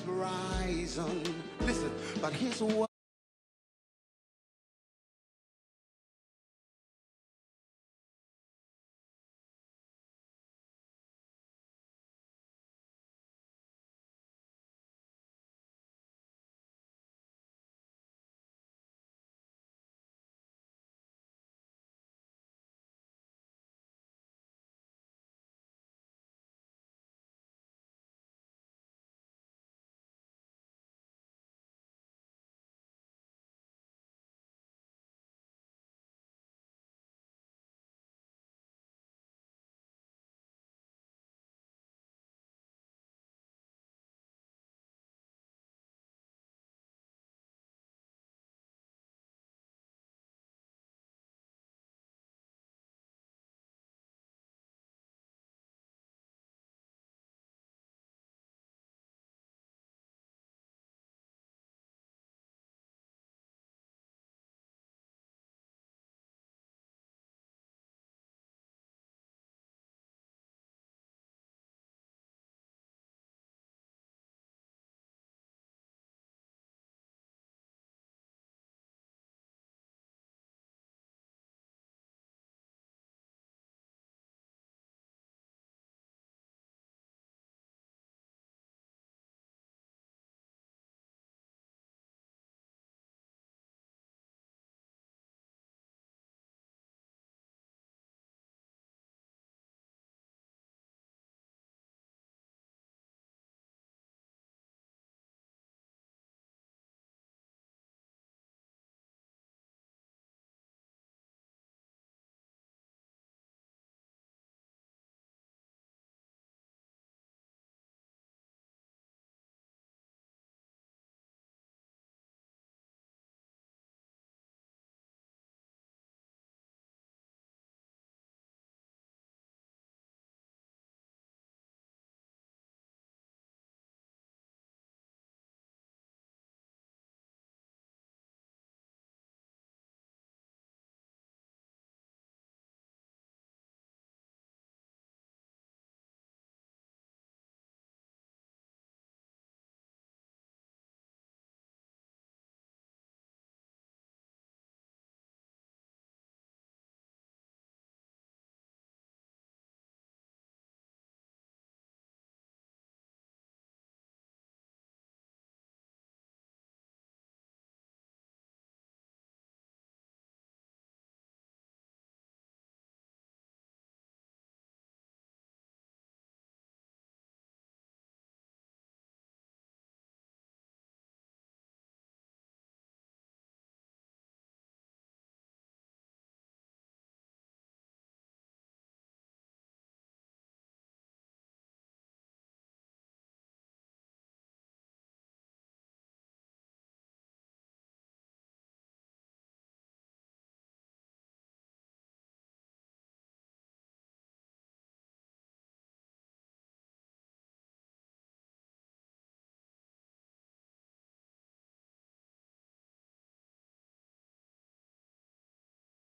horizon. Listen, but here's what.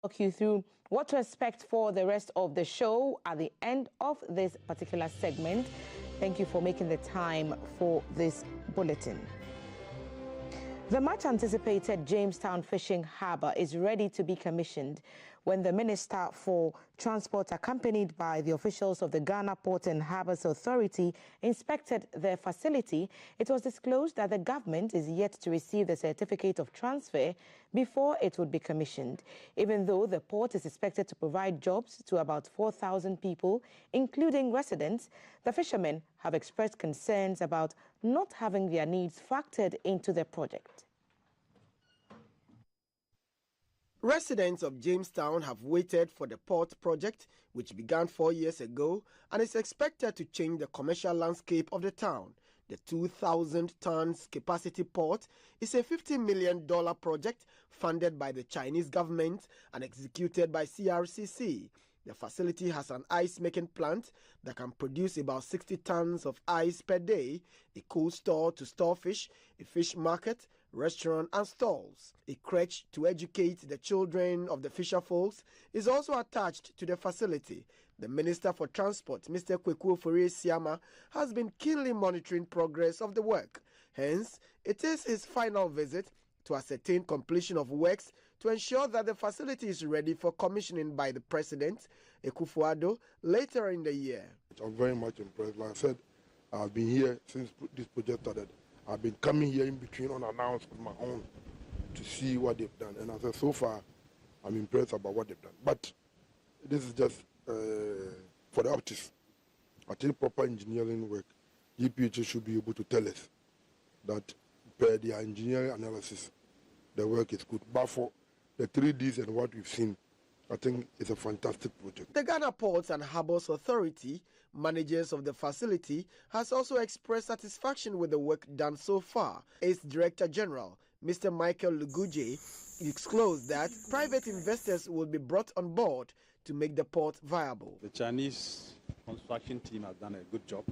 Walk you through what to expect for the rest of the show at the end of this particular segment. Thank you for making the time for this bulletin. The much anticipated Jamestown Fishing Harbour is ready to be commissioned. When the Minister for Transport, accompanied by the officials of the Ghana Port and Harbours Authority, inspected their facility, it was disclosed that the government is yet to receive the certificate of transfer before it would be commissioned. Even though the port is expected to provide jobs to about 4,000 people, including residents, the fishermen have expressed concerns about not having their needs factored into the project. Residents of Jamestown have waited for the port project, which began 4 years ago and is expected to change the commercial landscape of the town. The 2,000 tons capacity port is a $50 million project funded by the Chinese government and executed by CRCC. The facility has an ice-making plant that can produce about 60 tons of ice per day, a cold store to store fish, a fish market, restaurant and stalls. A crèche to educate the children of the fisherfolks is also attached to the facility. The Minister for Transport, Mr. Kweku Ofori-Siama, has been keenly monitoring progress of the work. Hence, it is his final visit to ascertain completion of works to ensure that the facility is ready for commissioning by the President, Akufo-Addo, later in the year. I'm very much impressed. Like I said, I've been here since this project started. I've been coming here in between unannounced on my own to see what they've done. And I said, so far, I'm impressed about what they've done. But this is just for the artists. I think proper engineering work, GPHA should be able to tell us that per their engineering analysis, the work is good. But for the 3Ds and what we've seen, I think it's a fantastic project. The Ghana Ports and Harbours Authority, managers of the facility, has also expressed satisfaction with the work done so far. Its Director General, Mr. Michael Luguje, disclosed that private investors will be brought on board to make the port viable. The Chinese construction team has done a good job.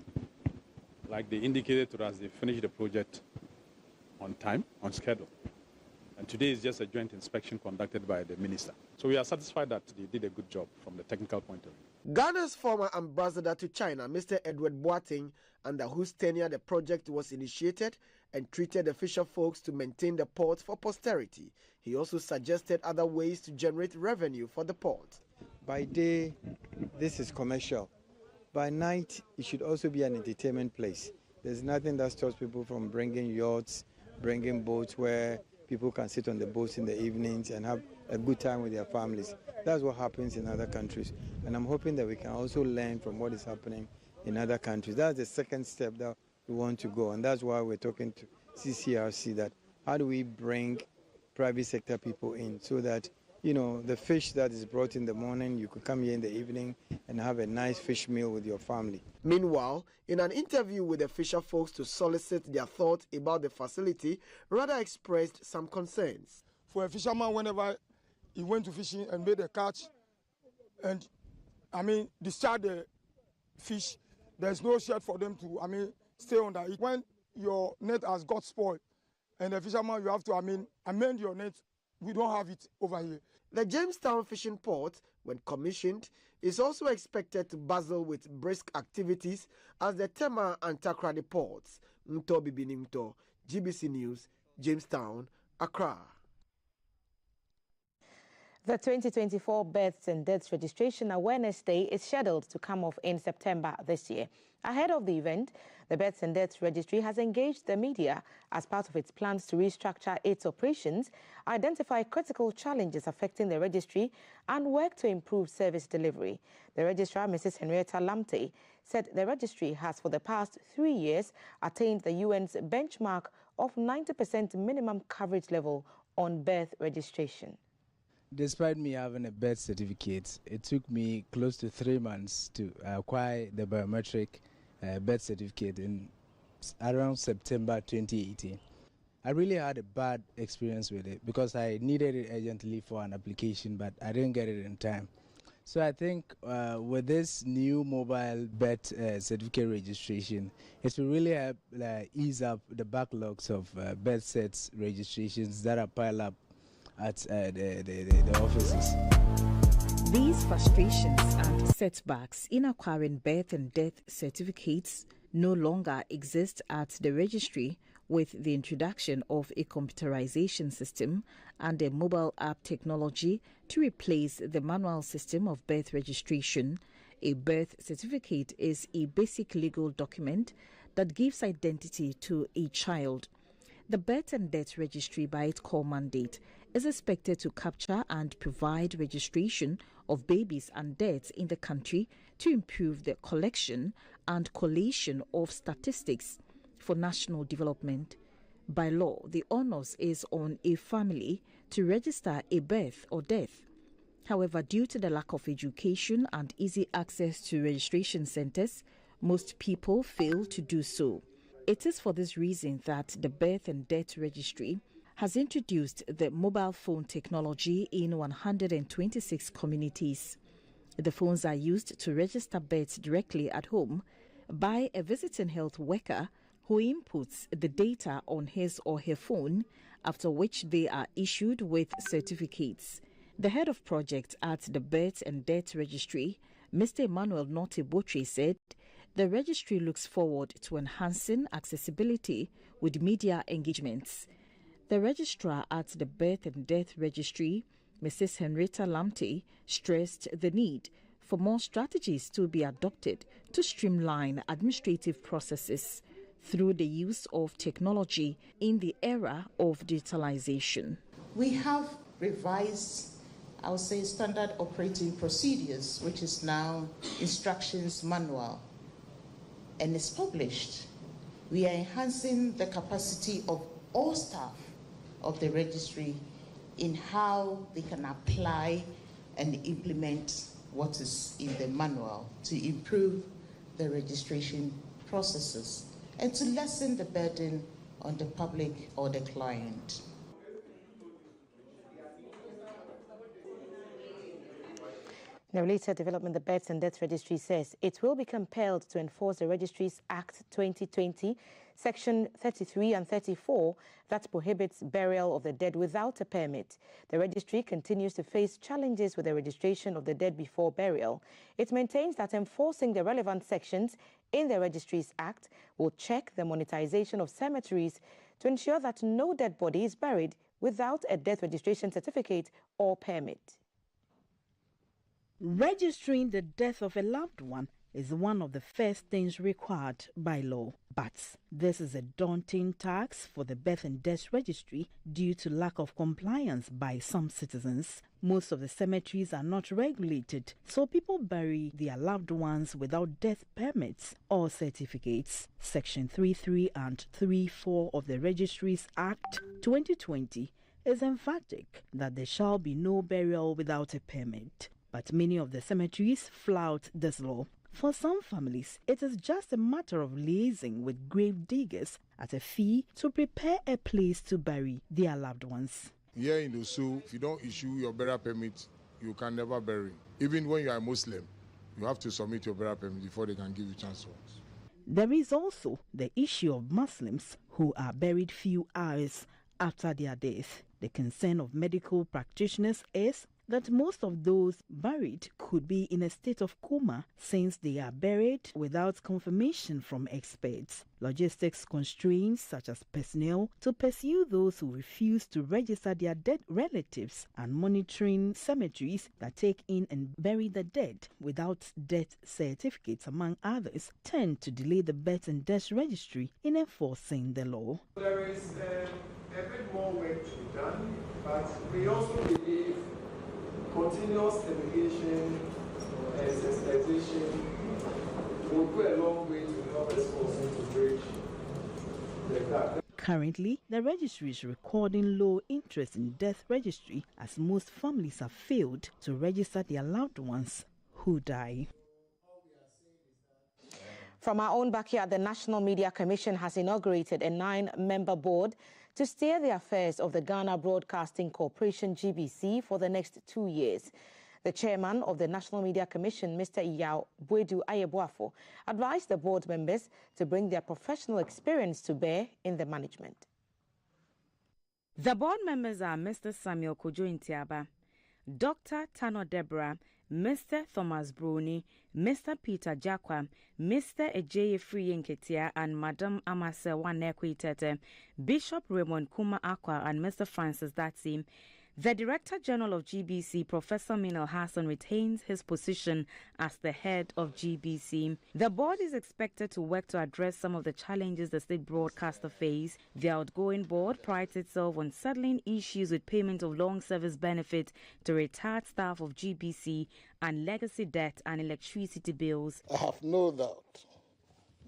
Like they indicated to us, they finished the project on time, on schedule. And today is just a joint inspection conducted by the minister. So we are satisfied that they did a good job from the technical point of view. Ghana's former ambassador to China, Mr. Edward Boateng, under whose tenure the project was initiated, entreated the fisher folks to maintain the port for posterity. He also suggested other ways to generate revenue for the port. By day, this is commercial. By night, it should also be an entertainment place. There's nothing that stops people from bringing yachts, bringing boats where people can sit on the boats in the evenings and have a good time with their families. That's what happens in other countries. And I'm hoping that we can also learn from what is happening in other countries. That's the second step that we want to go. And that's why we're talking to CCRC, that how do we bring private sector people in so that, you know, the fish that is brought in the morning, you could come here in the evening and have a nice fish meal with your family. Meanwhile, in an interview with the fisher folks to solicit their thoughts about the facility, Rada expressed some concerns. For a fisherman, whenever he went to fishing and made a catch, and discharge the fish, there's no shed for them to, stay under it. When your net has got spoiled, and the fisherman, you have to, amend your net. We don't have it over here. The Jamestown Fishing Port, when commissioned, is also expected to bustle with brisk activities as the Tema and Takoradi ports. Mto Bibinimto, GBC News, Jamestown, Accra. The 2024 Births and Deaths Registration Awareness Day is scheduled to come off in September this year. Ahead of the event, the Births and Deaths Registry has engaged the media as part of its plans to restructure its operations, identify critical challenges affecting the registry, and work to improve service delivery. The registrar, Mrs. Henrietta Lamte, said the registry has for the past 3 years attained the UN's benchmark of 90% minimum coverage level on birth registration. Despite me having a birth certificate, it took me close to 3 months to acquire the biometric birth certificate in around September 2018. I really had a bad experience with it because I needed it urgently for an application, but I didn't get it in time. So I think with this new mobile birth certificate registration, it will really help ease up the backlogs of birth certs registrations that are piled up at the offices. These frustrations and setbacks in acquiring birth and death certificates no longer exist at the registry with the introduction of a computerization system and a mobile app technology to replace the manual system of birth registration. A birth certificate is a basic legal document that gives identity to a child. The Birth and Death Registry, by its core mandate, is expected to capture and provide registration of babies and deaths in the country to improve the collection and collation of statistics for national development. By law, the onus is on a family to register a birth or death. However, due to the lack of education and easy access to registration centres, most people fail to do so. It is for this reason that the Birth and Death Registry has introduced the mobile phone technology in 126 communities. The phones are used to register births directly at home by a visiting health worker who inputs the data on his or her phone, after which they are issued with certificates. The head of project at the Birth and Death Registry, Mr. Emmanuel Note Botre, said The registry looks forward to enhancing accessibility with media engagements. The registrar at the Birth and Death Registry, Mrs. Henrietta Lamptey, stressed the need for more strategies to be adopted to streamline administrative processes through the use of technology in the era of digitalization. We have revised, I would say, standard operating procedures, which is now instructions manual, and is published. We are enhancing the capacity of all staff of the registry in how they can apply and implement what is in the manual to improve the registration processes and to lessen the burden on the public or the client. In a related development, the Birth and Death Registry says it will be compelled to enforce the Registries Act 2020, Section 33 and 34, that prohibits burial of the dead without a permit. The registry continues to face challenges with the registration of the dead before burial. It maintains that enforcing the relevant sections in the Registries Act will check the monetization of cemeteries to ensure that no dead body is buried without a death registration certificate or permit. Registering the death of a loved one is one of the first things required by law. But this is a daunting task for the Birth and Death Registry due to lack of compliance by some citizens. Most of the cemeteries are not regulated, so people bury their loved ones without death permits or certificates. Section 33 and 34 of the Registries Act 2020 is emphatic that there shall be no burial without a permit. But many of the cemeteries flout this law. For some families, it is just a matter of liaising with grave diggers at a fee to prepare a place to bury their loved ones. Here in the zoo, if you don't issue your burial permit, you can never bury. Even when you are a Muslim, you have to submit your burial permit before they can give you transport. There is also the issue of Muslims who are buried few hours after their death. The concern of medical practitioners is that most of those buried could be in a state of coma since they are buried without confirmation from experts. Logistics constraints such as personnel to pursue those who refuse to register their dead relatives and monitoring cemeteries that take in and bury the dead without death certificates, among others, tend to delay the Birth and Death Registry in enforcing the law. There is a bit more work to be done, but we also believe continuous education and sensitization will go a long way to help us also to bridge the gap. Currently, the registry is recording low interest in death registry as most families have failed to register their loved ones who die. From our own backyard, the National Media Commission has inaugurated a 9-member board to steer the affairs of the Ghana Broadcasting Corporation GBC for the next 2 years. The chairman of the National Media Commission, Mr. Yao Bwedu Ayeboafo, advised the board members to bring their professional experience to bear in the management. The board members are Mr. Samuel Kojo Ntiaba, Dr. Tano Deborah, Mr. Thomas Bruni, Mr. Peter Jakwa, Mr. Ejeye Friyenketia, and Madam Amase Wanekwe, Bishop Raymond Kuma Akwa, and Mr. Francis Datsi. The Director General of GBC, Professor Minal Hassan, retains his position as the head of GBC. The board is expected to work to address some of the challenges the state broadcaster face. The outgoing board prides itself on settling issues with payment of long service benefits to retired staff of GBC and legacy debt and electricity bills. I have no doubt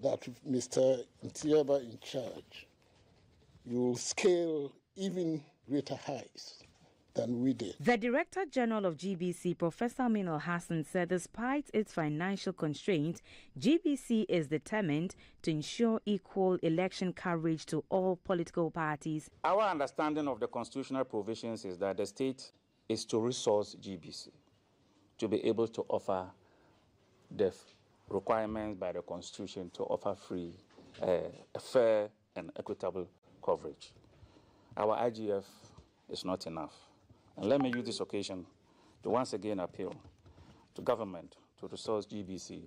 that with Mr. Ntiaba in charge, you will scale even greater heights than we did. The Director General of GBC, Professor Minal Hassan, said despite its financial constraints, GBC is determined to ensure equal election coverage to all political parties. Our understanding of the constitutional provisions is that the state is to resource GBC to be able to offer the requirements by the Constitution to offer free, fair and equitable coverage. Our IGF is not enough. And let me use this occasion to once again appeal to government to resource GBC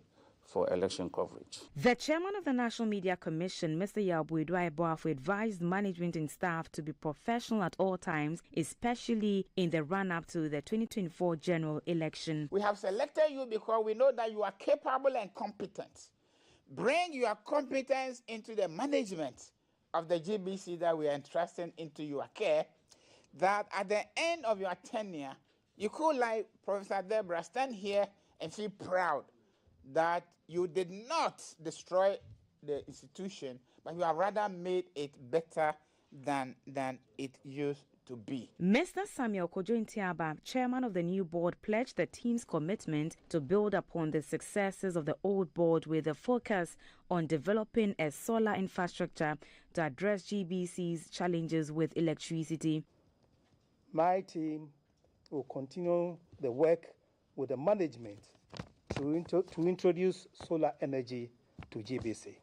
for election coverage. The chairman of the National Media Commission, Mr. Yabuidwa Eboafo, advised management and staff to be professional at all times, especially in the run-up to the 2024 general election. We have selected you because we know that you are capable and competent. Bring your competence into the management of the GBC that we are entrusting into your care, that at the end of your tenure, you could, like Professor Deborah, stand here and feel proud that you did not destroy the institution, but you have rather made it better than it used to be. Mr. Samuel Kojo Ntiaba, chairman of the new board, pledged the team's commitment to build upon the successes of the old board with a focus on developing a solar infrastructure to address GBC's challenges with electricity. My team will continue the work with the management to introduce solar energy to GBC.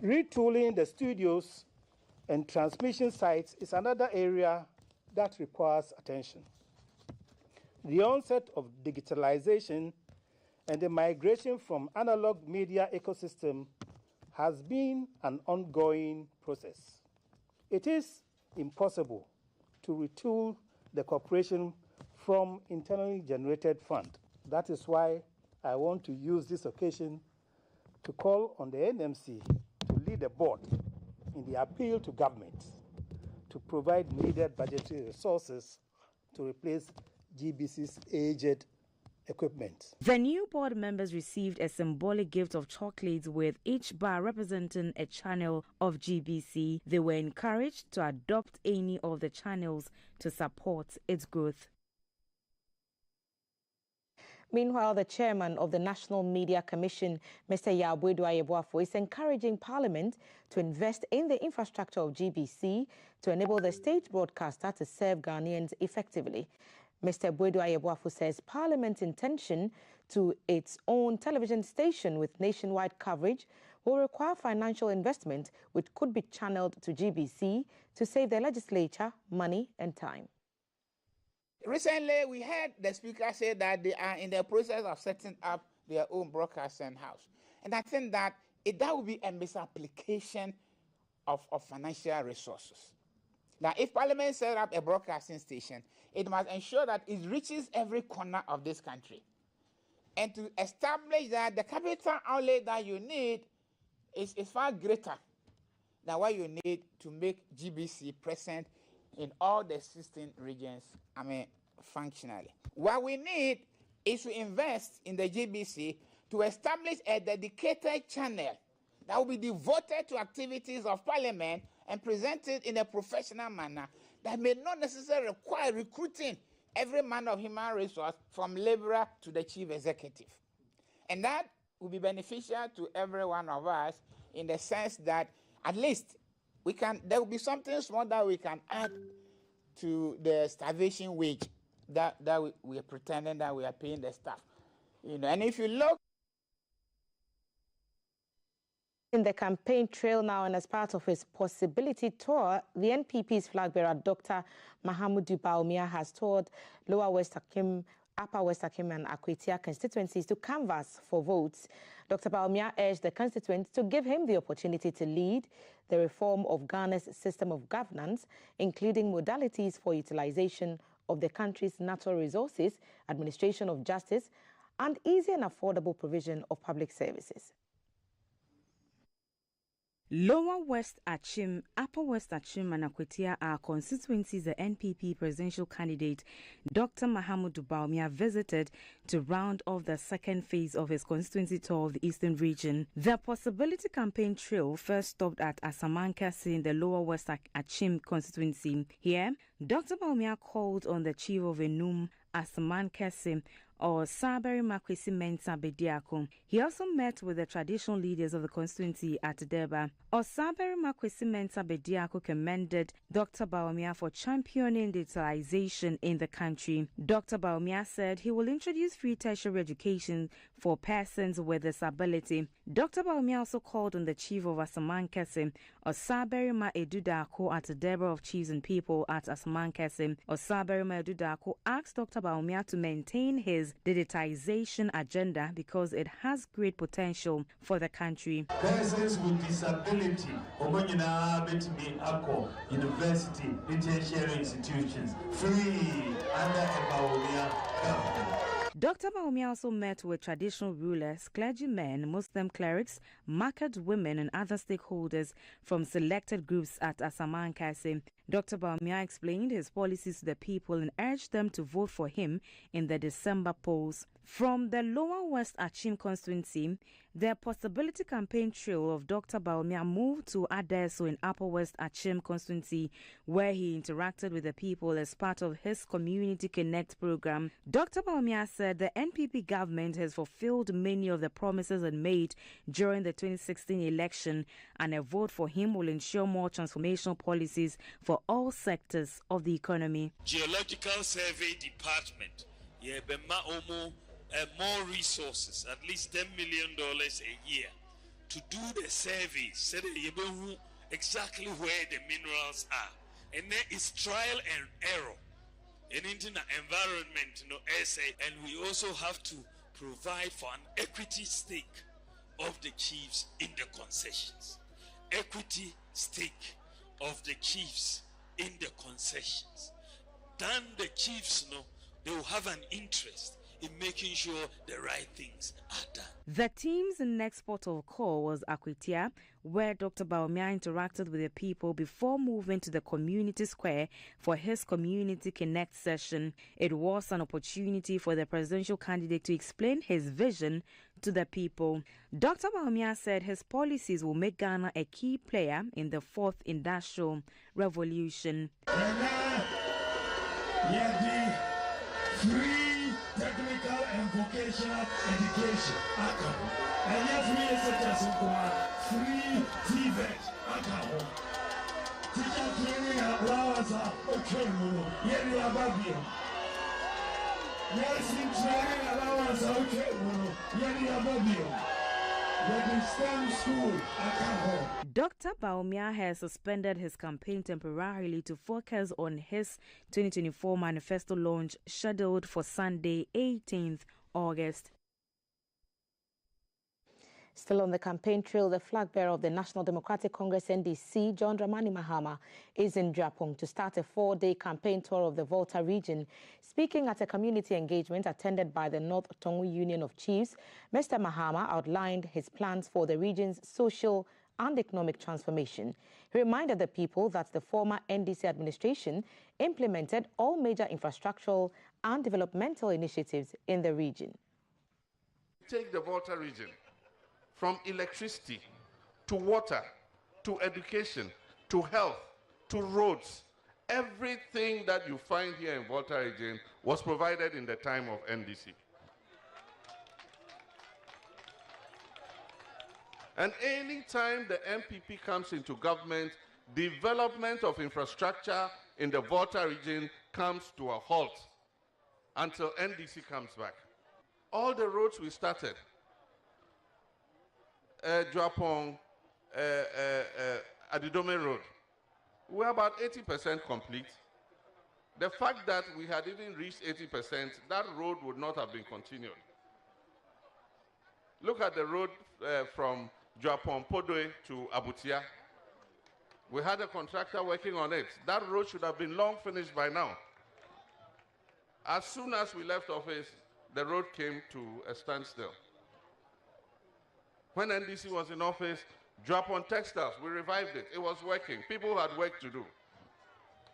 Retooling the studios and transmission sites is another area that requires attention. The onset of digitalization and the migration from analog media ecosystem has been an ongoing process. It is impossible to retool the corporation from internally generated fund. That is why I want to use this occasion to call on the NMC to lead the board in the appeal to government to provide needed budgetary resources to replace GBC's aged equipment. The new board members received a symbolic gift of chocolates, with each bar representing a channel of GBC. They were encouraged to adopt any of the channels to support its growth. Meanwhile, the chairman of the National Media Commission, Mr. Yabuidwa Eboafo, is encouraging Parliament to invest in the infrastructure of GBC to enable the state broadcaster to serve Ghanaians effectively. Mr. Yabuidwa Eboafo says Parliament's intention to its own television station with nationwide coverage will require financial investment, which could be channeled to GBC to save the legislature money and time. Recently, we heard the speaker say that they are in the process of setting up their own broadcasting house. And I think that that would be a misapplication of financial resources. Now, if Parliament set up a broadcasting station, it must ensure that it reaches every corner of this country. And to establish that, the capital outlay that you need is far greater than what you need to make GBC present in all the 16 regions, functionally. What we need is to invest in the GBC to establish a dedicated channel that will be devoted to activities of Parliament and presented in a professional manner that may not necessarily require recruiting every man of human resource from laborer to the chief executive. And that will be beneficial to every one of us in the sense that at least there will be something small that we can add to the starvation wage that we are pretending that we are paying the staff. And if you look in the campaign trail now, and as part of his possibility tour, the NPP's flag bearer, Dr. Mahamudu Bawumia, has toured Lower West Akim, Upper West Akim and Akwetia constituencies to canvass for votes. Dr. Bawumia urged the constituents to give him the opportunity to lead the reform of Ghana's system of governance, including modalities for utilization of the country's natural resources, administration of justice, and easy and affordable provision of public services. Lower West Achim, Upper West Achim and Akwetia are constituencies the NPP presidential candidate Dr. Mahamudu Bawumia visited to round off the second phase of his constituency tour of the Eastern region. The possibility campaign trail first stopped at Asamankasi in the Lower West Achim constituency. Here, Dr. Bawumia called on the chief of Enum, Asamankasi, or Saberi Makwesi Mensah Bediako. He also met with the traditional leaders of the constituency at Deba. Saberi Makwesi Mensah Bediako commended Dr. Bawumia for championing digitalization in the country. Dr. Bawumia said he will introduce free tertiary education for persons with disability. Dr. Bawumia also called on the chief of Asamankese, Osaberima Edudako, at the Deborah of Chiefs and People at Asamankese. Osaberima Edudako asked Dr. Bawumia to maintain his digitization agenda because it has great potential for the country. Persons with disability, university, tertiary institutions, free under a Bawumia government. Dr. Bawumia also met with traditional rulers, clergymen, Muslim clerics, market women and other stakeholders from selected groups at Asamankese. Dr. Bawumia explained his policies to the people and urged them to vote for him in the December polls. From the Lower West Achim constituency, the Possibility campaign trail of Dr. Bawumia moved to Adeso in Upper West Achim constituency, where he interacted with the people as part of his Community Connect program. Dr. Bawumia said the NPP government has fulfilled many of the promises it made during the 2016 election, and a vote for him will ensure more transformational policies for all sectors of the economy. Geological Survey Department, more resources, at least $10 million a year, to do the surveys, so that you know exactly where the minerals are. And there is trial and error in the environment, and we also have to provide for an equity stake of the chiefs in the concessions. Equity stake of the chiefs in the concessions. Then the chiefs they will have an interest in making sure the right things are done. The team's next port of call was Akwitia, where Dr. Bawumia interacted with the people before moving to the community square for his Community Connect session. It was an opportunity for the presidential candidate to explain his vision to the people. Dr. Bawumia said his policies will make Ghana a key player in the fourth industrial revolution. Free technical and vocational education. And free such as free TVET. Teacher training allowance okay, Yeri Ababia. Nursing training allowance okay, Yeri Ababia. Dr. Bawumia has suspended his campaign temporarily to focus on his 2024 manifesto launch scheduled for Sunday, 18th August. Still on the campaign trail, the flag bearer of the National Democratic Congress NDC, John Dramani Mahama, is in Japong to start a 4-day campaign tour of the Volta region. Speaking at a community engagement attended by the North Tongu Union of Chiefs, Mr. Mahama outlined his plans for the region's social and economic transformation. He reminded the people that the former NDC administration implemented all major infrastructural and developmental initiatives in the region. Take the Volta region. From electricity, to water, to education, to health, to roads. Everything that you find here in Volta region was provided in the time of NDC. And any time the MPP comes into government, development of infrastructure in the Volta region comes to a halt until NDC comes back. All the roads we started, Japong, Adidome Road, we're about 80% complete. The fact that we had even reached 80%, that road would not have been continued. Look at the road from Japong Podoi to Abutia. We had a contractor working on it. That road should have been long finished by now. As soon as we left office, the road came to a standstill. When NDC was in office, Japong Textiles, we revived it. It was working. People had work to do.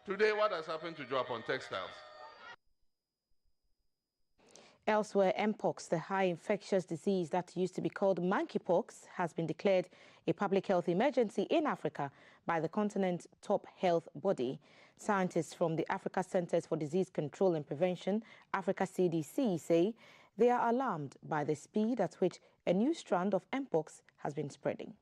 Today, what has happened to Japong Textiles? Elsewhere, Mpox, the high infectious disease that used to be called monkeypox, has been declared a public health emergency in Africa by the continent's top health body. Scientists from the Africa Centers for Disease Control and Prevention, Africa CDC, say they are alarmed by the speed at which a new strand of Mpox has been spreading.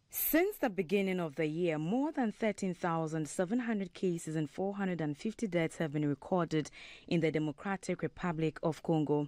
Since the beginning of the year, more than 13,700 cases and 450 deaths have been recorded in the Democratic Republic of Congo.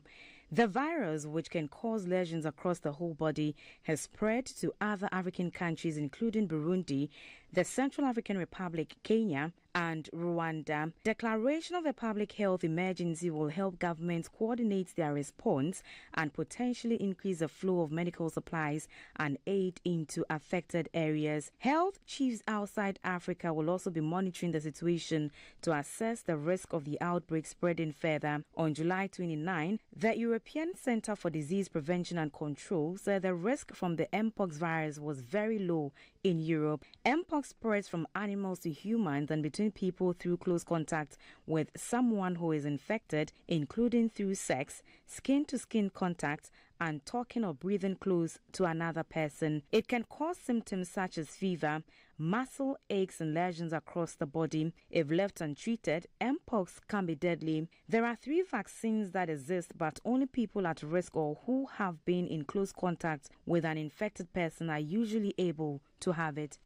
The virus, which can cause lesions across the whole body, has spread to other African countries including Burundi, the Central African Republic, Kenya, and Rwanda. Declaration of a public health emergency will help governments coordinate their response and potentially increase the flow of medical supplies and aid into affected areas. Health chiefs outside Africa will also be monitoring the situation to assess the risk of the outbreak spreading further. On July 29, the European Centre for Disease Prevention and Control said the risk from the Mpox virus was very low in Europe. Mpox spreads from animals to humans and between people through close contact with someone who is infected, including through sex, skin-to-skin contact, and talking or breathing close to another person. It can cause symptoms such as fever, muscle aches and lesions across the body. If left untreated, Mpox can be deadly. There are 3 vaccines that exist, but only people at risk or who have been in close contact with an infected person are usually able to have it.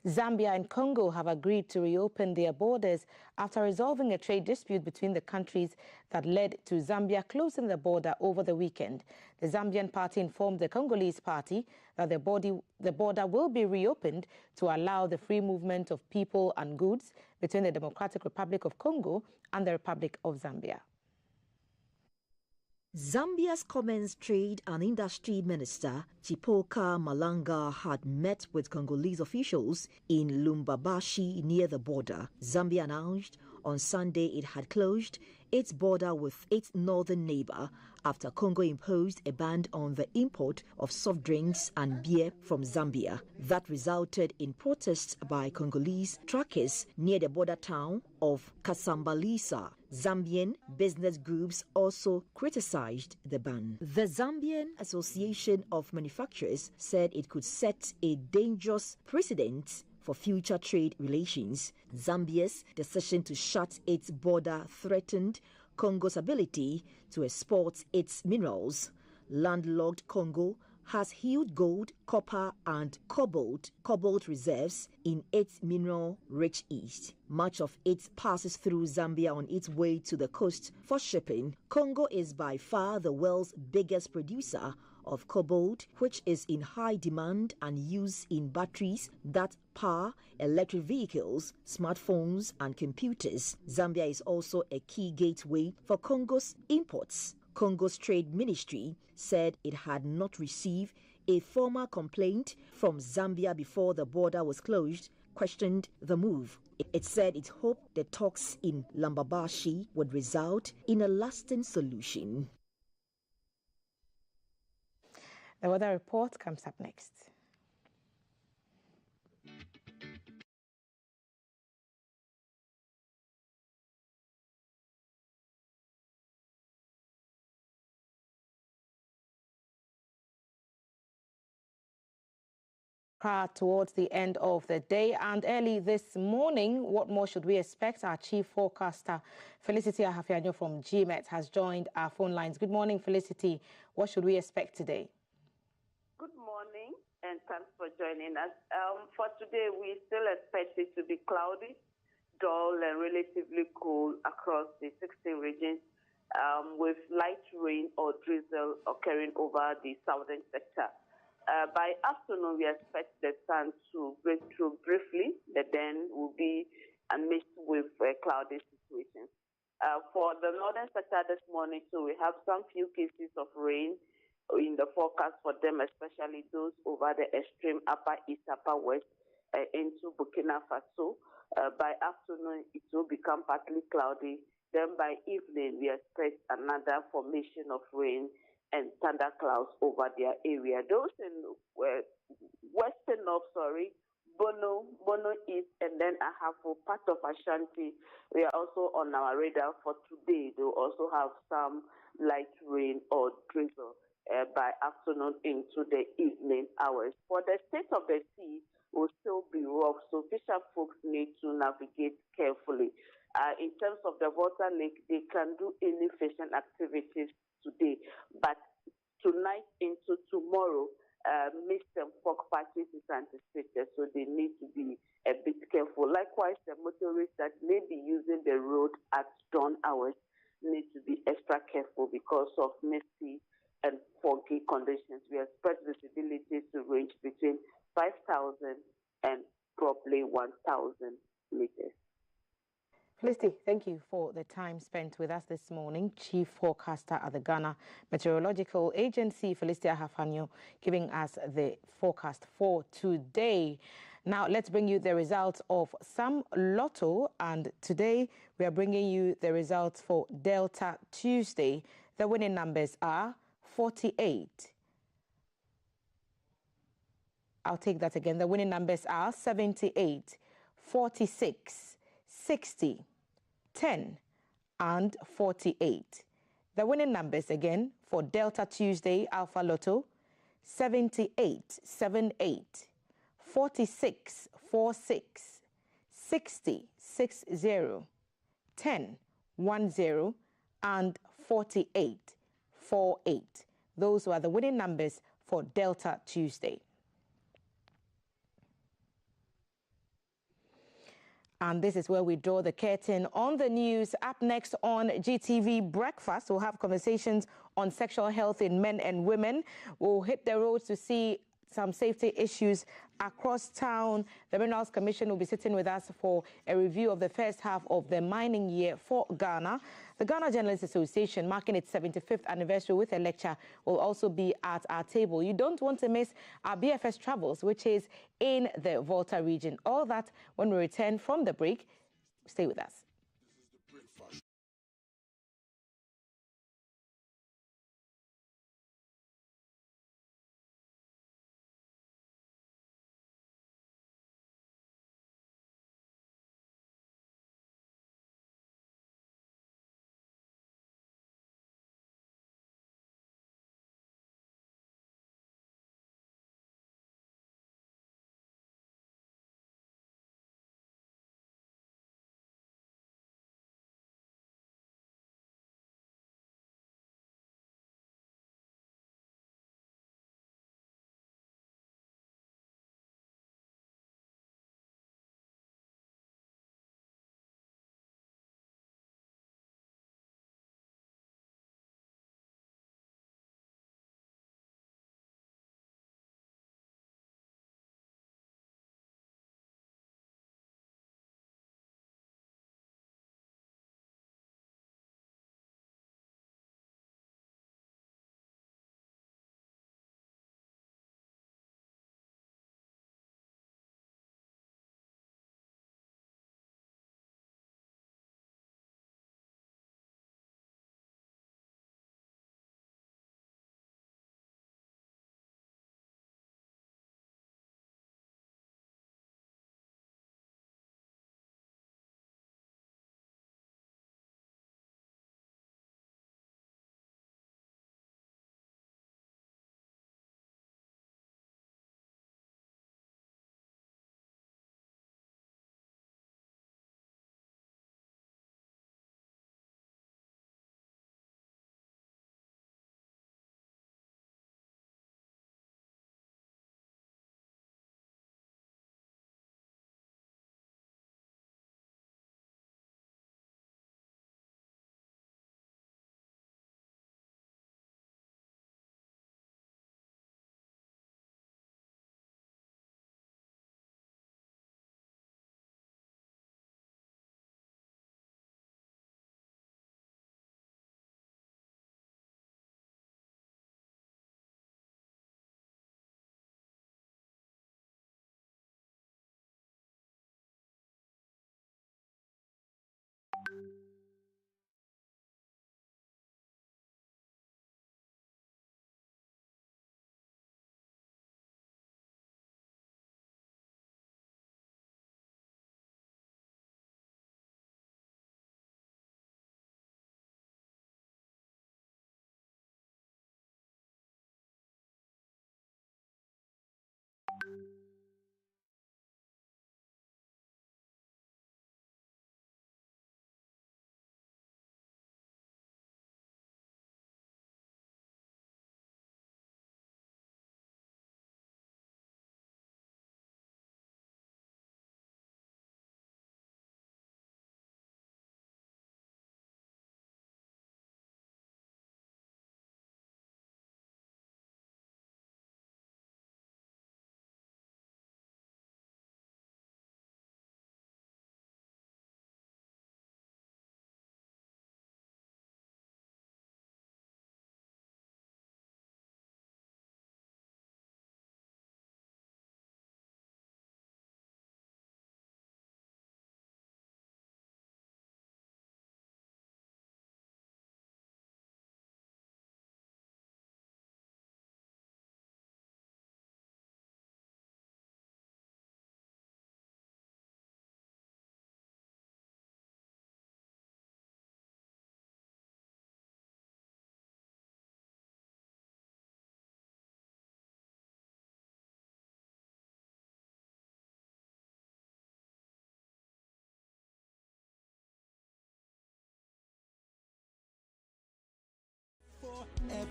Zambia and Congo have agreed to reopen their borders after resolving a trade dispute between the countries that led to Zambia closing the border over the weekend. The Zambian party informed the Congolese party that the border will be reopened to allow the free movement of people and goods between the Democratic Republic of Congo and the Republic of Zambia. Zambia's Commerce, Trade and Industry Minister Chipoka Malanga had met with Congolese officials in Lubumbashi near the border. Zambia announced on Sunday it had closed its border with its northern neighbor after Congo imposed a ban on the import of soft drinks and beer from Zambia. That resulted in protests by Congolese truckers near the border town of Kasambalisa. Zambian business groups also criticized the ban. The Zambian Association of Manufacturers said it could set a dangerous precedent for future trade relations. Zambia's decision to shut its border threatened Congo's ability to export its minerals. Landlocked Congo has huge gold, copper and cobalt reserves in its mineral-rich east. Much of it passes through Zambia on its way to the coast for shipping. Congo is by far the world's biggest producer of cobalt, which is in high demand and used in batteries that power electric vehicles, smartphones and computers. Zambia is also a key gateway for Congo's imports. Congo's Trade Ministry said it had not received a formal complaint from Zambia before the border was closed, questioned the move. It said it hoped the talks in Lubumbashi would result in a lasting solution. The weather report comes up next. Towards the end of the day and early this morning, what more should we expect? Our chief forecaster, Felicity Ahafianyo from GMET, has joined our phone lines. Good morning, Felicity. What should we expect today? Good morning, and thanks for joining us. For today, we still expect it to be cloudy, dull, and relatively cool across the 16 regions, with light rain or drizzle occurring over the southern sector. By afternoon, we expect the sun to break through briefly, but then will be mixed with cloudy situations. For the northern sector this morning, so we have some few cases of rain in the forecast for them, especially those over the extreme upper east, upper west into Burkina Faso. By afternoon, it will become partly cloudy. Then by evening, we expect another formation of rain and thunderclouds over their area. Those in western north, Bono East, and then Ahafo, part of Ashanti, we are also on our radar for today. They'll also have some light rain or drizzle by afternoon into the evening hours. For the state of the sea, will still be rough, so fisher folks need to navigate carefully. In terms of the water lake, they can do any fishing activities today, but tonight into tomorrow, mist and fog patches is anticipated, so they need to be a bit careful. Likewise, the motorists that may be using the road at dawn hours need to be extra careful because of misty and foggy conditions. We expect visibility to range between 5,000 and probably 1,000 meters. Felicity, thank you for the time spent with us this morning. Chief Forecaster at the Ghana Meteorological Agency, Felicity Ahafanyo, giving us the forecast for today. Now, let's bring you the results of Sam Lotto, and today we are bringing you the results for Delta Tuesday. The winning numbers are 48. I'll take that again. The winning numbers are 78, 46, 60, 10, and 48. The winning numbers again for Delta Tuesday Alpha Lotto: 78, 78, 46, 46, 60, 60, 10, 10, and 48, 48. Those were the winning numbers for Delta Tuesday. And this is where we draw the curtain on the news. Up next on GTV Breakfast, we'll have conversations on sexual health in men and women. We'll hit the roads to see some safety issues across town. The Minerals Commission will be sitting with us for a review of the first half of the mining year for Ghana. The Ghana Journalists Association, marking its 75th anniversary with a lecture, will also be at our table. You don't want to miss our BFS Travels, which is in the Volta region. All that when we return from the break. Stay with us.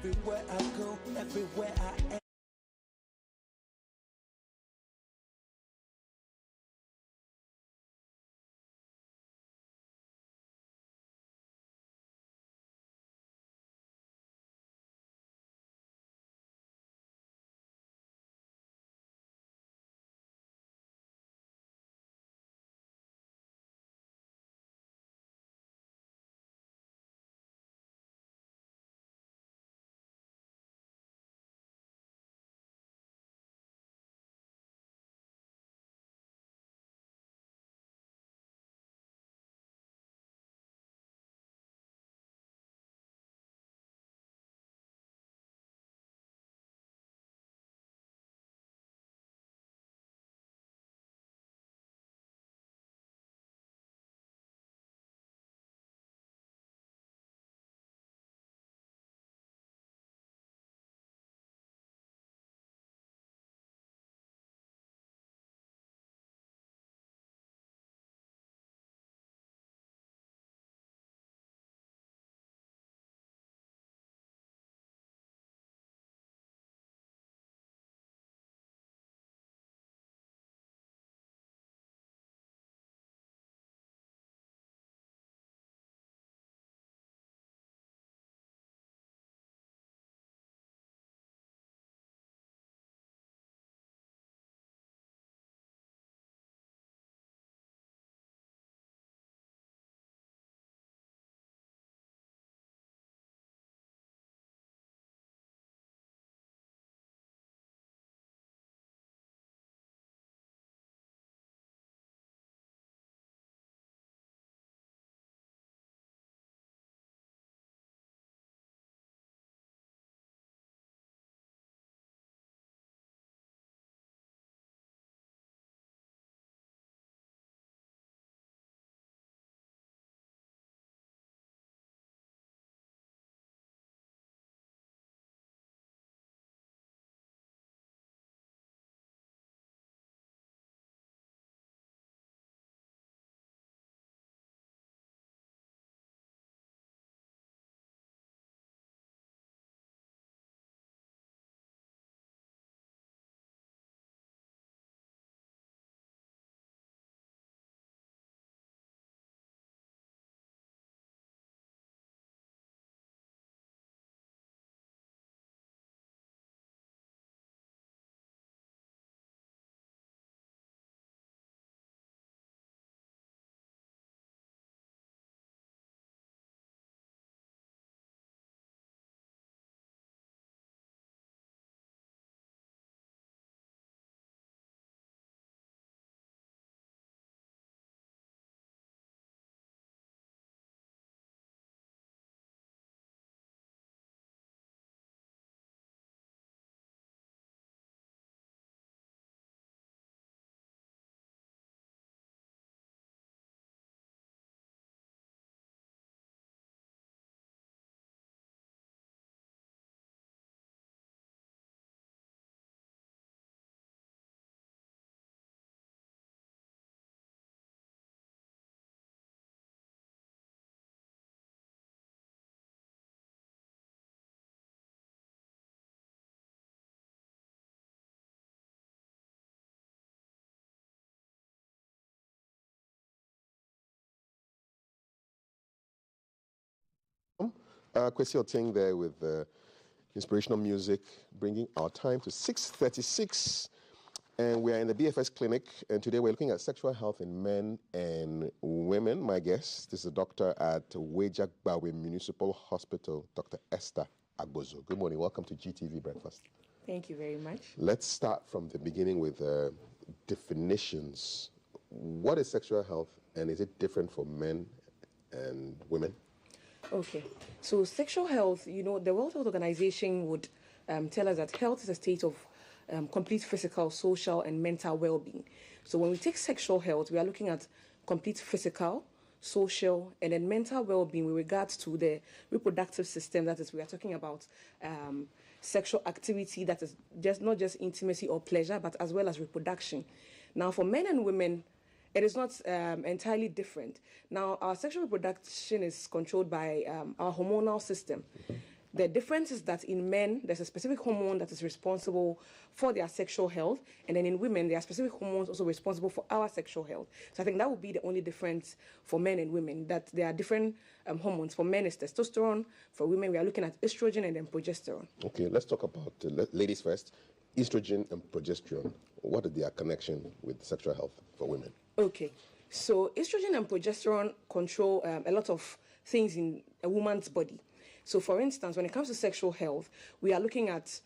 everywhere I go, everywhere I am. Kwesi Oteng there with inspirational music, bringing our time to 6:36. And we are in the BFS clinic, and today we're looking at sexual health in men and women. My guest is a doctor at Weijagbawe Municipal Hospital, Dr. Esther Agbozo. Good morning. Welcome to GTV Breakfast. Thank you very much. Let's start from the beginning with definitions. What is sexual health, and is it different for men and women? Okay, so sexual health, the World Health Organization would tell us that health is a state of complete physical, social, and mental well-being. So when we take sexual health, we are looking at complete physical, social, and then mental well-being with regards to the reproductive system. That is, we are talking about sexual activity that is not just intimacy or pleasure, but as well as reproduction. Now, for men and women, it is not entirely different. Now, our sexual reproduction is controlled by our hormonal system. The difference is that in men, there's a specific hormone that is responsible for their sexual health, and then in women, there are specific hormones also responsible for our sexual health. So I think that would be the only difference for men and women, that there are different hormones. For men, it's testosterone. For women, we are looking at estrogen and then progesterone. Okay, let's talk about ladies first. Estrogen and progesterone. What is their connection with sexual health for women? Okay, so estrogen and progesterone control a lot of things in a woman's body. So, for instance, when it comes to sexual health, we are looking at,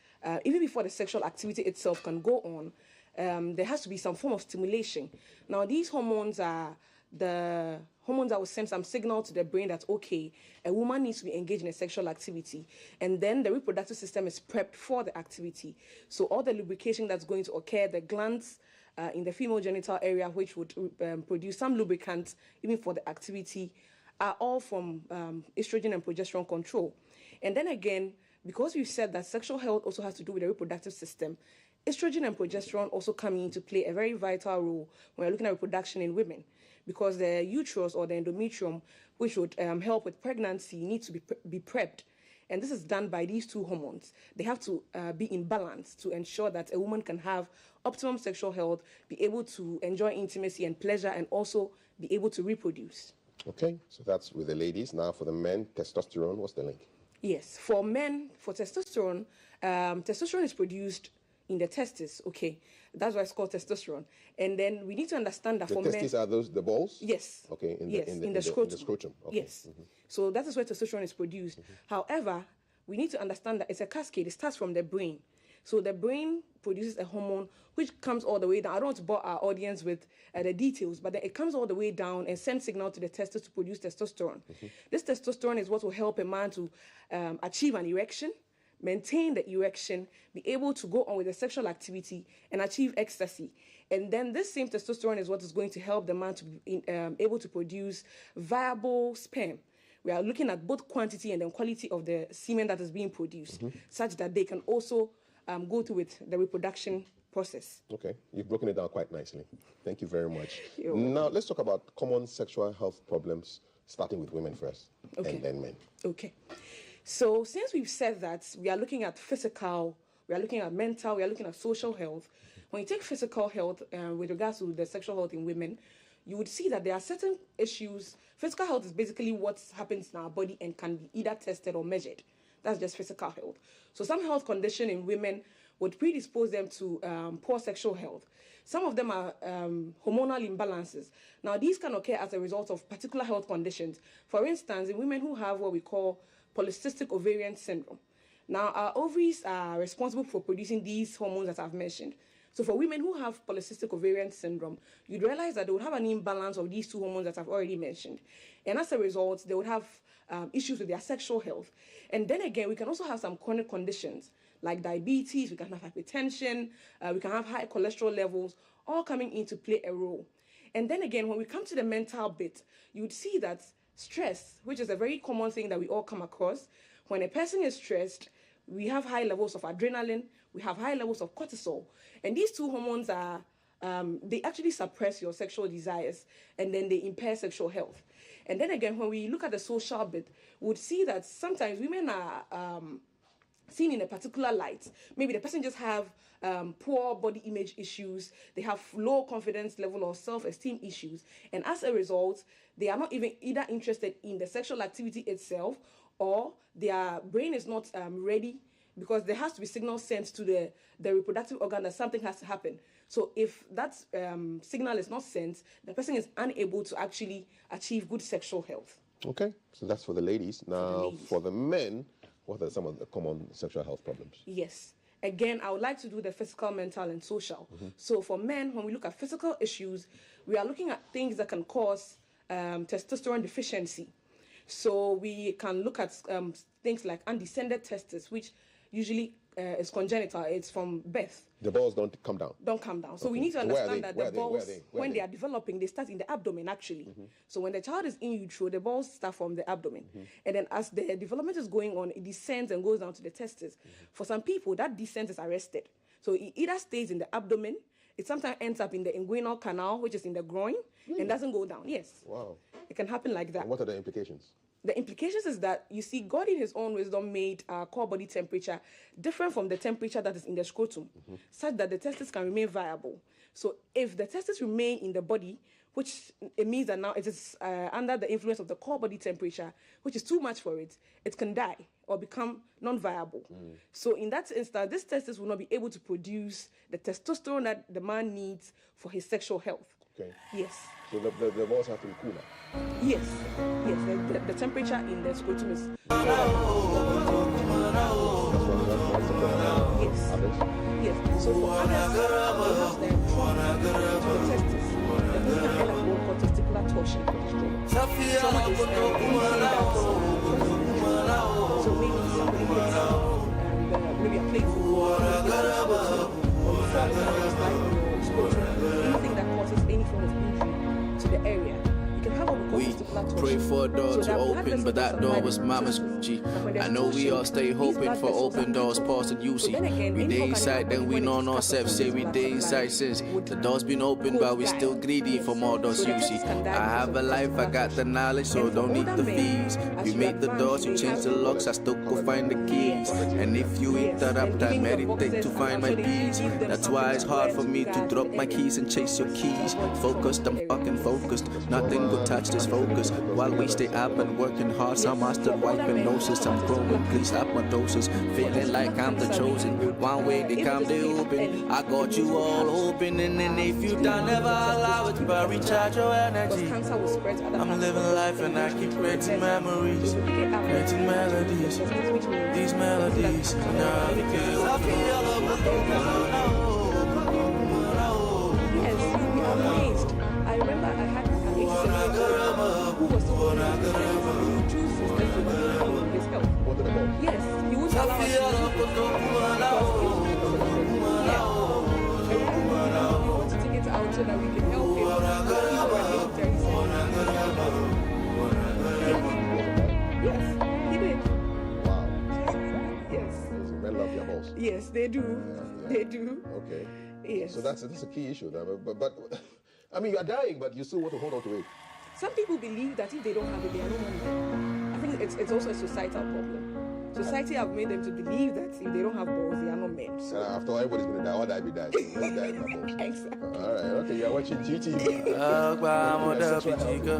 even before the sexual activity itself can go on, there has to be some form of stimulation. Now, these hormones are the hormones that will send some signal to the brain that, okay, a woman needs to be engaged in a sexual activity. And then the reproductive system is prepped for the activity. So all the lubrication that's going to occur, the glands in the female genital area, which would produce some lubricants even for the activity, are all from estrogen and progesterone control. And then again, because we've said that sexual health also has to do with the reproductive system, estrogen and progesterone also come in to play a very vital role when we're looking at reproduction in women, because the uterus or the endometrium, which would help with pregnancy, needs to be prepped. And this is done by these two hormones. They have to be in balance to ensure that a woman can have optimum sexual health, be able to enjoy intimacy and pleasure, and also be able to reproduce. Okay, so that's with the ladies. Now for the men, testosterone, what's the link? Yes, for men, for testosterone, testosterone is produced in the testes, okay? That's why it's called testosterone. And then we need to understand that for men... The testes are those, the balls? Yes. Okay, in the scrotum. In the scrotum. Okay. Yes. So that is where testosterone is produced. However, we need to understand that it's a cascade. It starts from the brain. So the brain produces a hormone which comes all the way down. I don't want to bore our audience with the details, but then it comes all the way down and sends signal to the testes to produce testosterone. This testosterone is what will help a man to achieve an erection, maintain the erection, be able to go on with the sexual activity, and achieve ecstasy. And then this same testosterone is what is going to help the man to be able to produce viable sperm. We are looking at both quantity and then quality of the semen that is being produced, such that they can also go through with the reproduction process. Okay, you've broken it down quite nicely. Thank you very much. You're now, let's talk about common sexual health problems, starting with women first, and then men. Okay. So since we've said that we are looking at physical, we are looking at mental, we are looking at social health, when you take physical health with regards to the sexual health in women, you would see that there are certain issues. Physical health is basically what happens in our body and can be either tested or measured. That's just physical health. So some health condition in women would predispose them to poor sexual health. Some of them are hormonal imbalances. Now, these can occur as a result of particular health conditions. For instance, in women who have what we call polycystic ovarian syndrome. Now, our ovaries are responsible for producing these hormones that I've mentioned. So for women who have polycystic ovarian syndrome, you'd realize that they would have an imbalance of these two hormones that I've already mentioned. And as a result, they would have issues with their sexual health. And then again, we can also have some chronic conditions like diabetes, we can have hypertension, we can have high cholesterol levels, all coming into play a role. And then again, when we come to the mental bit, you would see that stress, which is a very common thing that we all come across, when a person is stressed, we have high levels of adrenaline, we have high levels of cortisol. And these two hormones are, they actually suppress your sexual desires, and then they impair sexual health. And then again, when we look at the social bit, we would see that sometimes women are seen in a particular light. Maybe the person just have poor body image issues, they have low confidence level or self-esteem issues, and as a result, they are not even either interested in the sexual activity itself, or their brain is not ready, because there has to be signal sent to the reproductive organ that something has to happen. So if that signal is not sent, the person is unable to actually achieve good sexual health. Okay, so that's for the ladies. Now, for the men, what are some of the common sexual health problems? Yes. Again, I would like to do the physical, mental, and social. So for men, when we look at physical issues, we are looking at things that can cause testosterone deficiency. So we can look at things like undescended testes, which usually is congenital. It's from birth. The balls don't come down? Don't come down. So we need to understand that the balls, when they are developing, they start in the abdomen, actually. So when the child is in utero, the balls start from the abdomen. And then as the development is going on, it descends and goes down to the testes. For some people, that descent is arrested. So it either stays in the abdomen, it sometimes ends up in the inguinal canal, which is in the groin, and doesn't go down. Yes. Wow. It can happen like that. And what are the implications? The implications is that, you see, God in his own wisdom made our core body temperature different from the temperature that is in the scrotum, such that the testes can remain viable. So if the testes remain in the body, which it means that now it is under the influence of the core body temperature, which is too much for it, it can die or become non-viable. So in that instance, this testis will not be able to produce the testosterone that the man needs for his sexual health. Okay. Yes. So the walls have to be cooler. Yes. Yes. The temperature in the scrotum is. Yes. Yes. So for others, they have the testis. The movement end up going called testicular torsion. Trauma is anything that so maybe somebody gets maybe a playful or anything that causes any form of injury to the area. You can have what we call testicular torsion. Pray for a door So to that open, but that door was mama's Gucci. I know we all stay hoping for open doors, pause and UC. We day inside, then we know no self, say we day inside since the door's been open, but we still greedy for more doors, you see. I have a life, I got the knowledge, so don't need the fees. You make the doors, you change the locks, I still go find the keys. And if you interrupt, I meditate to find my peace. That's why it's hard for me to drop my keys and chase your keys. Focused, I'm fucking focused, nothing will touch this focus. While we stay up and working hard, some are still wiping noses. I'm growing, please up my doses. Feeling like I'm the chosen. One way they come, they open. I got you all open, and then if you don't never allow it, but recharge your energy. I'm living life and I keep creating memories, creating melodies. These melodies, Yes, you'll be amazed. I remember I had an 87-year-old who was so choose his health. Yes, he would allow us to we want to take it out so that we can help him. Yes, he did. Wow. Yes. Men love their balls. Yes, they do. Yeah. They do. Okay. Yes. So that's a key issue. But I mean, you are dying, but you still want to hold on to it. Some people believe that if they don't have it, they are no more men. I think it's also a societal problem. Society have made them to believe that if they don't have balls, they are not men. So After all, everybody's going to die. All die be died. Let's die in our balls. Exactly. All right. Okay, you are watching GTV.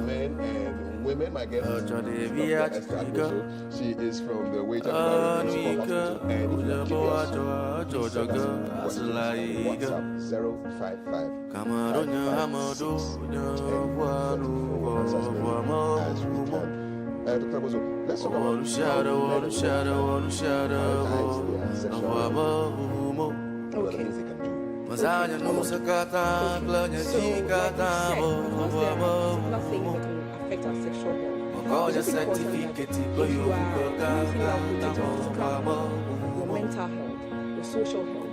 Men and women. My guest is Dr. Esther Agoso. She is from the Waiting Hospital and WhatsApp 055. Dr. Agoso, let's talk about your mental health, your social health. So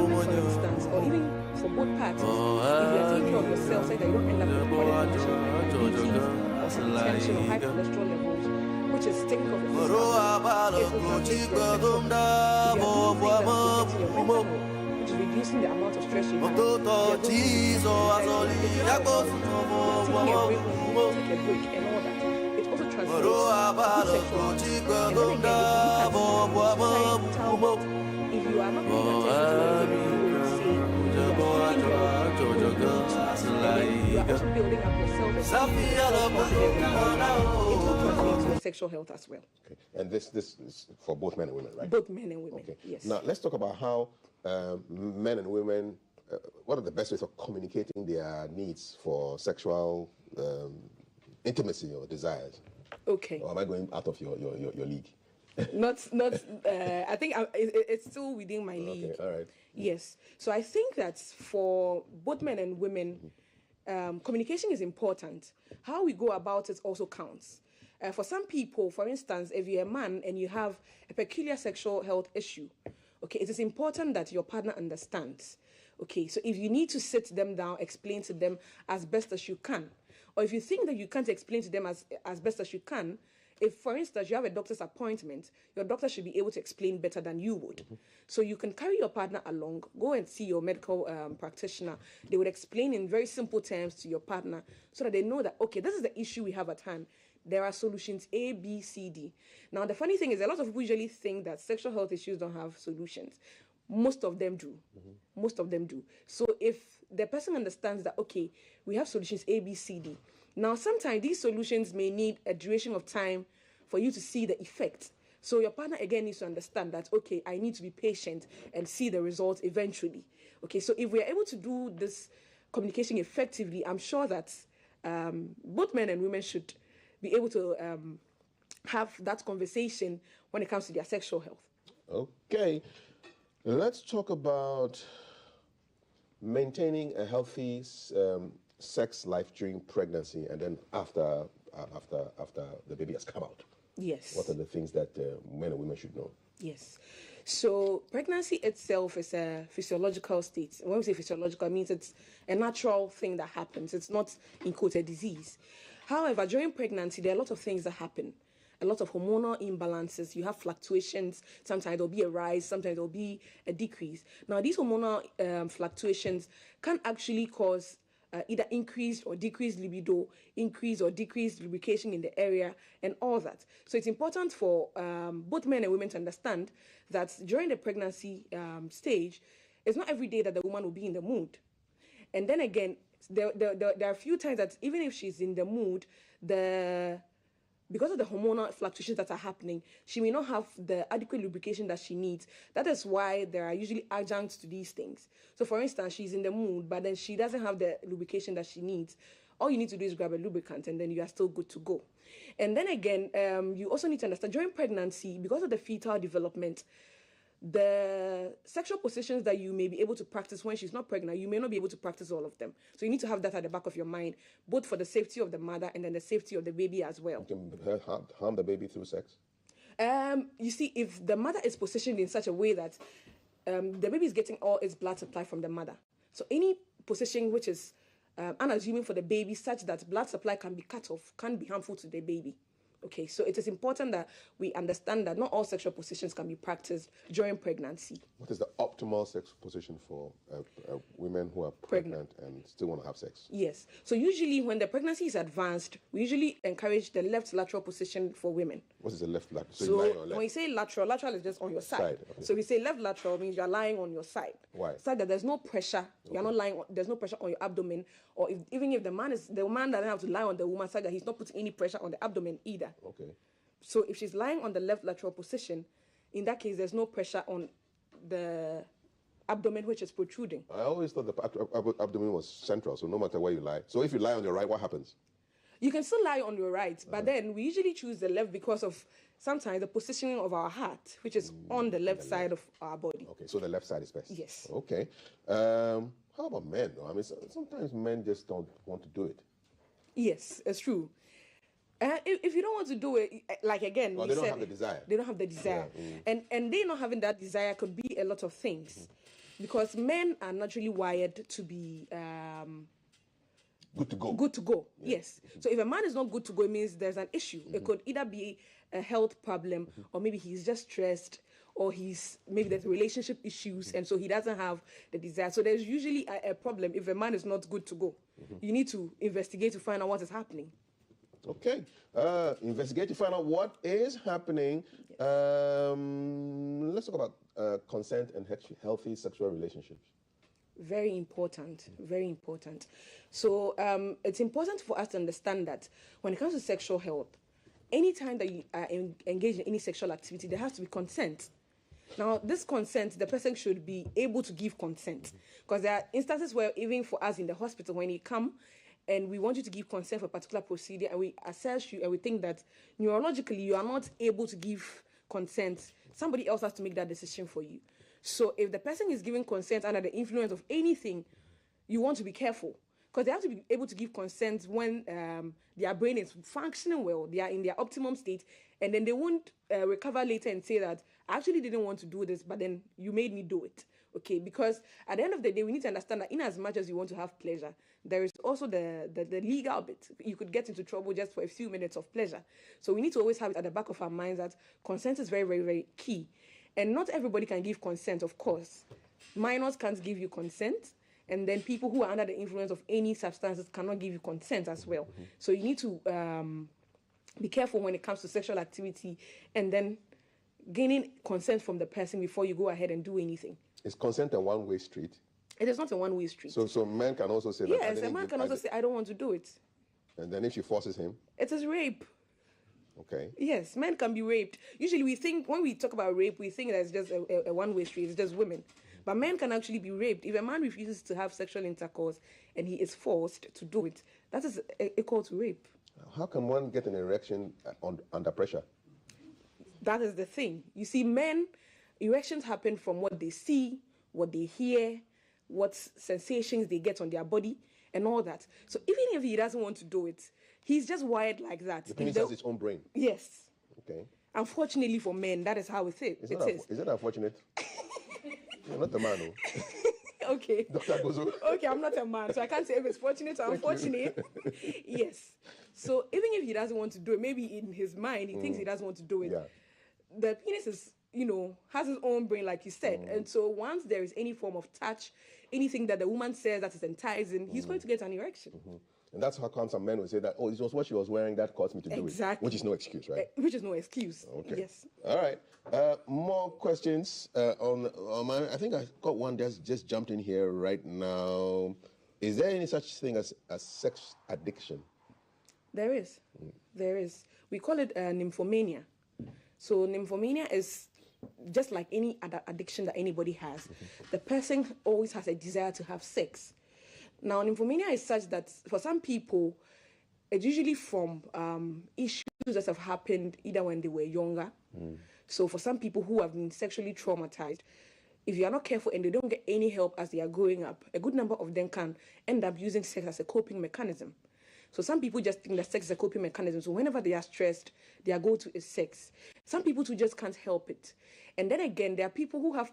for instance, or even for both parties, if you are taking care of yourself, so that you don't end up with chronic condition, diabetes, or hypertension, or high cholesterol levels, which is taking care of yourself. Which is reducing the amount of stress you have. Taking a break and all that. It also translates to sexual. And then again, if you are not paying attention to you are also building up yourself as sexual health as well. Okay. And this is for both men and women, right? Both men and women, okay. Yes. Now, let's talk about how men and women, what are the best ways of communicating their needs for sexual intimacy or desires? Okay. Or am I going out of your league? not. I think it's still within my league. Okay, all right. Yes. So I think that for both men and women, communication is important. How we go about it also counts. For some people, for instance, if you're a man and you have a peculiar sexual health issue, okay, it is important that your partner understands. Okay, so if you need to sit them down, explain to them as best as you can. Or if you think that you can't explain to them as best as you can, if, for instance, you have a doctor's appointment, your doctor should be able to explain better than you would. So you can carry your partner along, go and see your medical practitioner. They would explain in very simple terms to your partner so that they know that, okay, this is the issue we have at hand. There are solutions A, B, C, D. Now, the funny thing is, a lot of people usually think that sexual health issues don't have solutions. Most of them do. Most of them do. So if the person understands that, okay, we have solutions A, B, C, D. Now, sometimes these solutions may need a duration of time for you to see the effect. So your partner, again, needs to understand that, okay, I need to be patient and see the results eventually. Okay, so if we are able to do this communication effectively, I'm sure that both men and women should be able to have that conversation when it comes to their sexual health. Okay, let's talk about maintaining a healthy sex life during pregnancy and then after the baby has come out. Yes. What are the things that men and women should know? Yes. So pregnancy itself is a physiological state. When we say physiological, it means it's a natural thing that happens. It's not, in quote, a disease. However, during pregnancy, there are a lot of things that happen. A lot of hormonal imbalances. You have fluctuations. Sometimes there'll be a rise. Sometimes there'll be a decrease. Now, these hormonal fluctuations can actually cause either increased or decreased libido, increased or decreased lubrication in the area, and all that. So it's important for both men and women to understand that during the pregnancy stage, it's not every day that the woman will be in the mood. And then again, there are a few times that even if she's in the mood, because of the hormonal fluctuations that are happening, she may not have the adequate lubrication that she needs. That is why there are usually adjuncts to these things. So for instance, she's in the mood, but then she doesn't have the lubrication that she needs. All you need to do is grab a lubricant and then you are still good to go. And then again, you also need to understand during pregnancy, because of the fetal development, the sexual positions that you may be able to practice when she's not pregnant, you may not be able to practice all of them. So you need to have that at the back of your mind, both for the safety of the mother and then the safety of the baby as well. You can harm the baby through sex? You see, if the mother is positioned in such a way that the baby is getting all its blood supply from the mother. So any position which is unassuming for the baby such that blood supply can be cut off can be harmful to the baby. Okay, so it is important that we understand that not all sexual positions can be practiced during pregnancy. What is the optimal sex position for women who are pregnant and still want to have sex? Yes, so usually when the pregnancy is advanced, we usually encourage the left lateral position for women. What is the left lateral? So you lie on left. when you say lateral is just on your side. Okay. So if you say left lateral, means you're lying on your side. Why? So that there's no pressure. Okay. You're not lying. There's no pressure on your abdomen, or even if the man doesn't have to lie on the woman's side, he's not putting any pressure on the abdomen either. Okay. So if she's lying on the left lateral position, in that case, there's no pressure on the abdomen, which is protruding. I always thought the abdomen was central, so no matter where you lie. So if you lie on your right, what happens? You can still lie on your right, but then we usually choose the left because of sometimes the positioning of our heart, which is on the left side of our body. Okay, so the left side is best. Yes. Okay. How about men, though? I mean, sometimes men just don't want to do it. Yes, it's true. If you don't want to do it, like again, well, they don't have the desire. They don't have the desire. Yeah. And they not having that desire could be a lot of things. Because men are naturally wired to be good to go. Good to go, yes. So if a man is not good to go, it means there's an issue. It could either be a health problem, or maybe he's just stressed, or maybe there's relationship issues, and so he doesn't have the desire. So there's usually a problem if a man is not good to go. You need to investigate to find out what is happening. Okay. Investigate to find out what is happening. Let's talk about consent and healthy sexual relationships. Very important. Very important. So it's important for us to understand that when it comes to sexual health, anytime that you are engaged in any sexual activity, there has to be consent. Now, this consent, the person should be able to give consent. Because there are instances where even for us in the hospital, when you come, and we want you to give consent for a particular procedure, and we assess you, and we think that neurologically you are not able to give consent, somebody else has to make that decision for you. So if the person is giving consent under the influence of anything, you want to be careful. Because they have to be able to give consent when their brain is functioning well, they are in their optimum state, and then they won't recover later and say that, I actually didn't want to do this, but then you made me do it. Okay, because at the end of the day, we need to understand that in as much as you want to have pleasure, there is also the legal bit. You could get into trouble just for a few minutes of pleasure. So we need to always have it at the back of our minds that consent is very, very, very key. And not everybody can give consent, of course. Minors can't give you consent. And then people who are under the influence of any substances cannot give you consent as well. So you need to be careful when it comes to sexual activity and then gaining consent from the person before you go ahead and do anything. Is consent a one-way street? It is not a one-way street. So men can also say that. Yes, a man can also say, I don't want to do it. And then if she forces him? It is rape. Okay. Yes, men can be raped. Usually we think, when we talk about rape, we think that it's just a one-way street, it's just women. But men can actually be raped. If a man refuses to have sexual intercourse and he is forced to do it, that is equal to rape. How can one get an erection under pressure? That is the thing. You see, men, erections happen from what they see, what they hear, what sensations they get on their body, and all that. So even if he doesn't want to do it, he's just wired like that. The penis has its own brain? Yes. Okay. Unfortunately for men, that is how it is. Is it unfortunate? You're not a man, no? Okay. Dr. Gozo. Okay, I'm not a man, so I can't say if it's fortunate or unfortunate. Yes. So even if he doesn't want to do it, maybe in his mind, he thinks he doesn't want to do it. Yeah. The penis is, has its own brain, like you said. And so once there is any form of touch, anything that the woman says that is enticing, he's going to get an erection. And that's how come some men will say that, oh, it was what she was wearing that caused me to do it. Exactly. Which is no excuse, right? Which is no excuse. Okay. Yes. All right. More questions on my, I think I got one that's just jumped in here right now. Is there any such thing as a sex addiction? There is. There is. We call it nymphomania. So nymphomania is just like any other addiction that anybody has. The person always has a desire to have sex. Now, nymphomania is such that for some people, it's usually from issues that have happened either when they were younger. So for some people who have been sexually traumatized, if you are not careful and they don't get any help as they are growing up, a good number of them can end up using sex as a coping mechanism. So some people just think that sex is a coping mechanism. So whenever they are stressed, their go-to is sex. Some people too just can't help it. And then again, there are people who have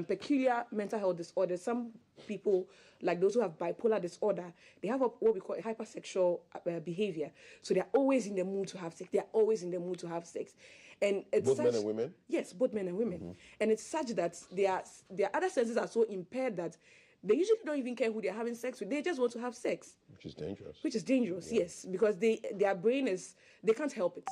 peculiar mental health disorders. Some people, like those who have bipolar disorder, they have what we call a hypersexual behavior. So they're always in the mood to have sex. They're always in the mood to have sex. And it's both men and women? Yes, both men and women. And it's such that their other senses are so impaired that they usually don't even care who they're having sex with. They just want to have sex. Which is dangerous. Which is dangerous, yes. Because their brain they can't help it.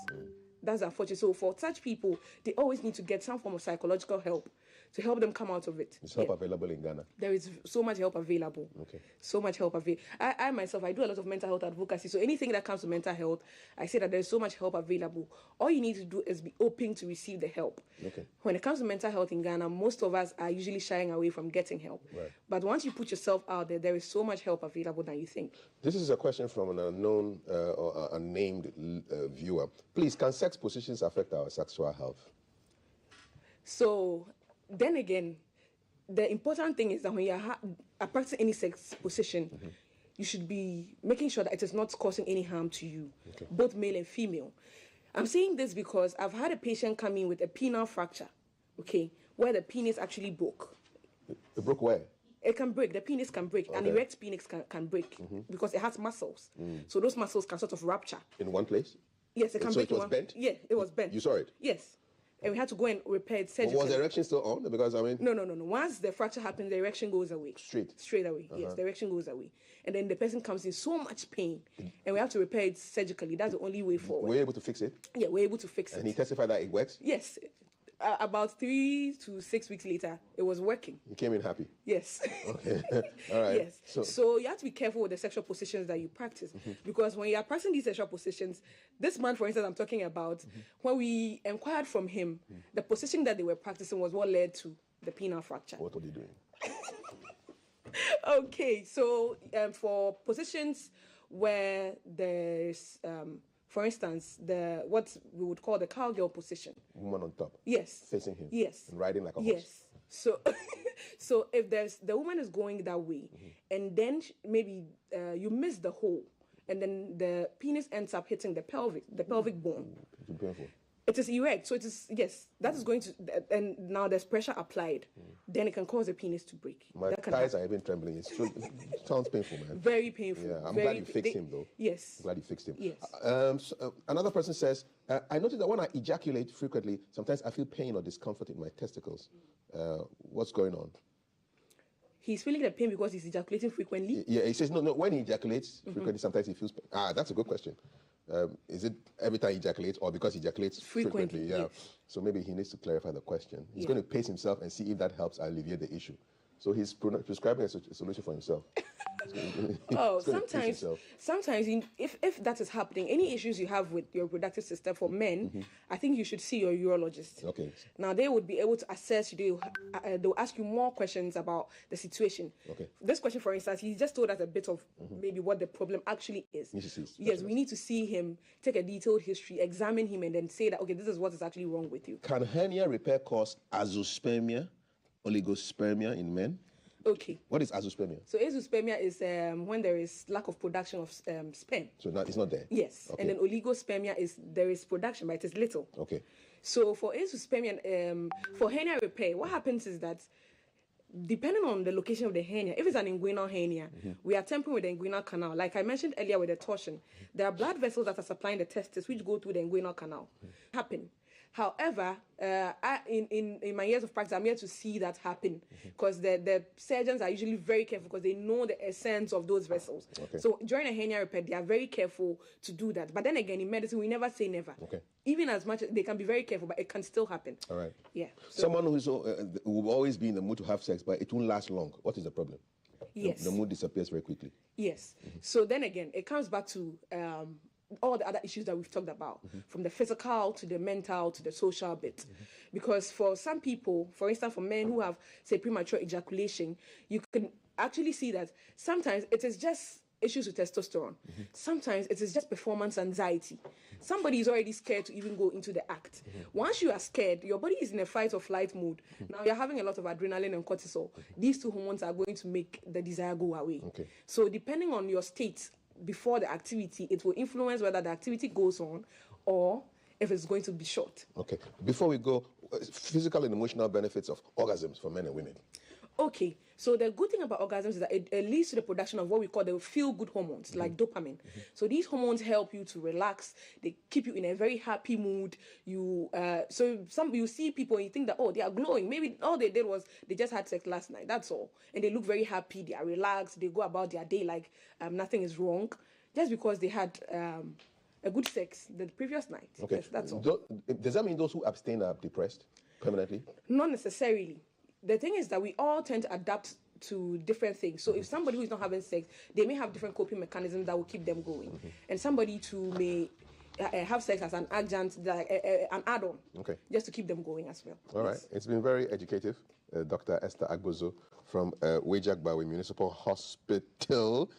That's unfortunate. So for such people, they always need to get some form of psychological help to help them come out of it. Is help available in Ghana? There is so much help available. Okay. So much help available. I myself, I do a lot of mental health advocacy. So anything that comes to mental health, I say that there's so much help available. All you need to do is be open to receive the help. Okay. When it comes to mental health in Ghana, most of us are usually shying away from getting help. Right. But once you put yourself out there, there is so much help available than you think. This is a question from an unknown or unnamed viewer. Please, can sex positions affect our sexual health? So then again, the important thing is that when you are practicing any sex position, you should be making sure that it is not causing any harm to you, both male and female. I'm saying this because I've had a patient come in with a penile fracture, where the penis actually broke. It broke where? It can break. The penis can break. An erect penis can break because it has muscles. So those muscles can sort of rupture. In one place? Yes, it can break. So it was bent? Yeah, it was bent. You saw it? Yes. And we had to go and repair it surgically. Was the erection still on? Because, I mean... No. Once the fracture happens, the erection goes away. Straight away, yes. The erection goes away. And then the person comes in so much pain, and we have to repair it surgically. That's the only way forward. Were you able to fix it? Yeah, we're able to fix it. And he testified that it works? Yes. About 3 to 6 weeks later, it was working. You came in happy? Yes. Okay. All right. Yes. So you have to be careful with the sexual positions that you practice. Because when you are practicing these sexual positions, this man, for instance, I'm talking about, when we inquired from him, the position that they were practicing was what led to the penile fracture. What were they doing? Okay. So for positions where there's... for instance, what we would call the cowgirl position. Woman on top. Yes. Facing him. Yes. And riding like a horse. Yes. So if the woman is going that way, and then maybe you miss the hole, and then the penis ends up hitting the pelvic bone. It's painful. It is erect, so it is, yes, that is going to, and now there's pressure applied, then it can cause the penis to break. My That can thighs happen. are even trembling. It sounds painful, man. Very painful. Yeah, I'm Very glad you fixed him, though. Yes. I'm glad you fixed him. Yes. Another person says, I notice that when I ejaculate frequently, sometimes I feel pain or discomfort in my testicles. What's going on? He's feeling the pain because he's ejaculating frequently. Yeah, he says, no, when he ejaculates frequently, sometimes he feels pain. That's a good question. Is it every time he ejaculates or because he ejaculates frequently? Yeah. Yes. So maybe he needs to clarify the question. He's going to pace himself and see if that helps alleviate the issue. So he's prescribing a solution for himself. Oh, sometimes if that is happening, any issues you have with your reproductive system for men, I think you should see your urologist. Okay. Now they would be able to assess you. They'll ask you more questions about the situation. Okay. This question, for instance, he just told us a bit of maybe what the problem actually is. Yes, we need to see him, take a detailed history, examine him, and then say that, okay, this is what is actually wrong with you. Can hernia repair cause azoospermia, oligospermia in men? Okay. What is azoospermia? So azoospermia is when there is lack of production of sperm. So it's not there? Yes. Okay. And then oligospermia is there is production, but it is little. Okay. So for azoospermia, for hernia repair, what happens is that depending on the location of the hernia, if it's an inguinal hernia, we are tampering with the inguinal canal. Like I mentioned earlier with the torsion, there are blood vessels that are supplying the testes which go through the inguinal canal. Happen. However, in my years of practice, I'm here to see that happen because the surgeons are usually very careful because they know the essence of those vessels. Okay. So during a hernia repair, they are very careful to do that. But then again, in medicine, we never say never. Okay. Even as much as they can be very careful, but it can still happen. All right. Yeah. So, Someone who will always be in the mood to have sex, but it won't last long. What is the problem? yes. The mood disappears very quickly. Yes. So then again, it comes back to all the other issues that we've talked about, from the physical to the mental to the social bit. Because for some people, for instance, for men who have, say, premature ejaculation, you can actually see that sometimes it is just issues with testosterone. Sometimes it is just performance anxiety. Somebody is already scared to even go into the act. Once you are scared, your body is in a fight or flight mode. Now you're having a lot of adrenaline and cortisol. These two hormones are going to make the desire go away. Okay. So depending on your state before the activity, it will influence whether the activity goes on or if it's going to be short. Okay. Before we go, physical and emotional benefits of orgasms for men and women. Okay, so the good thing about orgasms is that it leads to the production of what we call the feel-good hormones, like dopamine. So these hormones help you to relax. They keep you in a very happy mood. You see people and you think that, oh, they are glowing. Maybe all they did was they just had sex last night. That's all, and they look very happy. They are relaxed. They go about their day like nothing is wrong, just because they had a good sex the previous night. Okay, yes, that's all. Does that mean those who abstain are depressed permanently? Not necessarily. The thing is that we all tend to adapt to different things. So if somebody who is not having sex, they may have different coping mechanisms that will keep them going. And somebody too may have sex as an adjunct, like an add-on, just to keep them going as well. All right. It's been very educative. Dr. Esther Agbozo from Wejagbawe Municipal Hospital.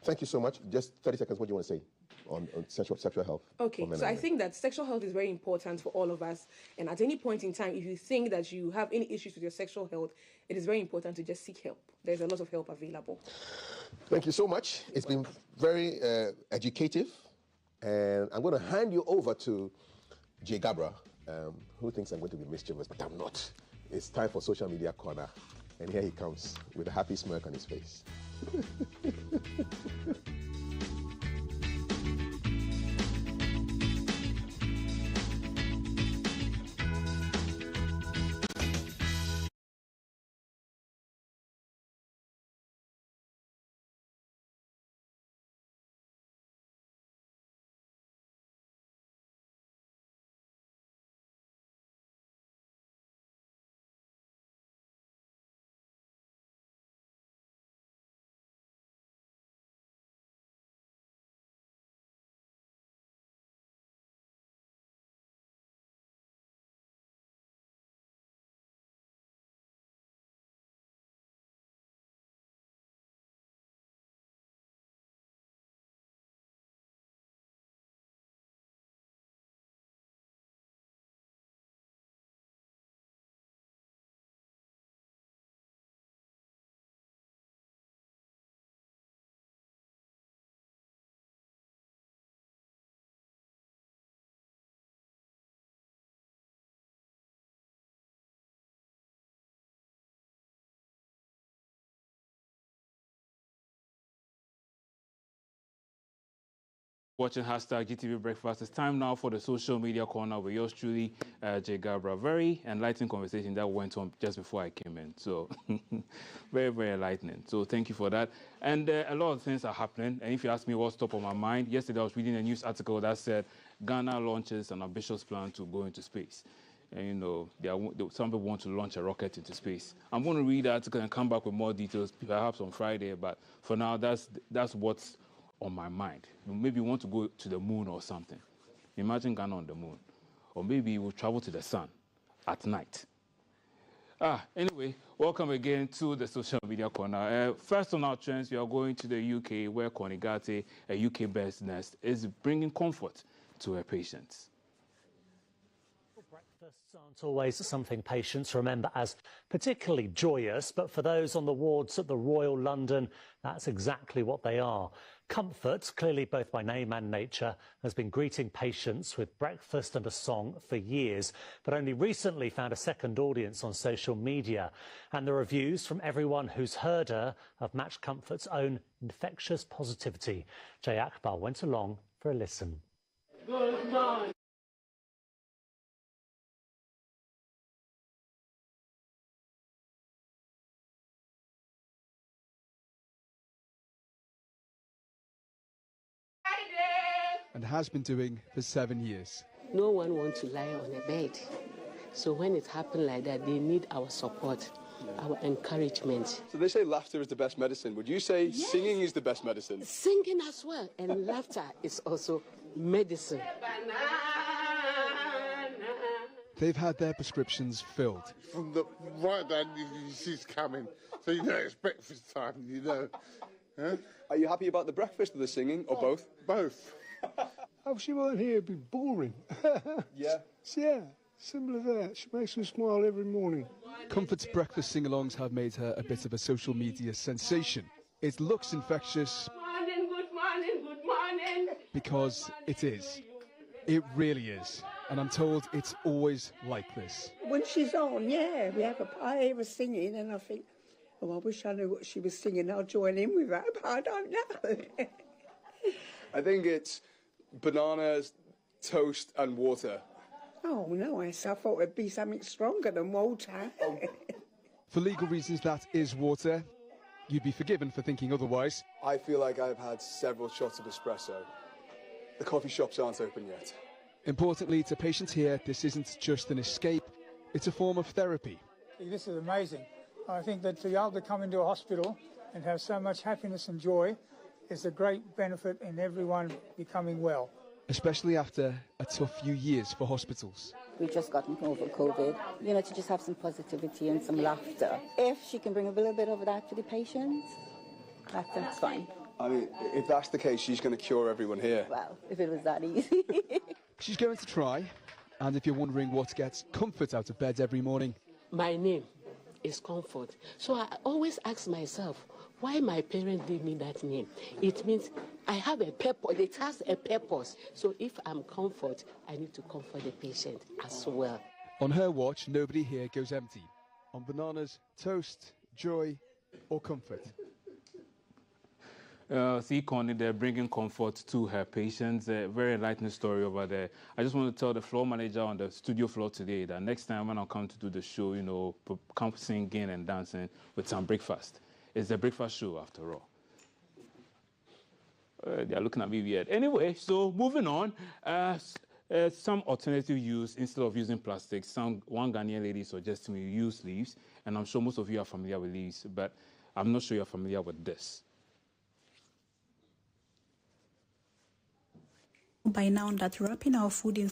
Thank you so much. Just 30 seconds. What do you want to say on sexual health? Okay, so I think that sexual health is very important for all of us. And at any point in time, if you think that you have any issues with your sexual health, it is very important to just seek help. There's a lot of help available. Thank you so much. It's been very educative. And I'm going to hand you over to Jay Gabra, who thinks I'm going to be mischievous, but I'm not. It's time for Social Media Corner. And here he comes with a happy smirk on his face. Watching hashtag GTV Breakfast. It's time now for the social media corner with yours truly, Jay Gabra. Very enlightening conversation that went on just before I came in. So very, very enlightening. So thank you for that. And a lot of things are happening. And if you ask me what's top of my mind, yesterday I was reading a news article that said Ghana launches an ambitious plan to go into space. And, you know, some people want to launch a rocket into space. I'm going to read the article and come back with more details, perhaps on Friday. But for now, that's what's on my mind. Maybe you want to go to the moon or something. Imagine Ghana on the moon. Or maybe we'll travel to the sun at night. Anyway, welcome again to the social media corner. First on our trends, we are going to the UK, where Connie Gatti, a UK-based nurse, is bringing comfort to her patients. Breakfasts aren't always something patients remember as particularly joyous, but for those on the wards at the Royal London, that's exactly what they are. Comfort, clearly both by name and nature, has been greeting patients with breakfast and a song for years, but only recently found a second audience on social media. And the reviews from everyone who's heard her have matched Comfort's own infectious positivity. Jay Akbar went along for a listen. Good morning. And has been doing for 7 years. No one wants to lie on a bed. So when it happens like that, they need our support, our encouragement. So they say laughter is the best medicine. Would you say singing is the best medicine? Singing as well. And laughter is also medicine. They've had their prescriptions filled. From the right down, she's coming. So you know it's breakfast time, you know. Huh? Are you happy about the breakfast or the singing, or both? Both. Oh, she weren't here, it'd be boring. Yeah? Yeah, simple as that. She makes me smile every morning. Comfort's breakfast sing-alongs have made her a bit of a social media sensation. It looks infectious. Morning, good morning, good morning. Because it is. It really is. And I'm told it's always like this. When she's on, yeah, I hear her singing and I think, oh, I wish I knew what she was singing. I'll join in with that, but I don't know. I think it's bananas, toast and water. Oh, nice. I thought it'd be something stronger than water. For legal reasons, that is water. You'd be forgiven for thinking otherwise. I feel like I've had several shots of espresso. The coffee shops aren't open yet. Importantly, to patients here, this isn't just an escape, it's a form of therapy. This is amazing. I think that to be able to come into a hospital and have so much happiness and joy is a great benefit in everyone becoming well. Especially after a tough few years for hospitals. We've just gotten over COVID, to just have some positivity and some laughter. If she can bring a little bit of that to the patients, that's fine. I mean, if that's the case, she's going to cure everyone here. Well, if it was that easy. She's going to try, and if you're wondering what gets Comfort out of bed every morning... My name is Comfort. So I always ask myself, why my parents gave me that name? It means I have a purpose. It has a purpose. So if I'm Comfort, I need to comfort the patient as well. On her watch, nobody here goes empty. On bananas, toast, joy, or comfort. See Connie there bringing comfort to her patients. A very enlightening story over there. I just want to tell the floor manager on the studio floor today that next time when I come to do the show, come singing and dancing with some breakfast. It's a breakfast show after all. They are looking at me weird. Anyway, so moving on. Some alternative use instead of using plastic. One Ghanaian lady suggested me use leaves, and I'm sure most of you are familiar with leaves, but I'm not sure you're familiar with this. By now that wrapping our food in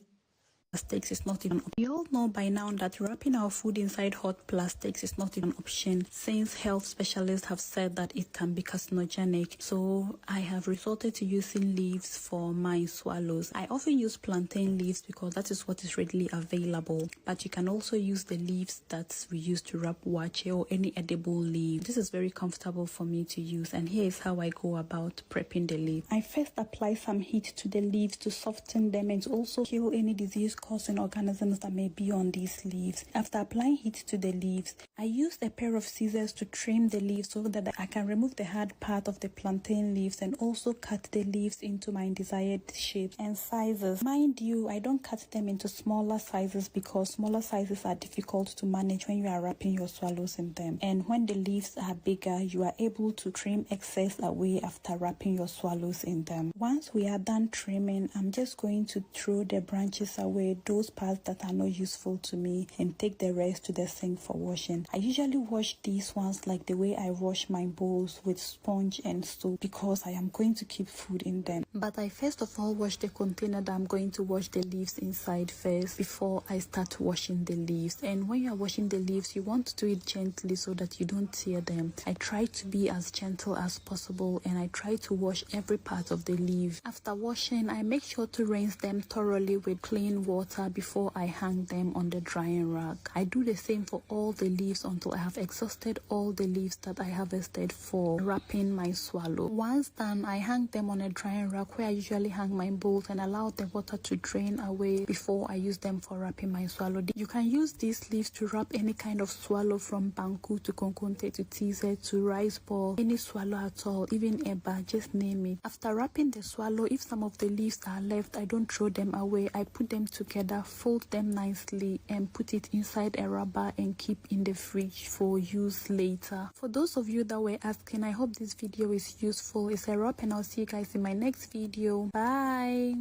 plastics is not even an option. We all know by now that wrapping our food inside hot plastics is not even an option, since health specialists have said that it can be carcinogenic. So I have resorted to using leaves for my swallows. I often use plantain leaves because that is what is readily available, but you can also use the leaves that we use to wrap wache or any edible leaf. This is very comfortable for me to use, and here is how I go about prepping the leaf. I first apply some heat to the leaves to soften them and also kill any disease disease-causing organisms that may be on these leaves. After applying heat to the leaves, I used a pair of scissors to trim the leaves so that I can remove the hard part of the plantain leaves and also cut the leaves into my desired shapes and sizes. Mind you, I don't cut them into smaller sizes because smaller sizes are difficult to manage when you are wrapping your swallows in them. And when the leaves are bigger, you are able to trim excess away after wrapping your swallows in them. Once we are done trimming, I'm just going to throw the branches away, those parts that are not useful to me, and take the rest to the sink for washing. I usually wash these ones like the way I wash my bowls, with sponge and soap, because I am going to keep food in them. But I first of all wash the container that I'm going to wash the leaves inside first before I start washing the leaves. And when you are washing the leaves, you want to do it gently so that you don't tear them. I try to be as gentle as possible, and I try to wash every part of the leaf. After washing, I make sure to rinse them thoroughly with clean water before I hang them on the drying rack. I do the same for all the leaves until I have exhausted all the leaves that I harvested for wrapping my swallow. Once done, I hang them on a drying rack where I usually hang my bowls and allow the water to drain away before I use them for wrapping my swallow. You can use these leaves to wrap any kind of swallow, from banku to konkonte to tize to rice ball, any swallow at all, even eba, just name it. After wrapping the swallow, if some of the leaves are left, I don't throw them away. I put them together, fold them nicely, and put it inside a rubber and keep in the fridge for use later. For those of you that were asking, I hope this video is useful. It's a wrap, and I'll see you guys in my next video. Bye.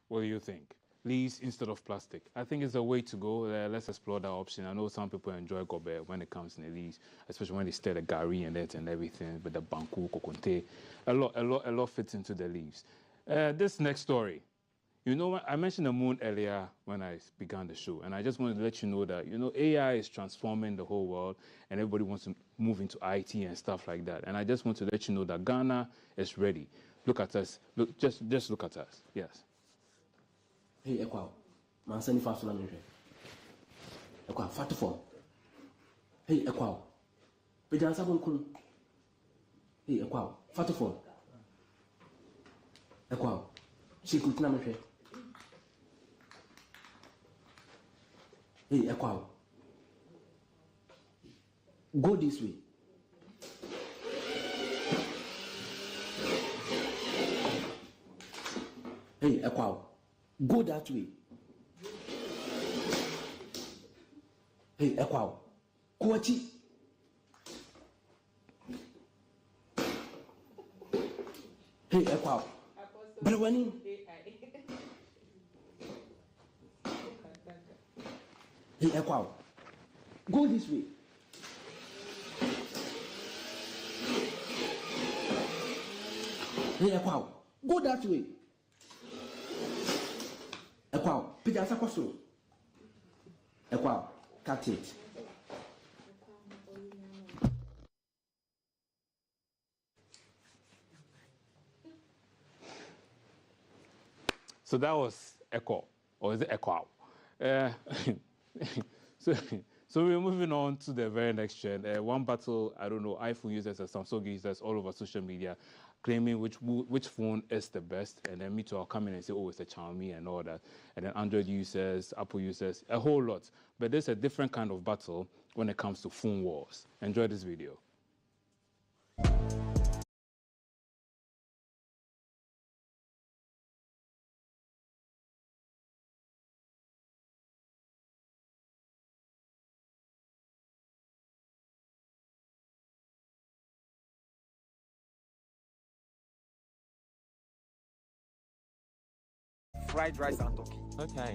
What do you think? Leaves instead of plastic. I think it's a way to go. Let's explore that option. I know some people enjoy gobe when it comes to the leaves, especially when they stir the gari and that and everything, but the banku, kokonte, a lot fits into the leaves. This next story. You know, I mentioned the moon earlier when I began the show, and I just wanted to let you know that, you know, AI is transforming the whole world, and everybody wants to move into IT and stuff like that. And I just want to let you know that Ghana is ready. Look at us. Look, just look at us. Yes. Hey, Ekwa, man, send fast on me. Ekwa, fat form. Hey, Ekwa, Pejan Sabon Kun. Hey, Ekwa, fat form. Ekwa, she could not me. Hey, Ekwa, go this way. Hey, Ekwa, go that way. Hey, Ekwa, Kuachi. Hey, Ekwa, Belwani. Hey, Ekwa, go this way. Hey, Ekwa, go that way. Ekwa, Peter Sakoso. Ekwa, cut it. So that was Echo, or is it Echo? So we're moving on to the very next trend. One battle, I don't know, iPhone users and Samsung users all over social media claiming which phone is the best, and then me too, I'll come in and say, oh, it's a Xiaomi and all that. And then Android users, Apple users, a whole lot. But there's a different kind of battle when it comes to phone wars. Enjoy this video. Fried rice and turkey. Okay.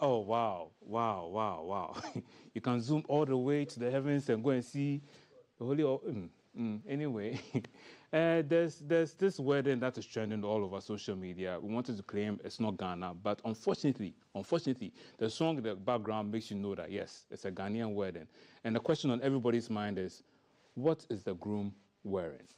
Oh, wow. You can zoom all the way to the heavens and go and see the holy. Anyway, there's this wedding that is trending all over social media. We wanted to claim it's not Ghana, but unfortunately, the song in the background makes you know that, yes, it's a Ghanaian wedding. And the question on everybody's mind is, what is the groom wearing?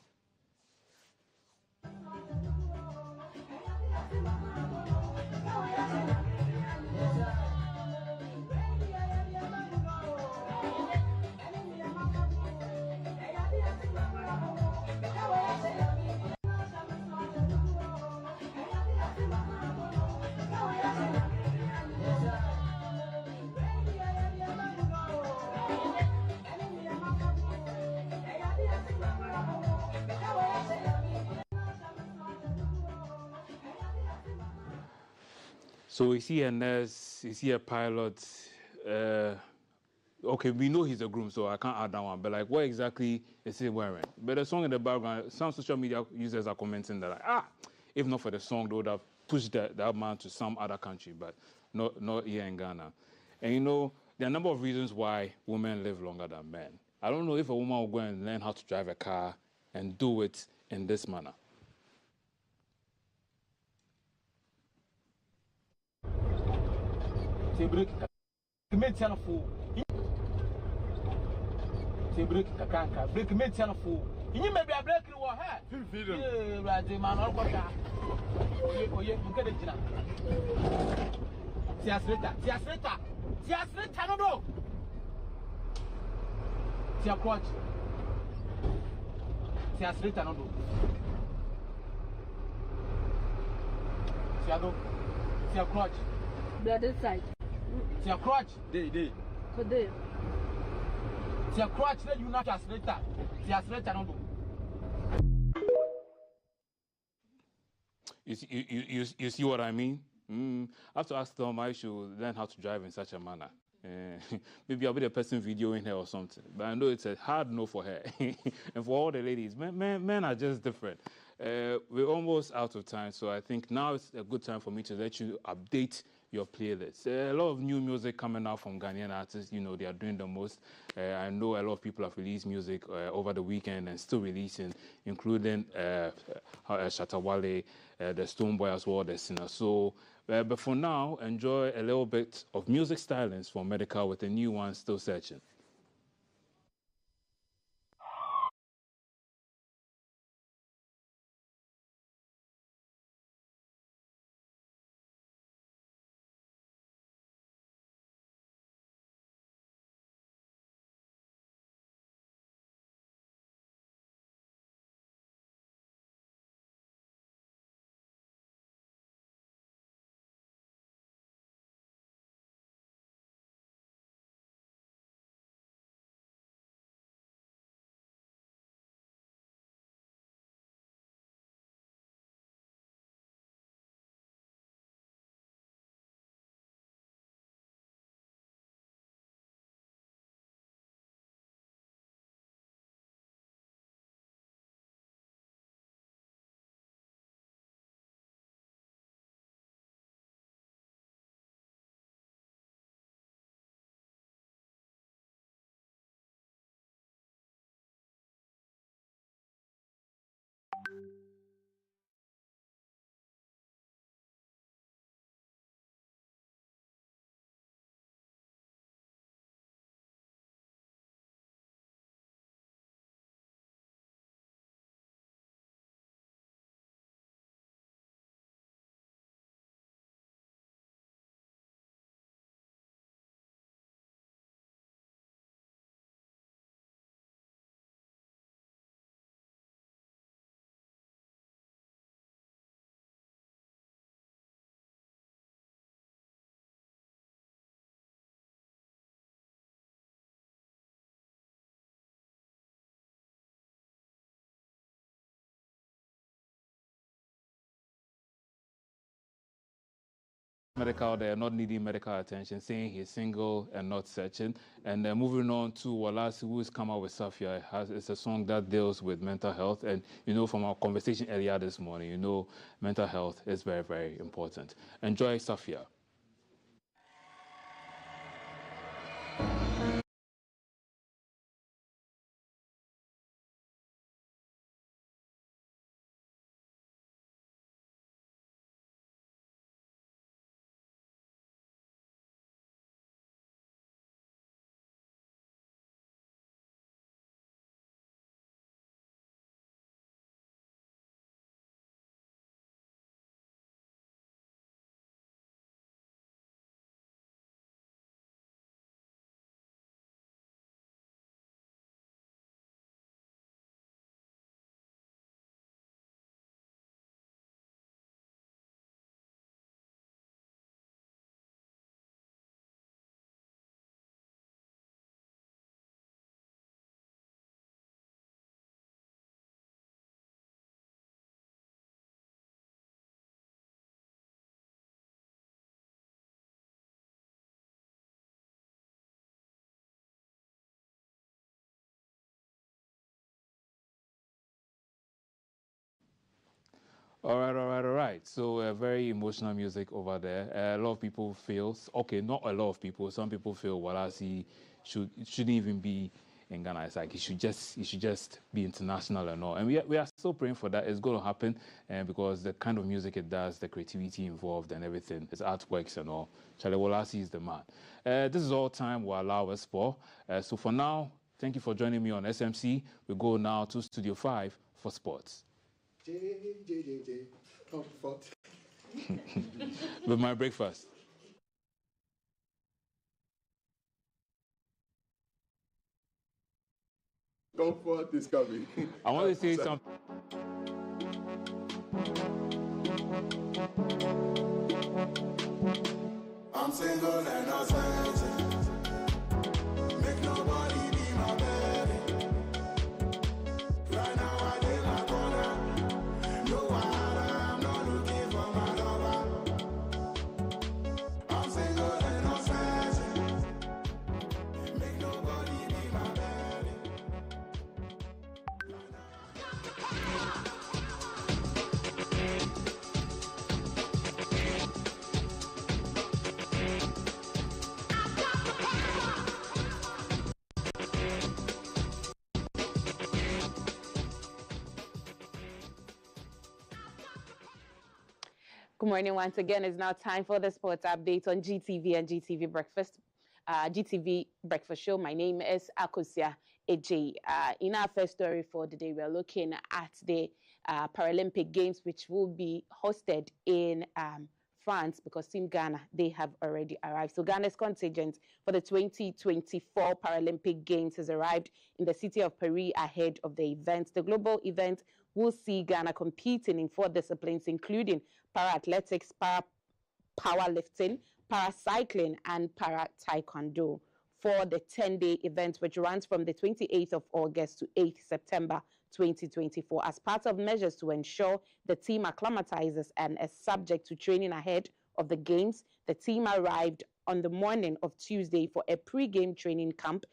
So is he a nurse? Is he a pilot? Okay, we know he's a groom, so I can't add that one. But like, what exactly is he wearing? But the song in the background, some social media users are commenting that, like, if not for the song, they would have pushed that man to some other country, but not here in Ghana. And you know, there are a number of reasons why women live longer than men. I don't know if a woman will go and learn how to drive a car and do it in this manner. Break telephone. Break kakanka. Break me telephone. You may be a break you were here. Feel right, man. Or what? Oh, yeah, you get it. Tiasreta, no. Tia crotch. Tiasreta, no. Tia crotch. The other side. Tia crotch. Day. Today. Tia crotch, then you not tiasreta. Tiasreta, no. You see what I mean? I have to ask Tom I should learn how to drive in such a manner. Maybe I'll be the person videoing her or something. But I know it's a hard no for her. And for all the ladies, men are just different. We're almost out of time, so I think now it's a good time for me to let you update your playlist. A lot of new music coming out from Ghanaian artists. You know, they are doing the most. I know a lot of people have released music over the weekend and still releasing, including Shatta Wale, the Stonebwoy as well, the Sinner. So, but for now, enjoy a little bit of music stylings from Medical with a new one, Still Searching. Medical, they are not needing medical attention, saying he's single and not searching. And moving on to Walasi, who has come out with Safia. It's a song that deals with mental health. And, you know, from our conversation earlier this morning, you know, mental health is very, very important. Enjoy Safia. All right. So very emotional music over there. A lot of people feel, okay, not a lot of people. Some people feel Walasi shouldn't even be in Ghana. It's like he should just be international and all. And we are still praying for that. It's going to happen, because the kind of music it does, the creativity involved and everything, its artworks and all. Charlie Walasi is the man. This is all time will allow us for. So for now, thank you for joining me on SMC. We go now to Studio 5 for sports. Comfort. With my breakfast. Comfort is coming. I want to say something. I'm single and I'm searching. Make nobody be my baby. Right now I did my corner. No I'm not looking for my lover. I'm single and I'm searching. Make nobody be my baby. Good morning once again. It's now time for the sports update on GTV and GTV Breakfast Show. My name is Akosia Eji. In our first story for the day, we are looking at the Paralympic Games, which will be hosted in France, because Team Ghana, they have already arrived. So Ghana's contingent for the 2024 Paralympic Games has arrived in the city of Paris ahead of the event. The global event will see Ghana competing in 4 disciplines, including para-athletics, para-powerlifting, para-cycling, and para-taekwondo, for the 10-day event, which runs from the 28th of August to 8th September 2024. As part of measures to ensure the team acclimatizes and is subject to training ahead of the games, the team arrived on the morning of Tuesday for a pre-game training camp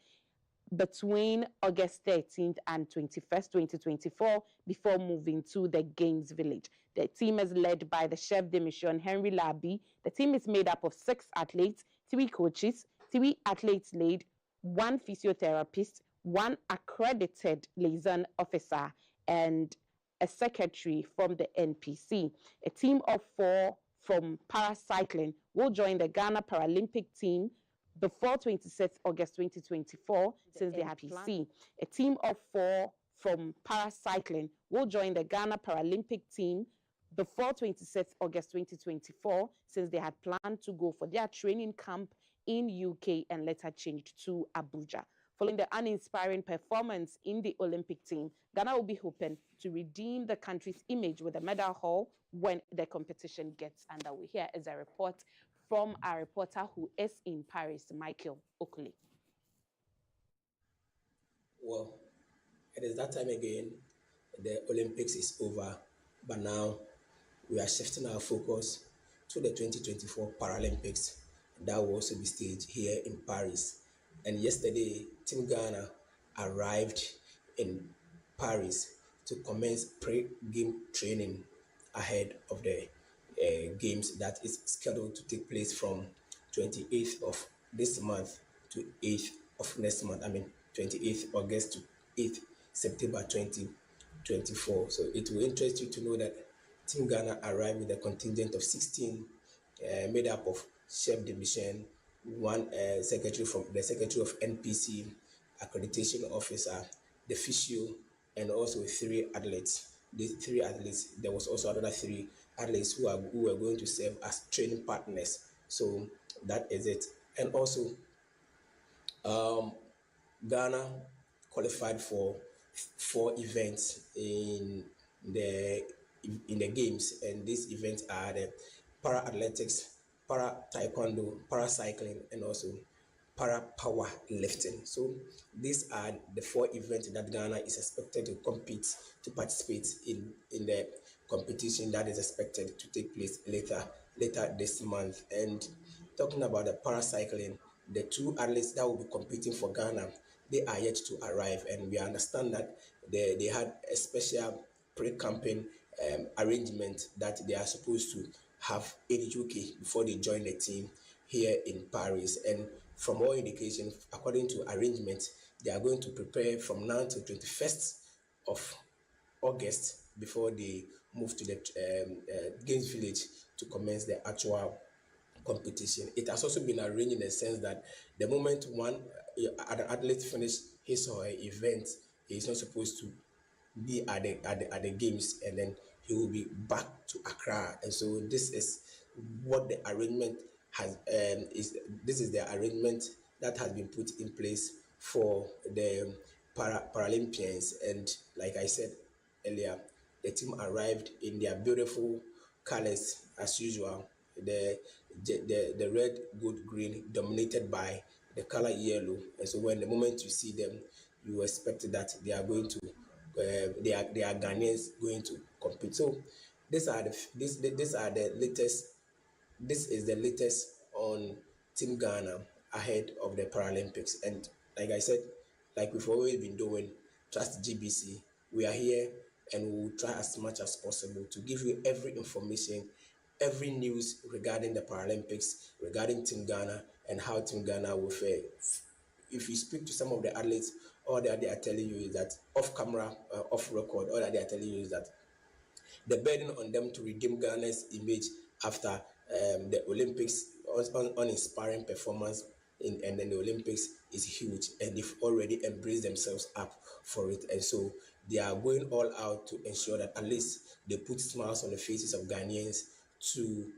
between August 13th and 21st, 2024, before moving to the Games Village. The team is led by the chef de mission, Henry Labi. The team is made up of 6 athletes, 3 coaches, 3 athletes lead, 1 physiotherapist, 1 accredited liaison officer, and a secretary from the NPC. A team of 4 from paracycling will join the Ghana Paralympic team before 26th August 2024, since they had PC. A team of 4 from paracycling will join the Ghana Paralympic team before 26th August 2024, since they had planned to go for their training camp in UK and later changed to Abuja. Following the uninspiring performance in the Olympic team, Ghana will be hoping to redeem the country's image with a medal haul when the competition gets underway. Here is a report from our reporter who is in Paris, Michael Oakley. Well, it is that time again. The Olympics is over, but now we are shifting our focus to the 2024 Paralympics that will also be staged here in Paris. And yesterday, Team Ghana arrived in Paris to commence pre-game training ahead of the games that is scheduled to take place from 28th of this month to 8th of next month. 28th August to 8th September 2024. So it will interest you to know that Team Ghana arrived with a contingent of 16 made up of chef de mission, 1 secretary from the secretary of NPC, accreditation officer, the physio, and also 3 athletes. These 3 athletes, there was also another 3 athletes who were going to serve as training partners. So that is it. And also, Ghana qualified for 4 events in the games, and these events are the para-athletics, para-taekwondo, para-cycling, and also para-power lifting. So these are the 4 events that Ghana is expected to participate in the competition that is expected to take place later this month. And talking about the paracycling, the 2 athletes that will be competing for Ghana, they are yet to arrive, and we understand that they had a special pre-camping arrangement that they are supposed to have in the UK before they join the team here in Paris. And from all indications, according to arrangement, they are going to prepare from now to 21st of August before they move to the Games Village to commence the actual competition. It has also been arranged in the sense that the moment an athlete finishes his or her event, he is not supposed to be at the games, and then he will be back to Accra. And so this is what the arrangement has this is the arrangement that has been put in place for the Paralympians. And like I said earlier, the team arrived in their beautiful colors as usual. The red, gold, green, dominated by the color yellow. And so when the moment you see them, you expect that they are going to they are Ghanaians going to compete. So these are the latest. This is the latest on Team Ghana ahead of the Paralympics. And like I said, like we've always been doing, Trust GBC, we are here and we will try as much as possible to give you every information, every news regarding the Paralympics, regarding Team Ghana and how Team Ghana will fare. If you speak to some of the athletes, all that they are telling you is that off camera, off record, all that they are telling you is that the burden on them to redeem Ghana's image after the Olympics, uninspiring performance and then the Olympics is huge, and they've already embraced themselves up for it. And so they are going all out to ensure that at least they put smiles on the faces of Ghanaians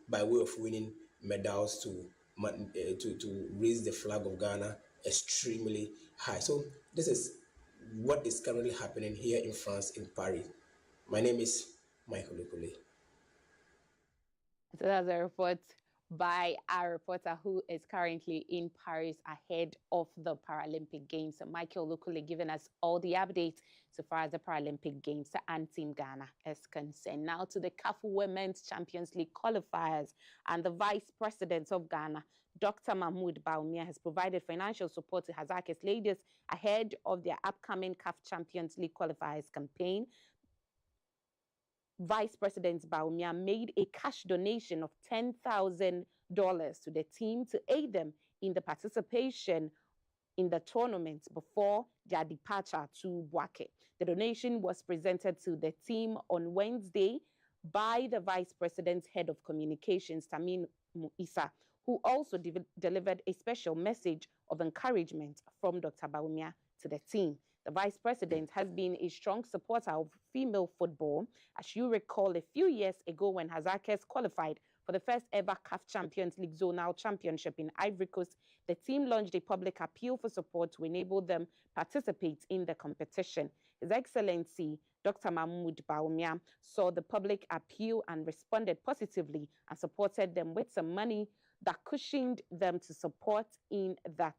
by way of winning medals to raise the flag of Ghana extremely high. So this is what is currently happening here in France, in Paris. My name is Michael Okule. So that's a report by our reporter who is currently in Paris ahead of the Paralympic Games. So Michael Okule giving us all the updates so far as the Paralympic Games and Team Ghana is concerned. Now to the CAF Women's Champions League qualifiers, and the Vice President of Ghana, Dr. Mahmoud Bawumia, has provided financial support to Hazakis ladies ahead of their upcoming CAF Champions League qualifiers campaign. Vice President Bawumia made a cash donation of $10,000 to the team to aid them in the participation in the tournament before their departure to Bouake. The donation was presented to the team on Wednesday by the Vice President's Head of Communications, Tamimu Issa, who also delivered a special message of encouragement from Dr. Bawumia to the team. The Vice President has been a strong supporter of female football. As you recall, a few years ago when Hazakis qualified for the first ever CAF Champions League Zonal Championship in Ivory Coast, the team launched a public appeal for support to enable them participate in the competition. His Excellency, Dr. Mahmoud Bawumia, saw the public appeal and responded positively and supported them with some money that cushioned them to support in that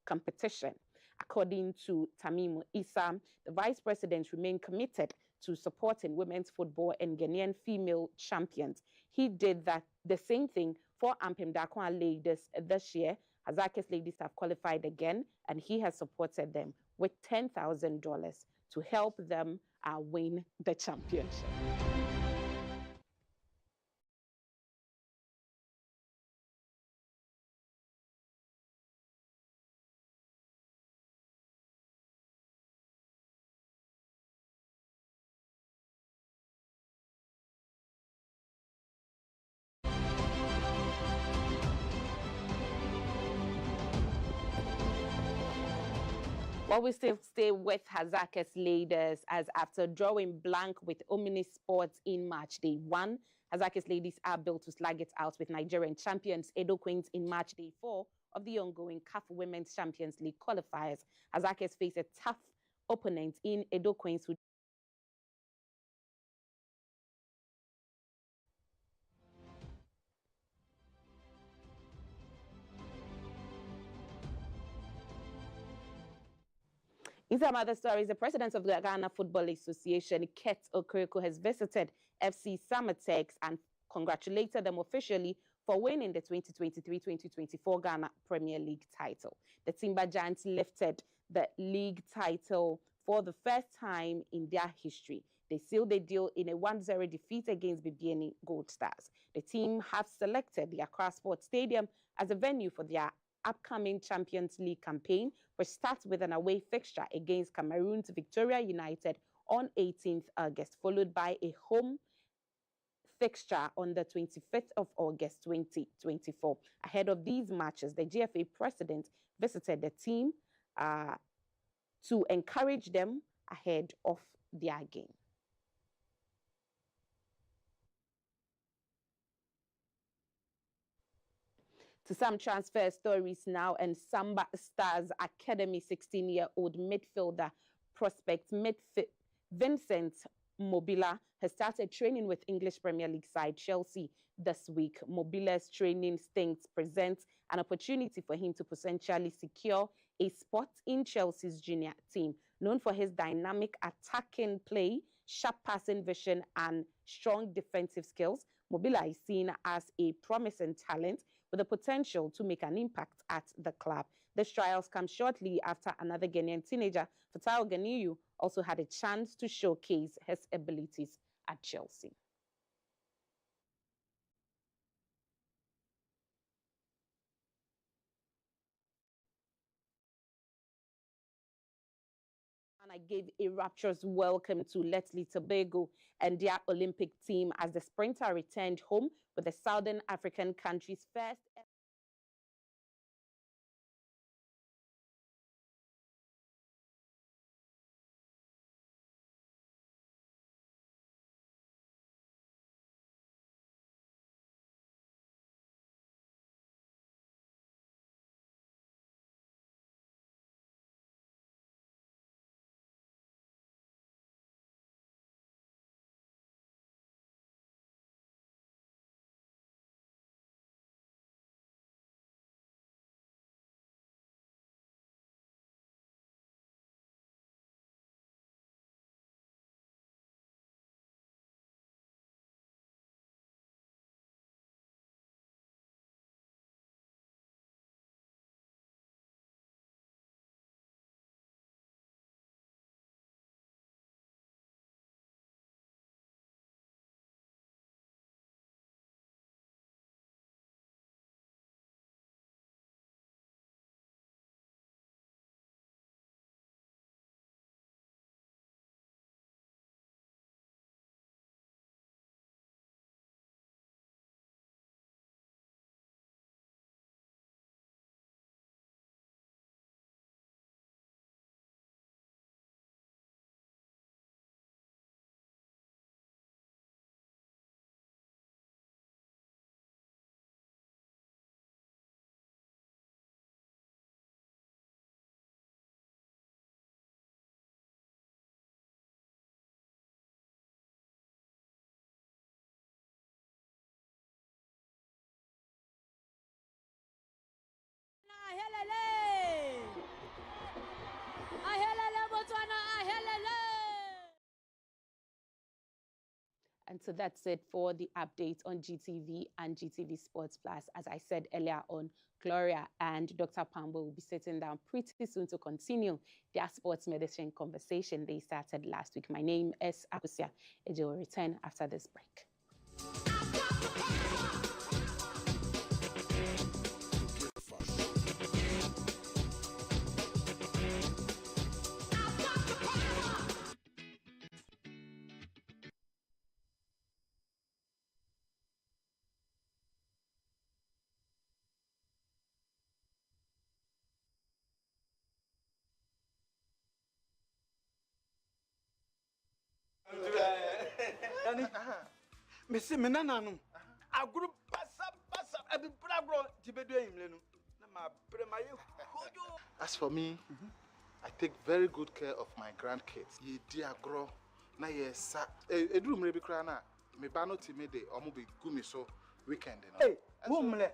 competition. According to Tamimu Issa, the Vice President remained committed to supporting women's football and Ghanaian female champions. He did the same thing for Ampem Dakwa ladies this year. Hazakis ladies have qualified again, and he has supported them with $10,000 to help them win the championship. Well, we still stay with Hazakis ladies, as after drawing blank with Omnisports in Match Day 1, Hazakis ladies are built to slug it out with Nigerian champions Edo Queens in Match Day 4 of the ongoing CAF Women's Champions League qualifiers. Hazakis face a tough opponent in Edo Queens, who in some other stories, the president of the Ghana Football Association, Ket Okereko, has visited FC Samatex and congratulated them officially for winning the 2023-2024 Ghana Premier League title. The Timber Giants lifted the league title for the first time in their history. They They sealed the deal in a 1-0 defeat against BBN Gold Stars. The team have selected the Accra Sports Stadium as a venue for their upcoming Champions League campaign, which starts with an away fixture against Cameroon's Victoria United on 18th August, followed by a home fixture on the 25th of August 2024. Ahead of these matches, the GFA president visited the team to encourage them ahead of their game. To some transfer stories now, and Samba Stars Academy 16-year-old midfielder prospect Vincent Mobila has started training with English Premier League side Chelsea this week. Mobila's training stints presents an opportunity for him to potentially secure a spot in Chelsea's junior team. Known for his dynamic attacking play, sharp passing vision, and strong defensive skills, Mobila is seen as a promising talent with the potential to make an impact at the club. These trials come shortly after another Ghanaian teenager, Fatau Ganiyu, also had a chance to showcase his abilities at Chelsea. And I gave a rapturous welcome to Leslie Tobago and their Olympic team as the sprinter returned home with the Southern African country's first And so that's it for the update on GTV and GTV Sports Plus. As I said earlier on, Gloria and Dr. Pambo will be sitting down pretty soon to continue their sports medicine conversation they started last week. My name is Akusia. Eje will return after this break. Missy Menanum, a group pass up, every bravo, Tibedo Imlenu. As for me, I take very good care of my grandkids. Ye dear grow, na ye sa. A room maybe crana, me bano timide, or maybe gumi so weekend. Hey, Mumle,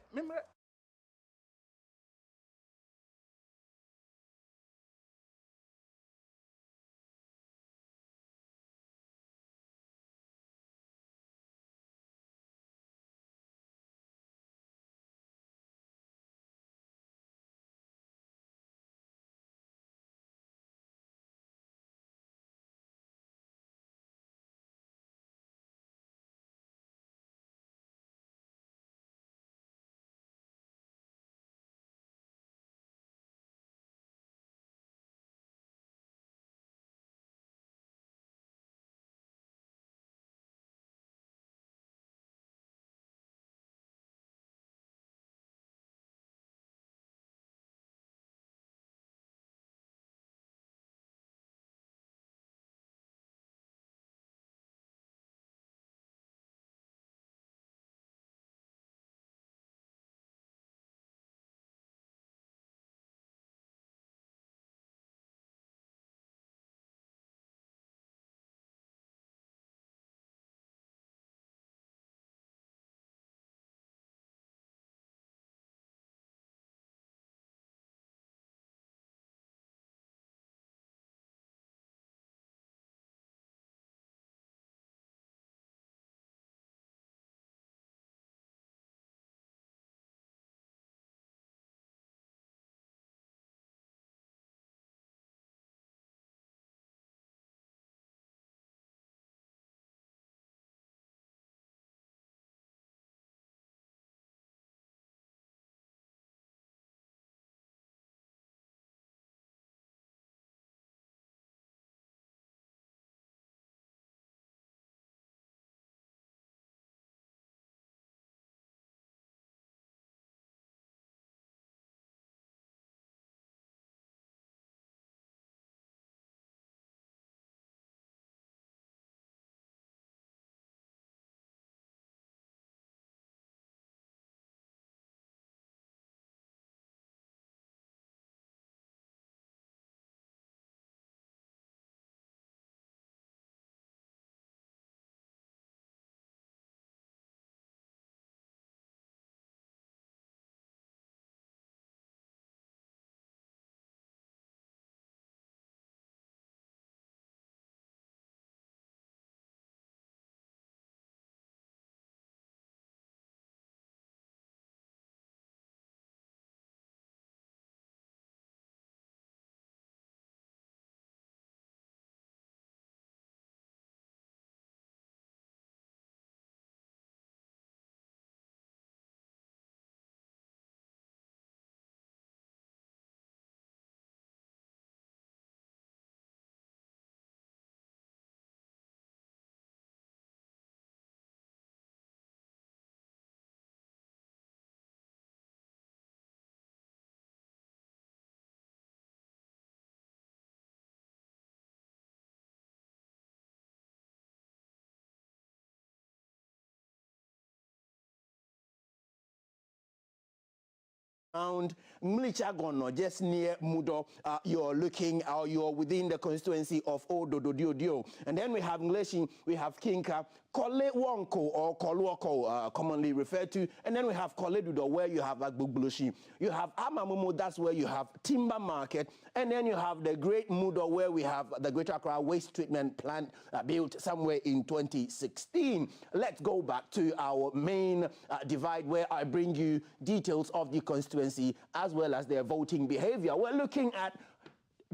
around Mlichagono, just near Mudo, you're looking, you're within the constituency of Odododio. And then we have Ngleshin, we have Kinka, Kole Wonko or Kolwoko, commonly referred to. And then we have Kole Dudo, where you have Agbugbuloshi. You have Amamumu, that's where you have Timber Market. And then you have the Great Mudo, where we have the Greater Accra Waste Treatment Plant built somewhere in 2016. Let's go back to our main divide, where I bring you details of the constituency as well as their voting behavior. We're looking at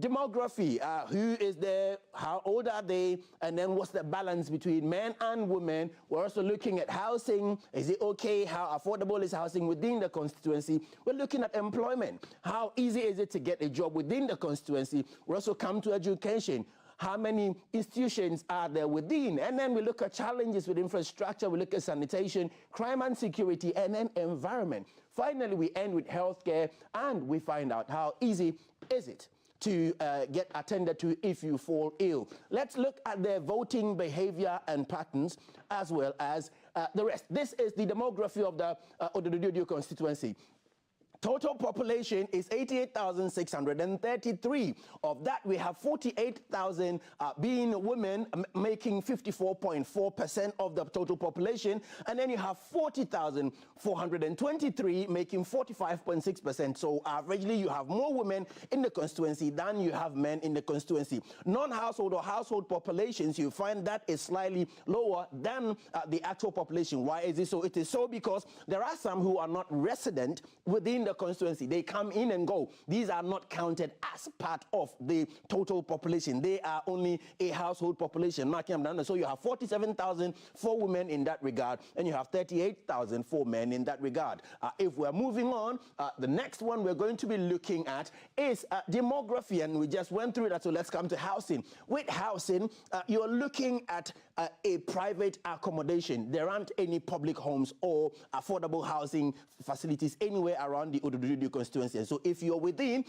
demography, who is there, how old are they, and then what's the balance between men and women. We're also looking at housing. Is it okay? How affordable is housing within the constituency? We're looking at employment. How easy is it to get a job within the constituency? We also come to education. How many institutions are there within? And then we look at challenges with infrastructure, we look at sanitation, crime and security, and then environment. Finally, we end with healthcare, and we find out how easy is it to get attended to if you fall ill. Let's look at their voting behavior and patterns, as well as the rest. This is the demography of the Odododio constituency. Total population is 88,633. Of that, we have 48,000 being women, making 54.4% of the total population. And then you have 40,423, making 45.6%. So averagely, you have more women in the constituency than you have men in the constituency. Non-household or household populations, you find that is slightly lower than the actual population. Why is it so? It is so because there are some who are not resident within the constituency. They come in and go. These are not counted as part of the total population. They are only a household population. So you have 47,000 for women in that regard, and you have 38,000 for men in that regard. If we're moving on, the next one we're going to be looking at is demography, and we just went through that, so let's come to housing. With housing, you're looking at a private accommodation. There aren't any public homes or affordable housing facilities anywhere around the Odododio constituency. And so if you're within,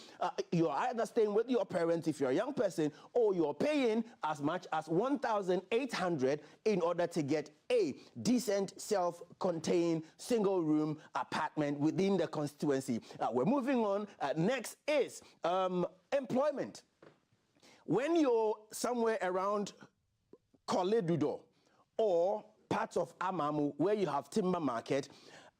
you're either staying with your parents if you're a young person, or you're paying as much as 1,800 in order to get a decent self-contained single-room apartment within the constituency. We're moving on. Next is employment. When you're somewhere around Koledudo or parts of Amamu, where you have Timber Market,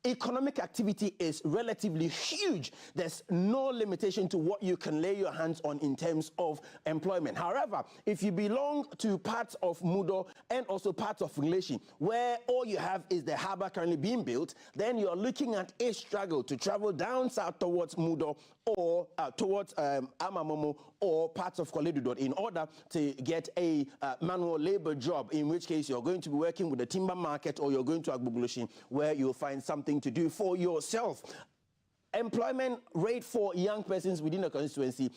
economic activity is relatively huge. There's no limitation to what you can lay your hands on in terms of employment. However, if you belong to parts of Mudo and also parts of Ngleshin, where all you have is the harbour currently being built, then you're looking at a struggle to travel down south towards Mudo or towards Amamomo or parts of Koledudo in order to get a manual labor job, in which case you're going to be working with the Timber Market, or you're going to Agbugbuloshi, where you'll find something to do for yourself. Employment rate for young persons within the constituency,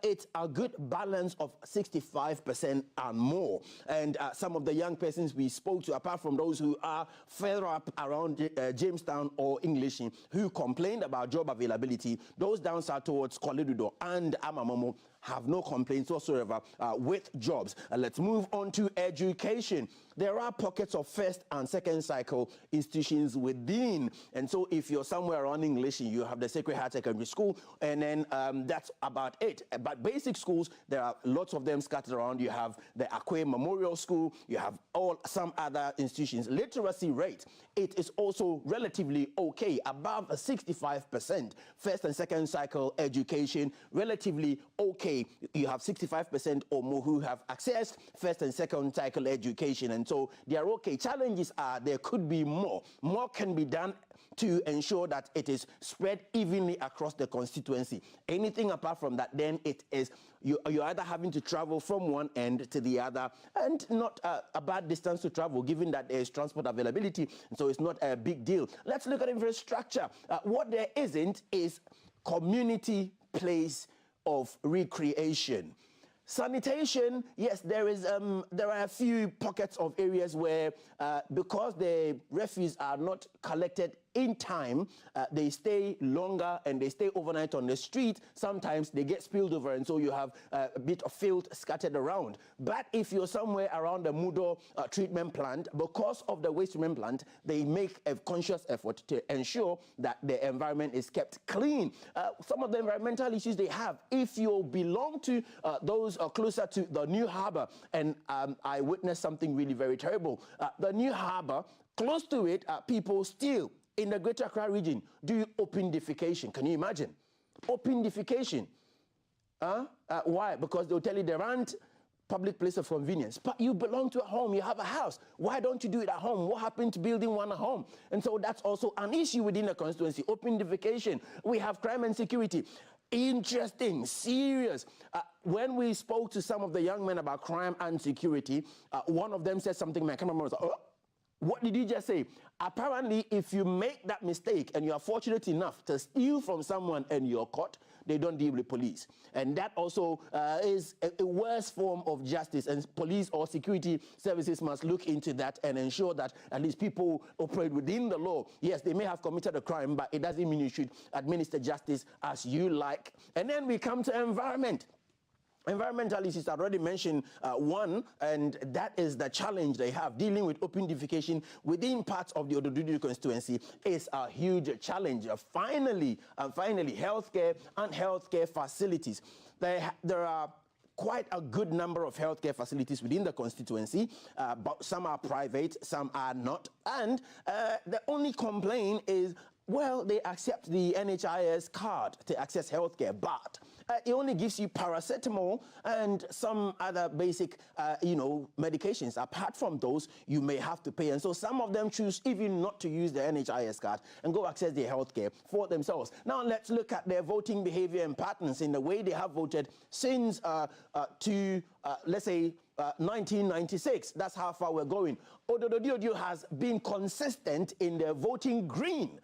it's a good balance of 65% and more. And some of the young persons we spoke to, apart from those who are further up around Jamestown or Ngleshin, who complained about job availability, those down south towards Koledudo and Amamomo have no complaints whatsoever with jobs. Let's move on to education. There are pockets of first and second cycle institutions within. And so if you're somewhere around English, you have the Sacred Heart Secondary School, and then that's about it. But basic schools, there are lots of them scattered around. You have the Akwe Memorial School, you have some other institutions. Literacy rate, it is also relatively okay, above 65%. First and second cycle education, relatively okay. You have 65% or more who have accessed first and second cycle education, and so they are okay. Challenges are there could be more. More can be done to ensure that it is spread evenly across the constituency. Anything apart from that, then it is you're either having to travel from one end to the other, and not a bad distance to travel, given that there is transport availability, and so it's not a big deal. Let's look at infrastructure. What there isn't is community place of recreation. Sanitation, yes, there are a few pockets of areas where because the refuse are not collected in time, they stay longer and they stay overnight on the street. Sometimes they get spilled over, and so you have a bit of filth scattered around. But if you're somewhere around the Mudo treatment plant, because of the waste treatment plant, they make a conscious effort to ensure that the environment is kept clean. Some of the environmental issues they have, if you belong to those closer to the New Harbour, and I witnessed something really very terrible. The New Harbour, close to it, people still, in the Greater Accra region, do open defecation. Can you imagine? Open defecation. Why? Because they'll tell you there aren't public place of convenience. But you belong to a home, you have a house. Why don't you do it at home? What happened to building one at home? And so that's also an issue within the constituency. Open defecation. We have crime and security. Interesting, serious. When we spoke to some of the young men about crime and security, one of them said something, my cameraman was like, oh, what did you just say? Apparently, if you make that mistake and you are fortunate enough to steal from someone and you're caught, they don't deal with police. And that also is a worse form of justice, and police or security services must look into that and ensure that at least people operate within the law. Yes, they may have committed a crime, but it doesn't mean you should administer justice as you like. And then we come to environment. Environmental issues, I already mentioned one, and that is the challenge they have. Dealing with open defecation within parts of the Ododudu constituency is a huge challenge. Finally, healthcare and healthcare facilities. There are quite a good number of healthcare facilities within the constituency, but some are private, some are not. And the only complaint is, well, they accept the NHIS card to access healthcare, but it only gives you paracetamol and some other basic, medications. Apart from those, you may have to pay. And so some of them choose even not to use the NHIS card and go access their healthcare for themselves. Now let's look at their voting behavior and patterns in the way they have voted since let's say 1996. That's how far we're going. Ododudu has been consistent in their voting green.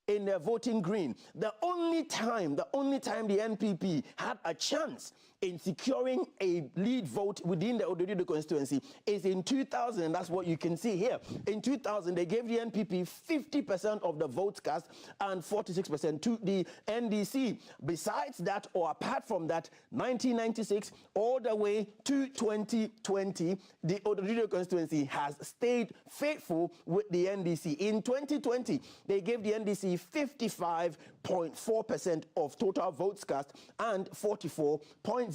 The only time the NPP had a chance in securing a lead vote within the Ododudu constituency is in 2000, and that's what you can see here. In 2000, they gave the NPP 50% of the votes cast and 46% to the NDC. Besides that, or apart from that, 1996 all the way to 2020, the Ododudu constituency has stayed faithful with the NDC. In 2020, they gave the NDC 55.4% of total votes cast and 44.0%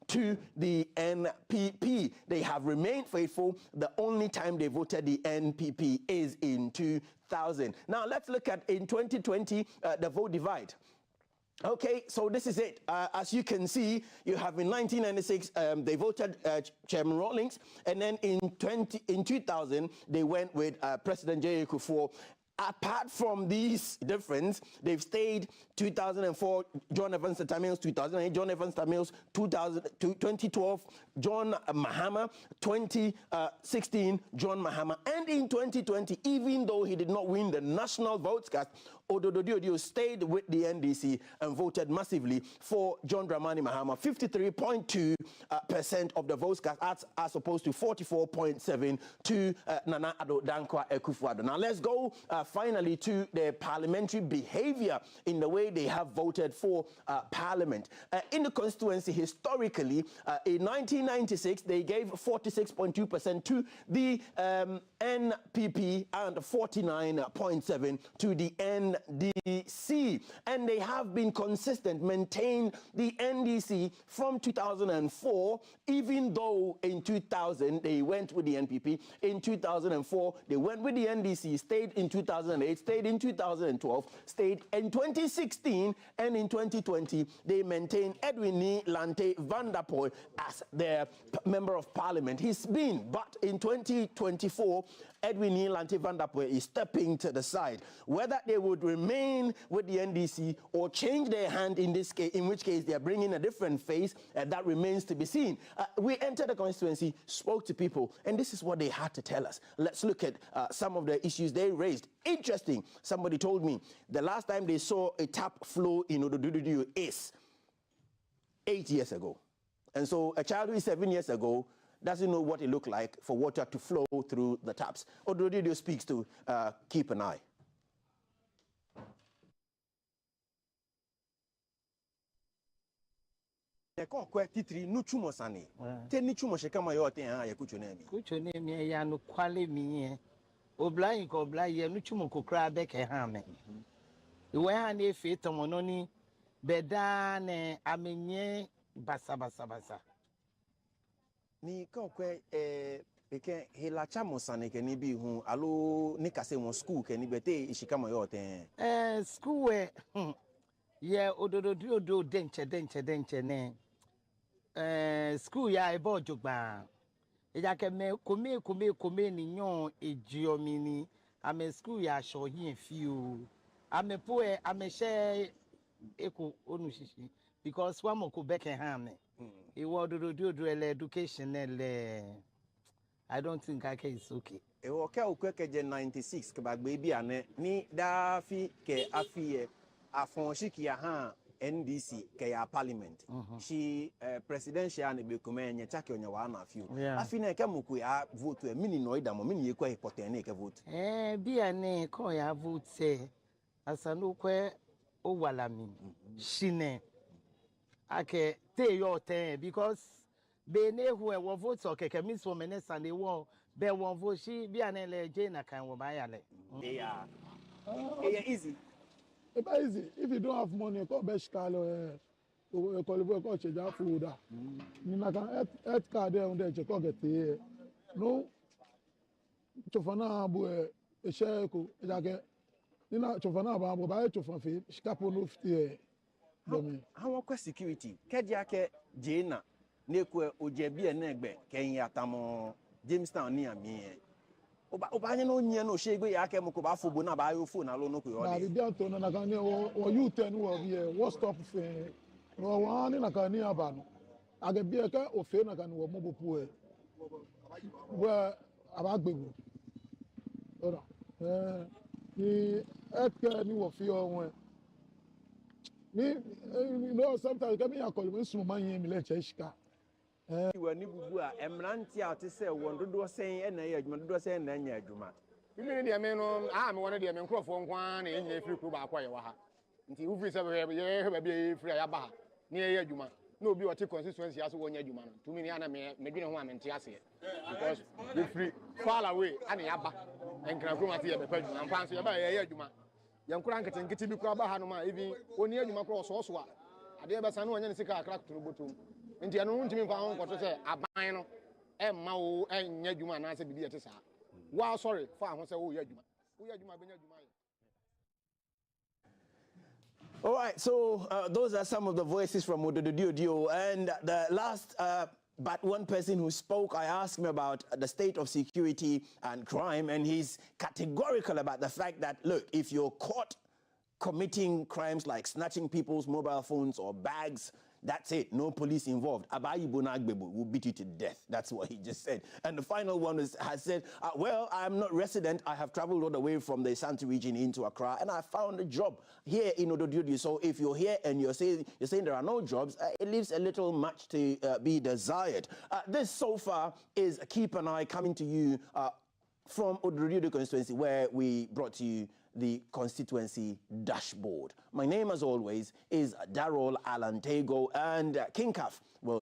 to the NPP. They have remained faithful. The only time they voted the NPP is in 2000. Now let's look at in 2020 the vote divide. Okay, so this is it. As you can see, you have in 1996, they voted Chairman Rawlings, and then in 2000, they went with President J.A. Kufuor. Apart from these difference, they've stayed 2004, John Evans Tamils, 2008, John Evans Tamils, 2012, John Mahama, 2016, John Mahama. And in 2020, even though he did not win the national votes cast, Ododudu stayed with the NDC and voted massively for John Dramani Mahama, 53.2% of the votes cast, as opposed to 44.7% to Nana Addo Dankwa Akufo-Addo. Now let's go finally to the parliamentary behavior in the way they have voted for parliament. In the constituency, historically, in 1996, they gave 46.2% to the NPP and 49.7% to the NDC. And they have been consistent, maintained the NDC from 2004, even though in 2000 they went with the NPP. In 2004, they went with the NDC, stayed in 2008, stayed in 2012, stayed in 2016, and in 2020, they maintained Edwin Lante Van der Poel as their member of parliament. He's been, but in 2024, Edwin Lante Van der Poel is stepping to the side. Whether they would remain with the NDC or change their hand in this case, in which case they are bringing a different face, that remains to be seen. We entered the constituency, spoke to people, and this is what they had to tell us. Let's look at some of the issues they raised. Interesting. Somebody told me the last time they saw a tap flow in Ododudu is 8 years ago. And so a child who is 7 years ago doesn't know what it looked like for water to flow through the taps. Ododudu speaks to keep an eye. The conquer titri no chumosani. Ten ni chumoshe kama yote ya kuchonemi. Kuchonemi ya no kwale mi. Oblayin ko oblaye no chumo kokra beke ha me. Iwe ha na efe tomono ni beda ne amenye basa. Ni conquer Eke helacha mosane ke ni bi hu alo ni kase won school ke ni bete ishikama yote. School we ye odo denche ne. School ya ebo jogba. Eja ke me kome ni nyon ejiomi ni. Ame school ya sho hin fiu. Ame poe ame she eko onu shishi because wa mo ko beke ha me. E wo odo education le. I don't think is okay. E wo ke okweke je 96 ke bagbe bi ane ni da fi ke afie afon shiki ya ha NDC ke ya parliament. She presidential ne be kuma enye chake onye wa na afiu. Afi na ke muku ya vote e mini no ida mo mini ye kwa important ne ke vote. Bi ane ko ya vote se asanu kwe o wala mi. Shine ake te yo ten because be ne hu e wo vote o keke miss wo mene sande wo be won vote shi bi anele je na kan wo ba ya le. Yeah. Easy. It's easy. If you don't have money, call Beshkalo, call Cheja food. You can health card there on there, check out get here. No, Chofana boy, a shako, Jake. Nina Chofana Babo, buy Chofafi, Scapo no fear. How security? Kediake Jena. Nekwe ojebi enegbe kenya tamo Jamestown ni ami oba nye no nye no shegbe ya ke mko ba fobo na ba yo phone alo no ko yo na bi anto na kan ni o you ten wo bi e what stop fe no wa ni na kan ni aba no age bi e ka o fe na kan wo mo bopu e wo aba gbegu ora ni etke ni wo fi o won ni no sometimes ka mi akol mo sumo man yin mi le che shika wani bubu a emranti a te se won dodo sen na ya adwuma dodo sen na nya adwuma bimi ne me no me wona de me nkrofo nkwa na enya free ku ba kwa ye wa ha nti ufiri se ye ba bi free ya ba ha ne ye adwuma na obi o te constituency aso wonya adwuma no tumi ne ana me dwene ho amente ase because we free far away ana ya ba enkra kro mate ye be pa adwuma mfa so ye ba ye adwuma ye nkura nkete bi kura ba ha no ma even oni adwuma kro so a ade be sanu wonya ne sika akra kuturu botom nti anu ntimi mfa ho nkoto se aban no emma wo enya adwuma na se bibi ete saa wa sorry fa ho se wo ya adwuma benya adwuma. All right, so those are some of the voices from Odododio, and the last but one person who spoke, I asked him about the state of security and crime, and he's categorical about the fact that, look, if you're caught committing crimes like snatching people's mobile phones or bags, that's it, no police involved. Abayi Bonagbebu will beat you to death. That's what he just said. And the final one has said, well, I'm not resident. I have traveled all the way from the Ashanti region into Accra, and I found a job here in Odododio. So if you're here and you're saying there are no jobs, it leaves a little much to be desired. This so far is Keep an Eye coming to you from Odododio constituency, where we brought to you the constituency dashboard. My name, as always, is Darrell Alantego, and King Kaf will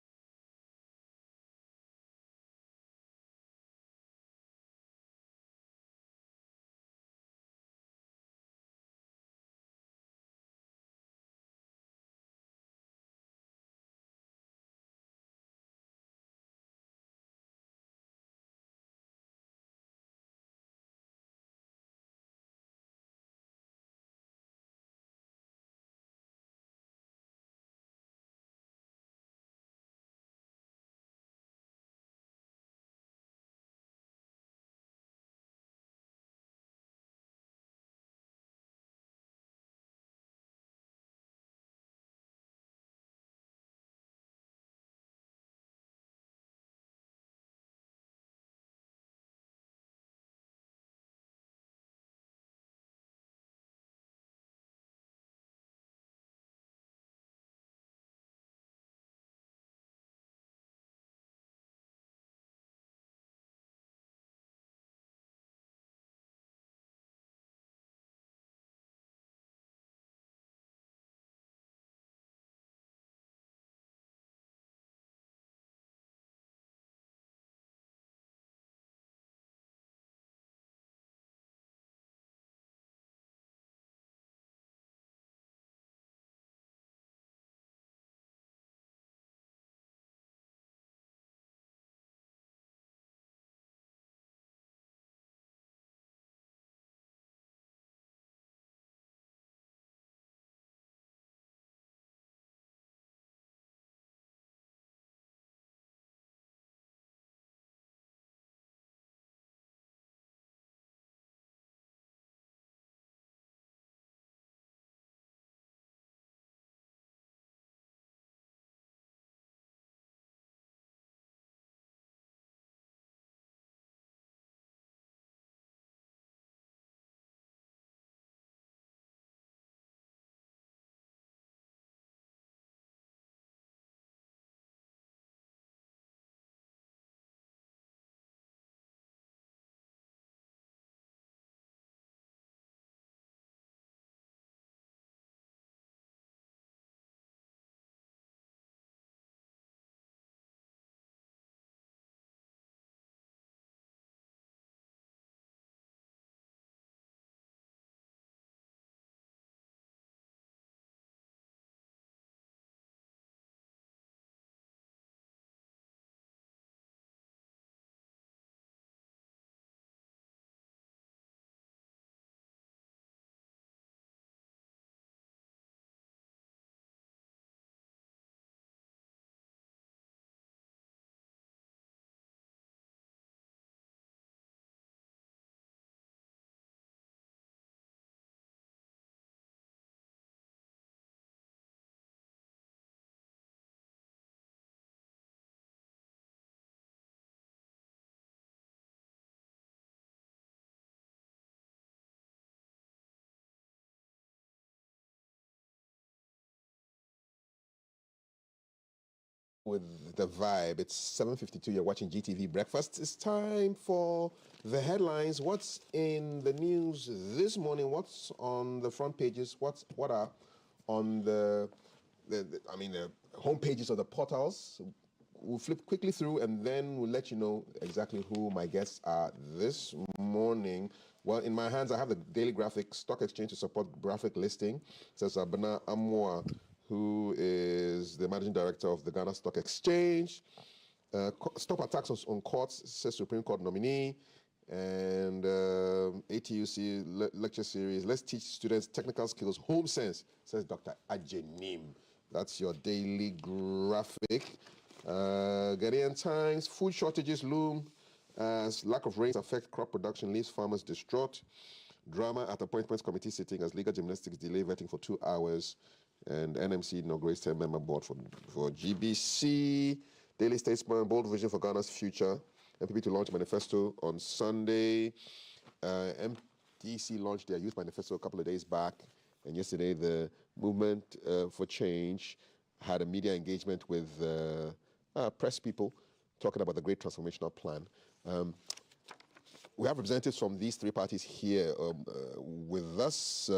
with the vibe. It's 7:52. You're watching GTV Breakfast. It's time for the headlines. What's in the news this morning? What's on the front pages? What are on the home pages of the portals? We'll flip quickly through and then we'll let you know exactly who my guests are this morning. Well, in my hands, I have the Daily Graphic Stock Exchange to support graphic listing. It says Abena Amwa, who is the managing director of the Ghana Stock Exchange. Stop attacks on courts, says Supreme Court nominee. And ATUC lecture series, let's teach students technical skills, home sense, says Dr. Ajenim. That's your Daily Graphic. Ghanaian Times, food shortages loom as lack of rains affect crop production, leaves farmers distraught. Drama at Appointments Committee sitting as legal gymnastics delay vetting for 2 hours. And NMC inaugurates 10-member board for GBC. Daily Statesman, bold vision for Ghana's future. MPP to launch manifesto on Sunday. MDC launched their youth manifesto a couple of days back. And yesterday, the Movement for Change had a media engagement with press people talking about the Great Transformational Plan. We have representatives from these three parties here with us.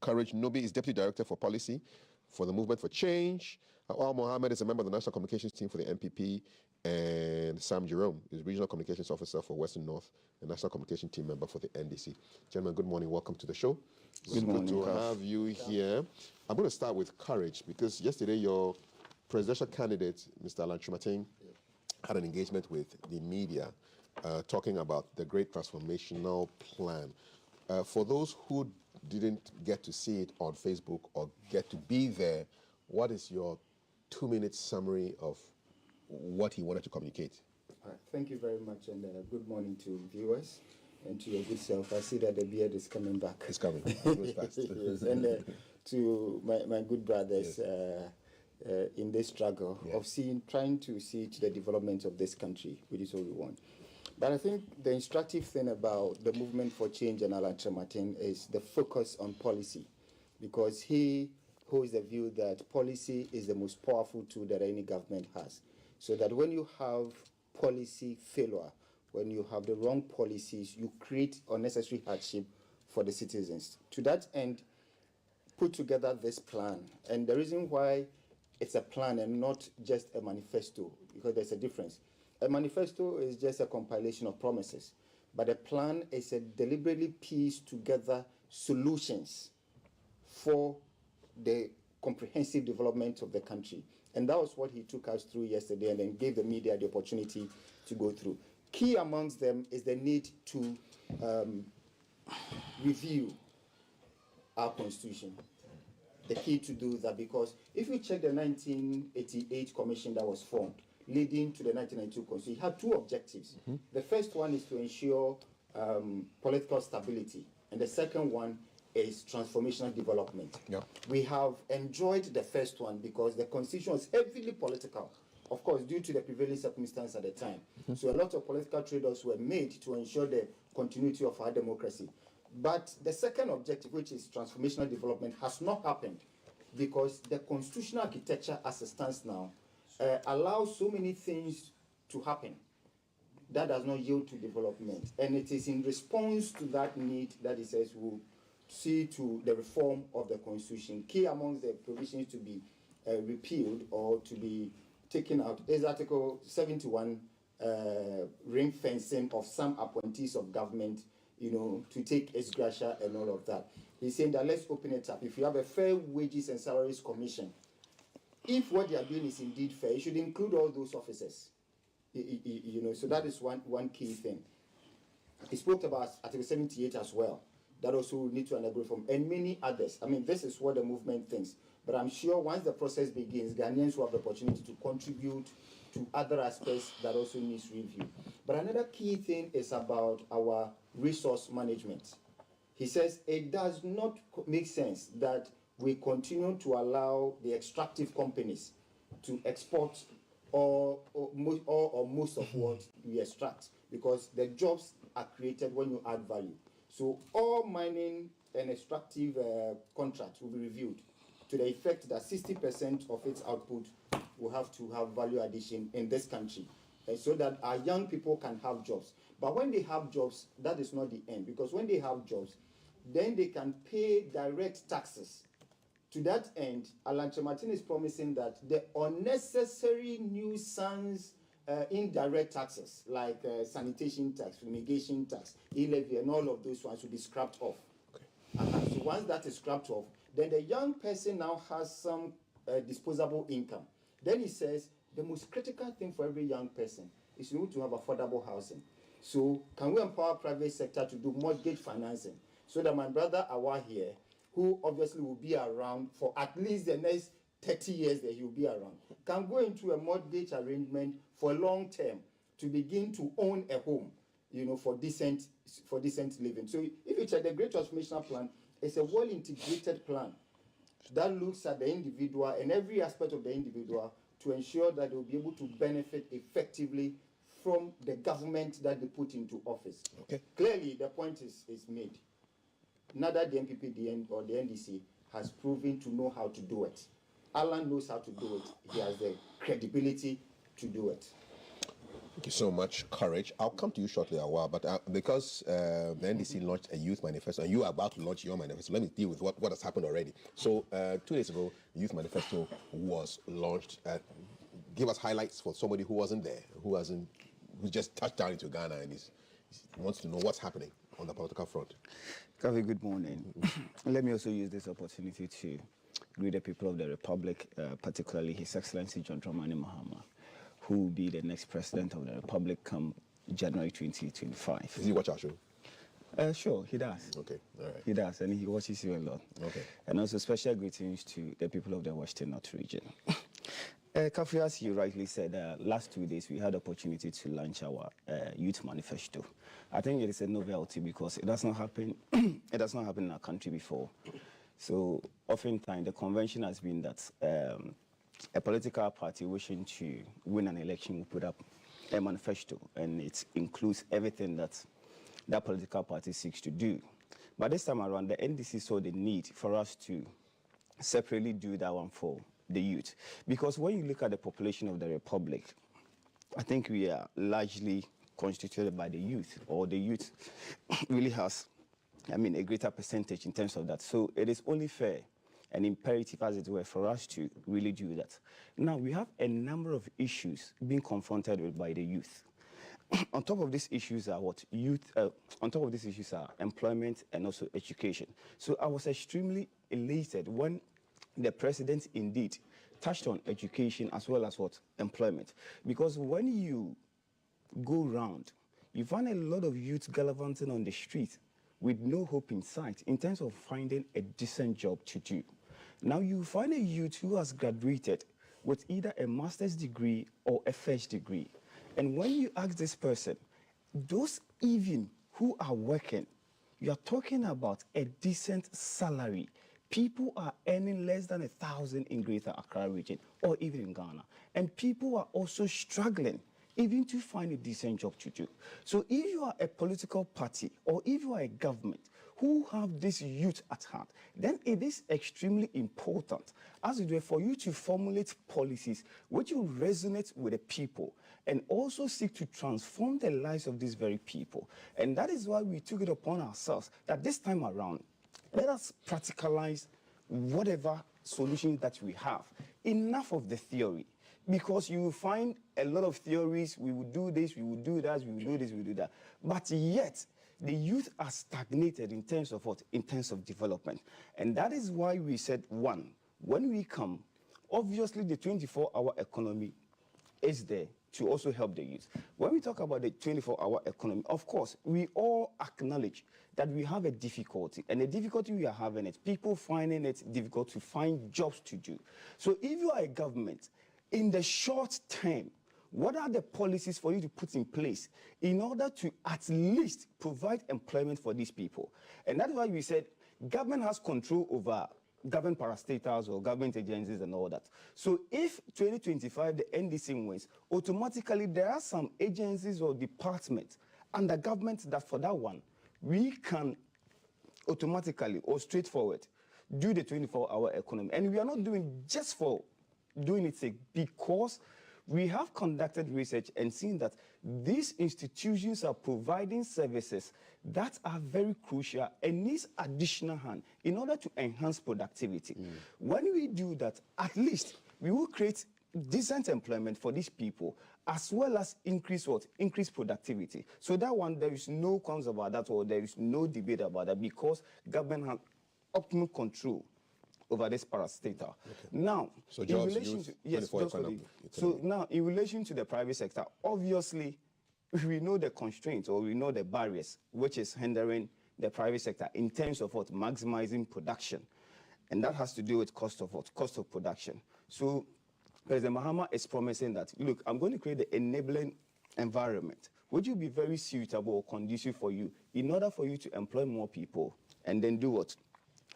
Courage Nobi is Deputy Director for Policy for the Movement for Change. Awal Mohammed is a member of the National Communications Team for the MPP. And Sam Jerome is Regional Communications Officer for Western North and National Communication Team member for the NDC. Gentlemen, good morning. Welcome to the show. Good morning. Good to have you here. I'm going to start with Courage because yesterday your presidential candidate, Mr. Alan Chumating, had an engagement with the media talking about the Great Transformational Plan. For those who didn't get to see it on Facebook or get to be there, what is your 2-minute summary of what he wanted to communicate? Thank you very much, and good morning to viewers and to your good self. I see that the beard is coming back. It's coming. It goes fast. Yes. And to my good brothers in this struggle of trying to see to the development of this country, which is all we want. But I think the instructive thing about the Movement for Change and Alan Chumating is the focus on policy, because he holds the view that policy is the most powerful tool that any government has. So that when you have policy failure, when you have the wrong policies, you create unnecessary hardship for the citizens. To that end, put together this plan. And the reason why it's a plan and not just a manifesto, because there's a difference. A manifesto is just a compilation of promises, but a plan is a deliberately pieced together solutions for the comprehensive development of the country. And that was what he took us through yesterday and then gave the media the opportunity to go through. Key amongst them is the need to review our constitution. The key to do that, because if you check the 1988 commission that was formed, leading to the 1992 constitution, it had two objectives. The first one is to ensure political stability, and the second one is transformational development. We have enjoyed the first one because the constitution was heavily political, of course, due to the prevailing circumstance at the time. So a lot of political trade-offs were made to ensure the continuity of our democracy. But the second objective, which is transformational development, has not happened because the constitutional architecture as it stands now allows so many things to happen that does not yield to development. And it is in response to that need that he says we'll see to the reform of the constitution. Key amongst the provisions to be repealed or to be taken out is Article 71, ring fencing of some appointees of government, to take ex gratia and all of that. He's saying that let's open it up. If you have a Fair Wages and Salaries Commission, if what they are doing is indeed fair, it should include all those officers. So that is one key thing. He spoke about Article 78 as well. That also need to undergo reform, and many others. I mean, this is what the movement thinks. But I'm sure once the process begins, Ghanaians will have the opportunity to contribute to other aspects that also needs review. But another key thing is about our resource management. He says it does not make sense that we continue to allow the extractive companies to export or most of what we extract, because the jobs are created when you add value. So all mining and extractive contracts will be reviewed to the effect that 60% of its output we have to have value addition in this country, so that our young people can have jobs. But when they have jobs, that is not the end, because when they have jobs, then they can pay direct taxes. To that end, Alan Martin is promising that the unnecessary nuisance indirect taxes, like sanitation tax, fumigation tax, e-levy, and all of those ones will be scrapped off. Okay. So once that is scrapped off, then the young person now has some disposable income. Then he says the most critical thing for every young person is to have affordable housing. So can we empower private sector to do mortgage financing so that my brother Awa here, who obviously will be around for at least the next 30 years that he will be around, can go into a mortgage arrangement for long term to begin to own a home, for decent living. So if you check the Great Transformational Plan, it's a well-integrated plan that looks at the individual and every aspect of the individual to ensure that they will be able to benefit effectively from the government that they put into office. Okay. Clearly, the point is made. Neither the NPP or the NDC has proven to know how to do it. Alan knows how to do it. He has the credibility to do it. Thank you so much, Courage. I'll come to you shortly, Awa, but because the NDC launched a youth manifesto, and you are about to launch your manifesto, let me deal with what has happened already. So 2 days ago, the youth manifesto was launched. Give us highlights for somebody who wasn't there, who just touched down into Ghana and wants to know what's happening on the political front. Kavi, good morning. Let me also use this opportunity to greet the people of the Republic, particularly His Excellency John Dramani Mahama, who will be the next president of the Republic come January 2025. Does he watch our show? Sure, he does. Okay, all right. He does, and he watches you a lot. Okay. And also special greetings to the people of the Western North region. Kafi, as you rightly said, last 2 days we had the opportunity to launch our youth manifesto. I think it is a novelty because it does not happen. It does not happen in our country before. So oftentimes the convention has been that a political party wishing to win an election will put up a manifesto, and it includes everything that that political party seeks to do. But this time around, the NDC saw the need for us to separately do that one for the youth. Because when you look at the population of the Republic, I think we are largely constituted by the youth, or the youth really has, a greater percentage in terms of that. So it is only fair and imperative, as it were, for us to really do that. Now, we have a number of issues being confronted with by the youth. On top of these issues are on top of these issues are employment and also education. So I was extremely elated when the president indeed touched on education as well as employment. Because when you go round, you find a lot of youth gallivanting on the street with no hope in sight in terms of finding a decent job to do. Now you find a youth who has graduated with either a master's degree or a first degree. And when you ask this person, those even who are working, you are talking about a decent salary. People are earning less than 1,000 in Greater Accra region or even in Ghana. And people are also struggling even to find a decent job to do. So if you are a political party or if you are a government who have this youth at heart, then it is extremely important, as it were, for you to formulate policies which will resonate with the people and also seek to transform the lives of these very people. And that is why we took it upon ourselves that this time around, let us practicalize whatever solution that we have. Enough of the theory. Because you will find a lot of theories, we will do this, we will do that, we will do this, we will do that. But yet, the youth are stagnated in terms of what? In terms of development. And that is why we said, one, when we come, obviously the 24-hour economy is there to also help the youth. When we talk about the 24-hour economy, of course, we all acknowledge that we have a difficulty, and the difficulty we are having is people finding it difficult to find jobs to do. So if you are a government, in the short term, what are the policies for you to put in place in order to at least provide employment for these people? And that's why we said government has control over government parastatals or government agencies and all that. So if 2025 the NDC wins, automatically there are some agencies or departments under government that for that one, we can automatically or straightforward do the 24-hour economy. And we are not doing just for doing its sake, because we have conducted research and seen that these institutions are providing services that are very crucial and needs additional hand in order to enhance productivity. When we do that, at least we will create decent employment for these people, as well as increase what? Increase productivity. So that one, there is no concerns about that, or there is no debate about that, because government has optimum control over this parastatal. Okay. Now, so jobs, in relation youth, to, yes, economy. So now, in relation to the private sector, obviously, we know the constraints, or we know the barriers which is hindering the private sector in terms of what? Maximizing production. And that has to do with cost of what? Cost of production. So President Mahama is promising that, look, I'm going to create the enabling environment, which will be very suitable or conducive for you in order for you to employ more people and then do what?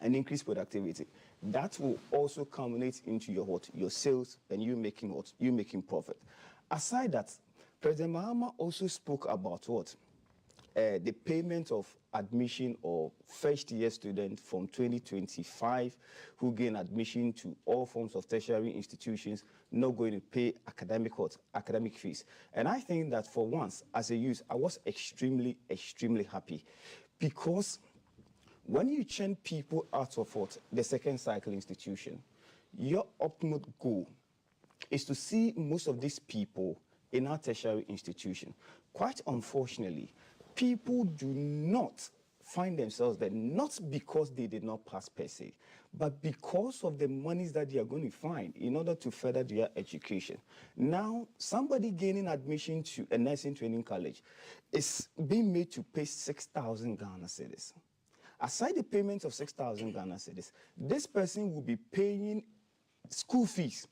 And increase productivity. That will also culminate into your what? Your sales, and you making what? You making profit. Aside that, President Mahama also spoke about what? The payment of admission or first-year students from 2025 who gain admission to all forms of tertiary institutions, not going to pay academic what? Academic fees. And I think that for once, as a youth, I was extremely, extremely happy, because when you churn people out of what? The second cycle institution, your ultimate goal is to see most of these people in our tertiary institution. Quite unfortunately, people do not find themselves there, not because they did not pass per se, but because of the monies that they are going to find in order to further their education. Now, somebody gaining admission to a nursing training college is being made to pay 6,000 Ghana cedis. Aside the payment of 6,000 Ghana cedis, this person will be paying school fees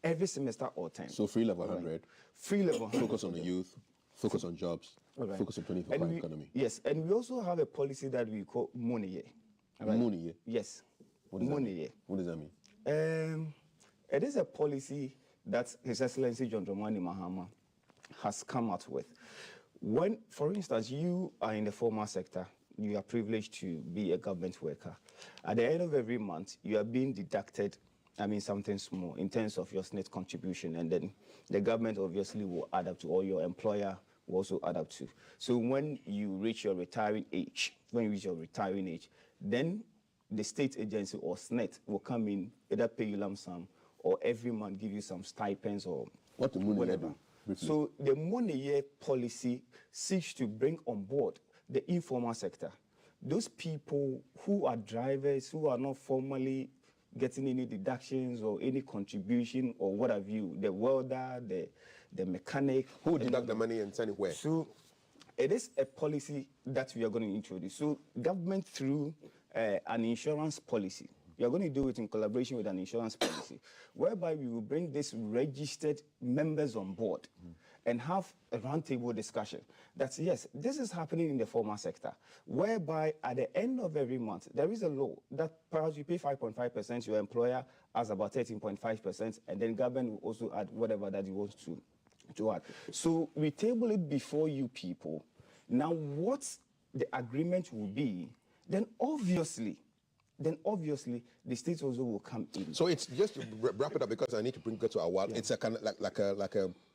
every semester or term. So free level 100. Free level 100. Focus on the youth, focus on jobs, focus on 24/5 economy. Yes, and we also have a policy that we call Money. Money? Yes. What does Money. that mean? What does that mean? It is a policy that His Excellency John Dramani Mahama has come out with. When, for instance, you are in the formal sector, you are privileged to be a government worker. At the end of every month, you are being deducted, something small in terms of your SNET contribution, and then the government obviously will add up to, or your employer will also add up to. So when you reach your retiring age, then the state agency or SNET will come in, either pay you lump sum or every month give you some stipends or what the money whatever. So the Money Year policy seeks to bring on board the informal sector. Those people who are drivers, who are not formally getting any deductions or any contribution or what have you, the welder, the mechanic. Who deduct the money and send it where? So it is a policy that we are going to introduce. So government through an insurance policy, we are going to do it in collaboration with an insurance policy, whereby we will bring these registered members on board and have a roundtable discussion that, yes, this is happening in the formal sector, whereby at the end of every month, there is a law that perhaps you pay 5.5%, your employer has about 13.5%, and then government will also add whatever that you want to add. So we table it before you people. Now, what the agreement will be, then obviously, the states also will come in. So it's just to wrap it up, because I need to bring it to our world. Yeah. It's a kind of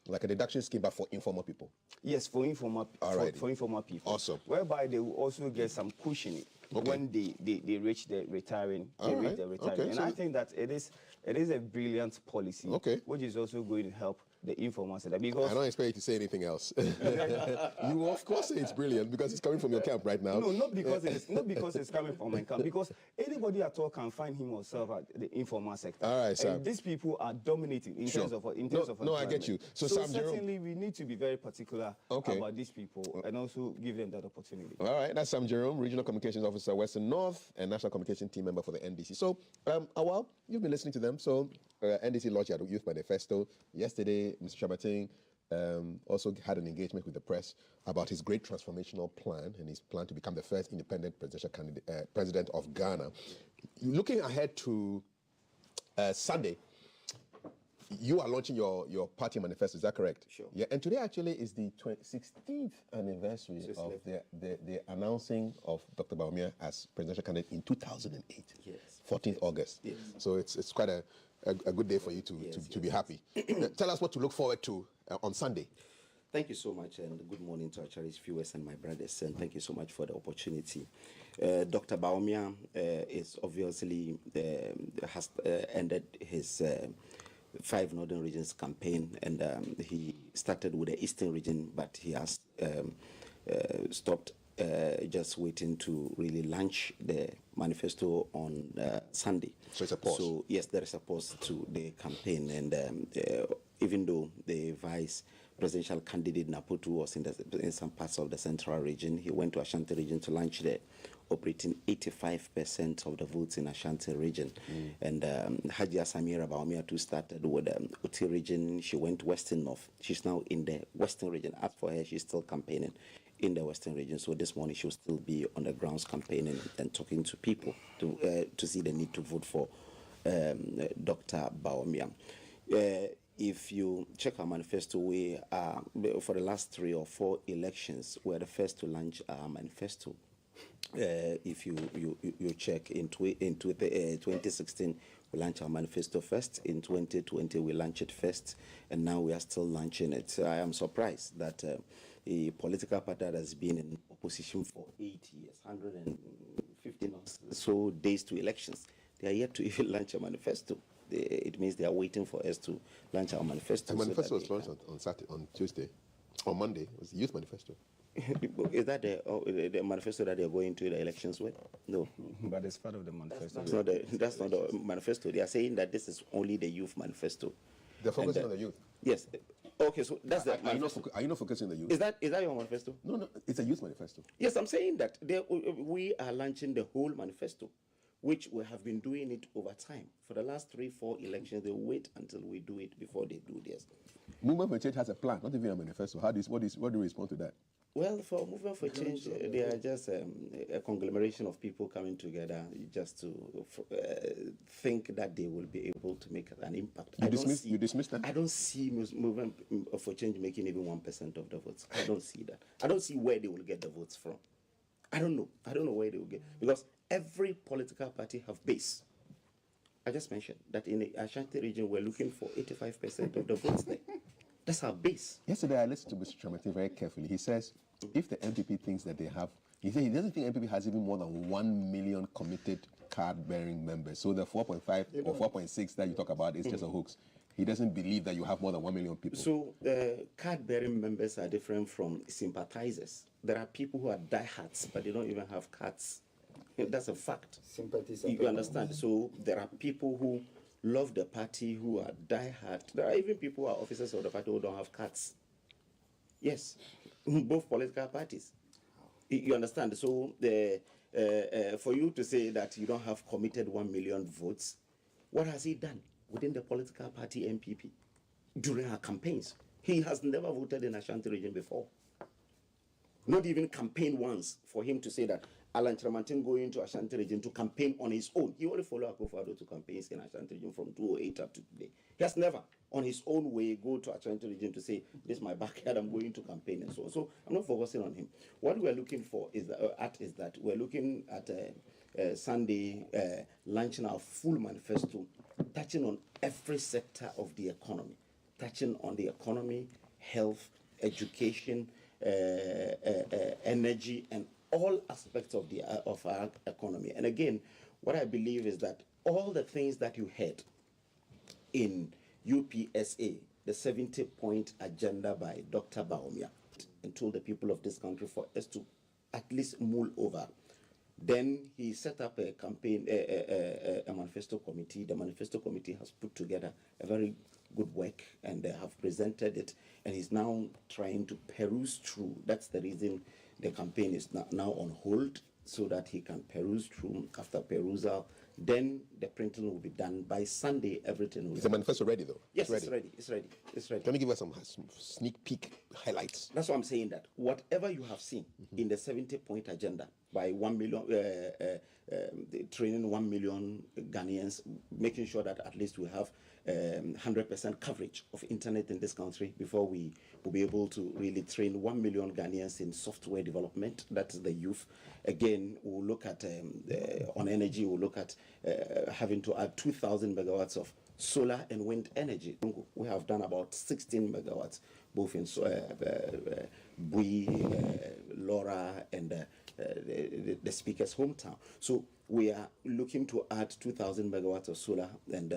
like a deduction scheme, but for informal people. Yes, for informal people. Awesome. Whereby they will also get some cushioning when they reach the retiring. Okay, and so I think that it is a brilliant policy, which is also going to help the informal sector. Because I don't expect you to say anything else. You will of course say it's brilliant because it's coming from your camp right now. No, not because it's coming from my camp. Because anybody at all can find him or herself at the informal sector. All right, Sam. And these people are dominating in terms of No, I get you. So Sam, certainly we need to be very particular about these people and also give them that opportunity. All right, that's Sam Jerome, Regional Communications Officer, Western North, and National Communication Team Member for the NDC. So, Awal, you've been listening to them. So, NDC launched a Youth Manifesto yesterday. Mr. Shabating also had an engagement with the press about his great transformational plan and his plan to become the first independent presidential president of Ghana. Looking ahead to Sunday, you are launching your party manifesto, is that correct? Sure. Yeah, and today actually is the 16th anniversary of the announcing of Dr. Bawumia as presidential candidate in 2008. Yes. 14th August. Yes. So it's quite a a good day for you to be happy. Tell us what to look forward to on Sunday. Thank you so much, and good morning to our cherished viewers and my brothers, and thank you so much for the opportunity. Dr. Bawumia is obviously has ended his 5 Northern Regions campaign, and he started with the Eastern Region, but he has stopped just waiting to really launch the manifesto on Sunday. So it's a pause. So yes, there is a pause to the campaign, and even though the vice presidential candidate Naputu was in some parts of the central region, he went to Ashanti region to launch the operating 85% of the votes in Ashanti region. And Hajia Samira Bawumia too started with Uti region. She went Western North. She's now in the Western region. As for her, she's still campaigning in the Western region. So this morning she'll still be on the grounds campaigning and talking to people to see the need to vote for Dr. Bawumia. If you check our manifesto, we for the last 3 or 4 elections, we are the first to launch our manifesto. If you check in 2016, we launched our manifesto first. In 2020, we launched it first, and now we are still launching it. I am surprised that a political party that has been in opposition for 8 years, 115 or so days to elections, they are yet to even launch a manifesto. It means they are waiting for us to launch our manifesto. The manifesto was launched on Saturday, on Tuesday, on Monday. It was the youth manifesto. Is that the manifesto that they are going to the elections with? No. But it's part of the manifesto. That's not the manifesto. They are saying that this is only the youth manifesto. They're focusing on the youth. Yes. Okay, so that's the manifesto. Are you not focusing on the youth? Is that your manifesto? No, it's a youth manifesto. Yes, I'm saying that we are launching the whole manifesto, which we have been doing it over time. For the last 3-4 elections, they wait until we do it before they do theirs. Movement for Change has a plan, not even a manifesto. What do you respond to that? Well, for Movement for Change, they are just a conglomeration of people coming together just to think that they will be able to make an impact. You dismiss that? I don't see Movement for Change making even 1% of the votes. I don't see that. I don't see where they will get the votes from. I don't know. I don't know where they will get, because every political party have base. I just mentioned that in the Ashanti region, we're looking for 85% of the votes there. That's our base. Yesterday, I listened to Mr. Chomete very carefully. He says, if the MPP thinks that they have, he said he doesn't think MPP has even more than 1 million committed card-bearing members. So the 4.5 or 4.6 that you talk about is just a hoax. He doesn't believe that you have more than 1 million people. So card-bearing members are different from sympathizers. There are people who are diehards, but they don't even have cards. That's a fact. Sympathies. You understand? So there are people who love the party who are diehard. There are even people who are officers of the party who don't have cards. Yes, both political parties. You understand? So for you to say that you don't have committed 1 million votes, what has he done within the political party MPP during our campaigns? He has never voted in Ashanti region before. Not even campaigned once for him to say that Alan Tramantin going to Ashanti region to campaign on his own. He only followed Akufo-Addo to campaigns in Ashanti region from 2008 up to today. He has never, on his own way, go to Ashanti region to say, this is my backyard, I'm going to campaign and so on. So I'm not focusing on him. What we're looking for is that we're looking at Sunday launching our full manifesto, touching on every sector of the economy, touching on the economy, health, education, energy, and all aspects of our economy. And again, what I believe is that all the things that you heard in UPSA, the 70-point agenda by Dr. Bawumia, and told the people of this country for us to at least mull over. Then he set up a campaign, a manifesto committee. The manifesto committee has put together a very good work, and they have presented it, and he's now trying to peruse through. That's the reason the campaign is now on hold, so that he can peruse through. After perusal, then the printing will be done. By Sunday, everything will Is the manifesto ready, though? Yes, it's ready. It's ready. It's ready. Can you give us some sneak peek highlights? That's what I'm saying, that whatever you have seen in the 70-point agenda by 1 million, training 1 million Ghanaians, making sure that at least we have 100% coverage of internet in this country before we will be able to really train 1 million Ghanaians in software development. That's the youth. Again, we'll look at, on energy, we'll look at having to add 2,000 megawatts of solar and wind energy. We have done about 16 megawatts, both in Bui, Laura, and the speaker's hometown. So we are looking to add 2,000 megawatts of solar and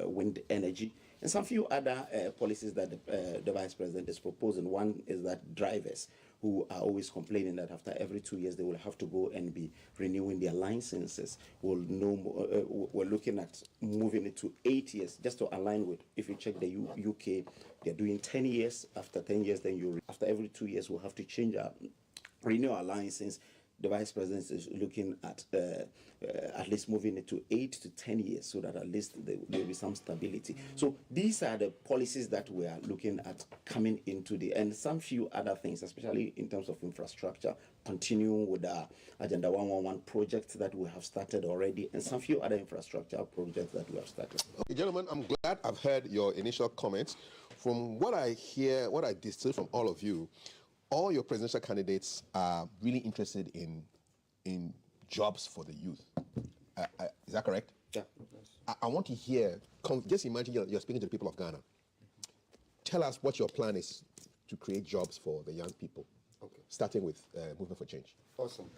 wind energy, and some few other policies that the Vice President is proposing. One is that drivers who are always complaining that after every 2 years they will have to go and be renewing their licenses will know we're looking at moving it to 8 years, just to align with, if you check the UK, they're doing 10 years. After 10 years, then after every 2 years we'll have to renew our license. The Vice President is looking at least moving it to 8 to 10 years, so that at least there will be some stability. So these are the policies that we are looking at coming into and some few other things, especially in terms of infrastructure, continuing with our Agenda 111 projects that we have started already, and some few other infrastructure projects that we have started. Okay, gentlemen, I'm glad I've heard your initial comments. From what I hear, what I distill from all of you, all your presidential candidates are really interested in jobs for the youth. Is that correct? Yeah. I want to hear, just imagine you're speaking to the people of Ghana. Tell us what your plan is to create jobs for the young people, starting with Movement for Change. Awesome.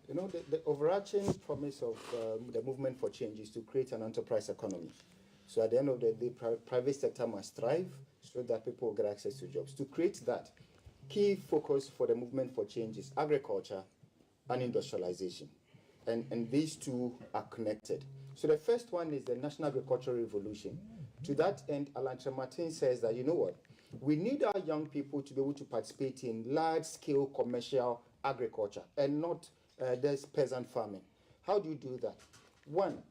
You know, the overarching promise of the Movement for Change is to create an enterprise economy. So at the end of the day, private sector must thrive so that people will get access to jobs. To create that, key focus for the Movement for Change is agriculture and industrialization. And these two are connected. So the first one is the National Agricultural Revolution. To that end, Alan Martin says that, you know what, we need our young people to be able to participate in large-scale commercial agriculture and not this peasant farming. How do you do that? One,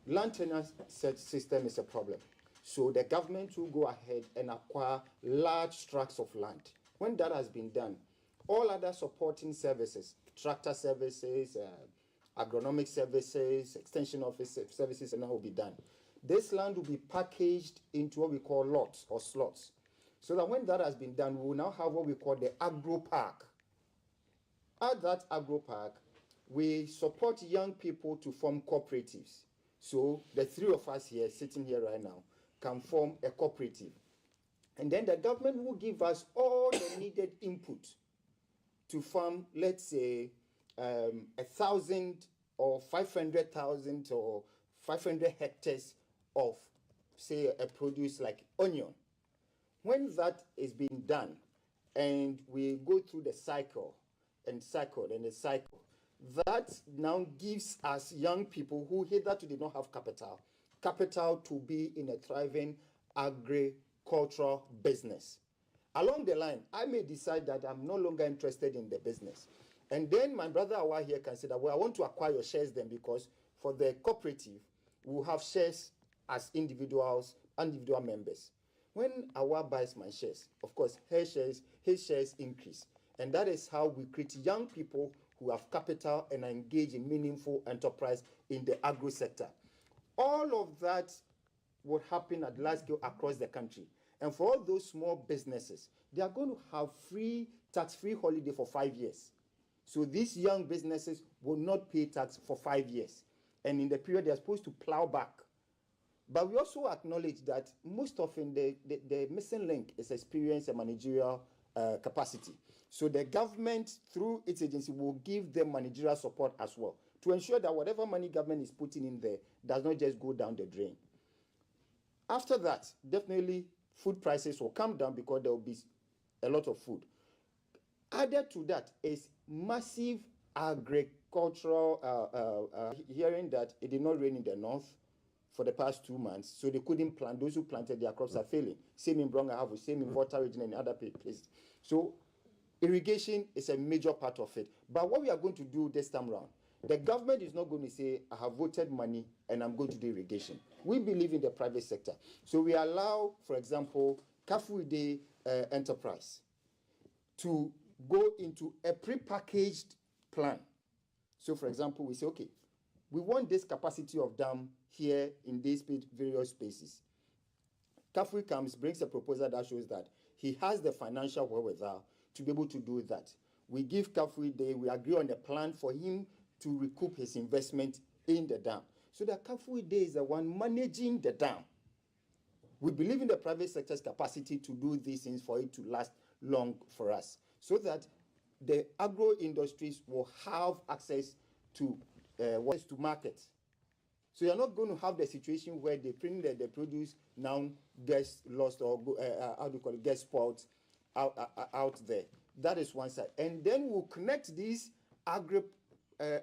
land tenure system is a problem. So the government will go ahead and acquire large tracts of land. When that has been done, all other supporting services, tractor services, agronomic services, extension office services, and that will be done. This land will be packaged into what we call lots or slots. So that when that has been done, we will now have what we call the agro park. At that agro park, we support young people to form cooperatives. So the three of us here, sitting here right now, can form a cooperative. And then the government will give us all the needed input to farm, let's say, 1,000 or 500,000 or 500 hectares of, say, a produce like onion. When that is being done, and we go through the cycle, that now gives us young people who hitherto did not have capital to be in a thriving agricultural business. Along the line, I may decide that I'm no longer interested in the business. And then my brother Awa here can say that, well, I want to acquire your shares then, because for the cooperative, we'll have shares as individual members. When Awa buys my shares, of course, his shares increase. And that is how we create young people who have capital and are engaged in meaningful enterprise in the agro sector. All of that would happen at large scale across the country. And for all those small businesses, they are going to have tax-free holiday for 5 years. So these young businesses will not pay tax for 5 years. And in the period, they are supposed to plow back. But we also acknowledge that most often the missing link is experience and managerial capacity. So the government, through its agency, will give them managerial support as well to ensure that whatever money government is putting in there does not just go down the drain. After that, definitely food prices will come down because there will be a lot of food. Added to that is massive agricultural, hearing that it did not rain in the north for the past 2 months, so they couldn't plant. Those who planted their crops are failing. Same in Brong-Ahafo, same in Volta region and other places. So irrigation is a major part of it. But what we are going to do this time around, the government is not going to say, I have voted money and I'm going to do irrigation. We believe in the private sector. So we allow, for example, Kafuide Enterprise to go into a prepackaged plan. So, for example, we say, okay, we want this capacity of dam here in these various spaces. Kafui comes, brings a proposal that shows that he has the financial wherewithal to be able to do that. We give Kafui we agree on a plan for him to recoup his investment in the dam. So the Kafui Day is the one managing the dam. We believe in the private sector's capacity to do these things for it to last long for us, so that the agro industries will have access to to markets. So you're not going to have the situation where they bring the produce now gets lost or how do you call it, gets spoiled out there. That is one side. And then we'll connect these agri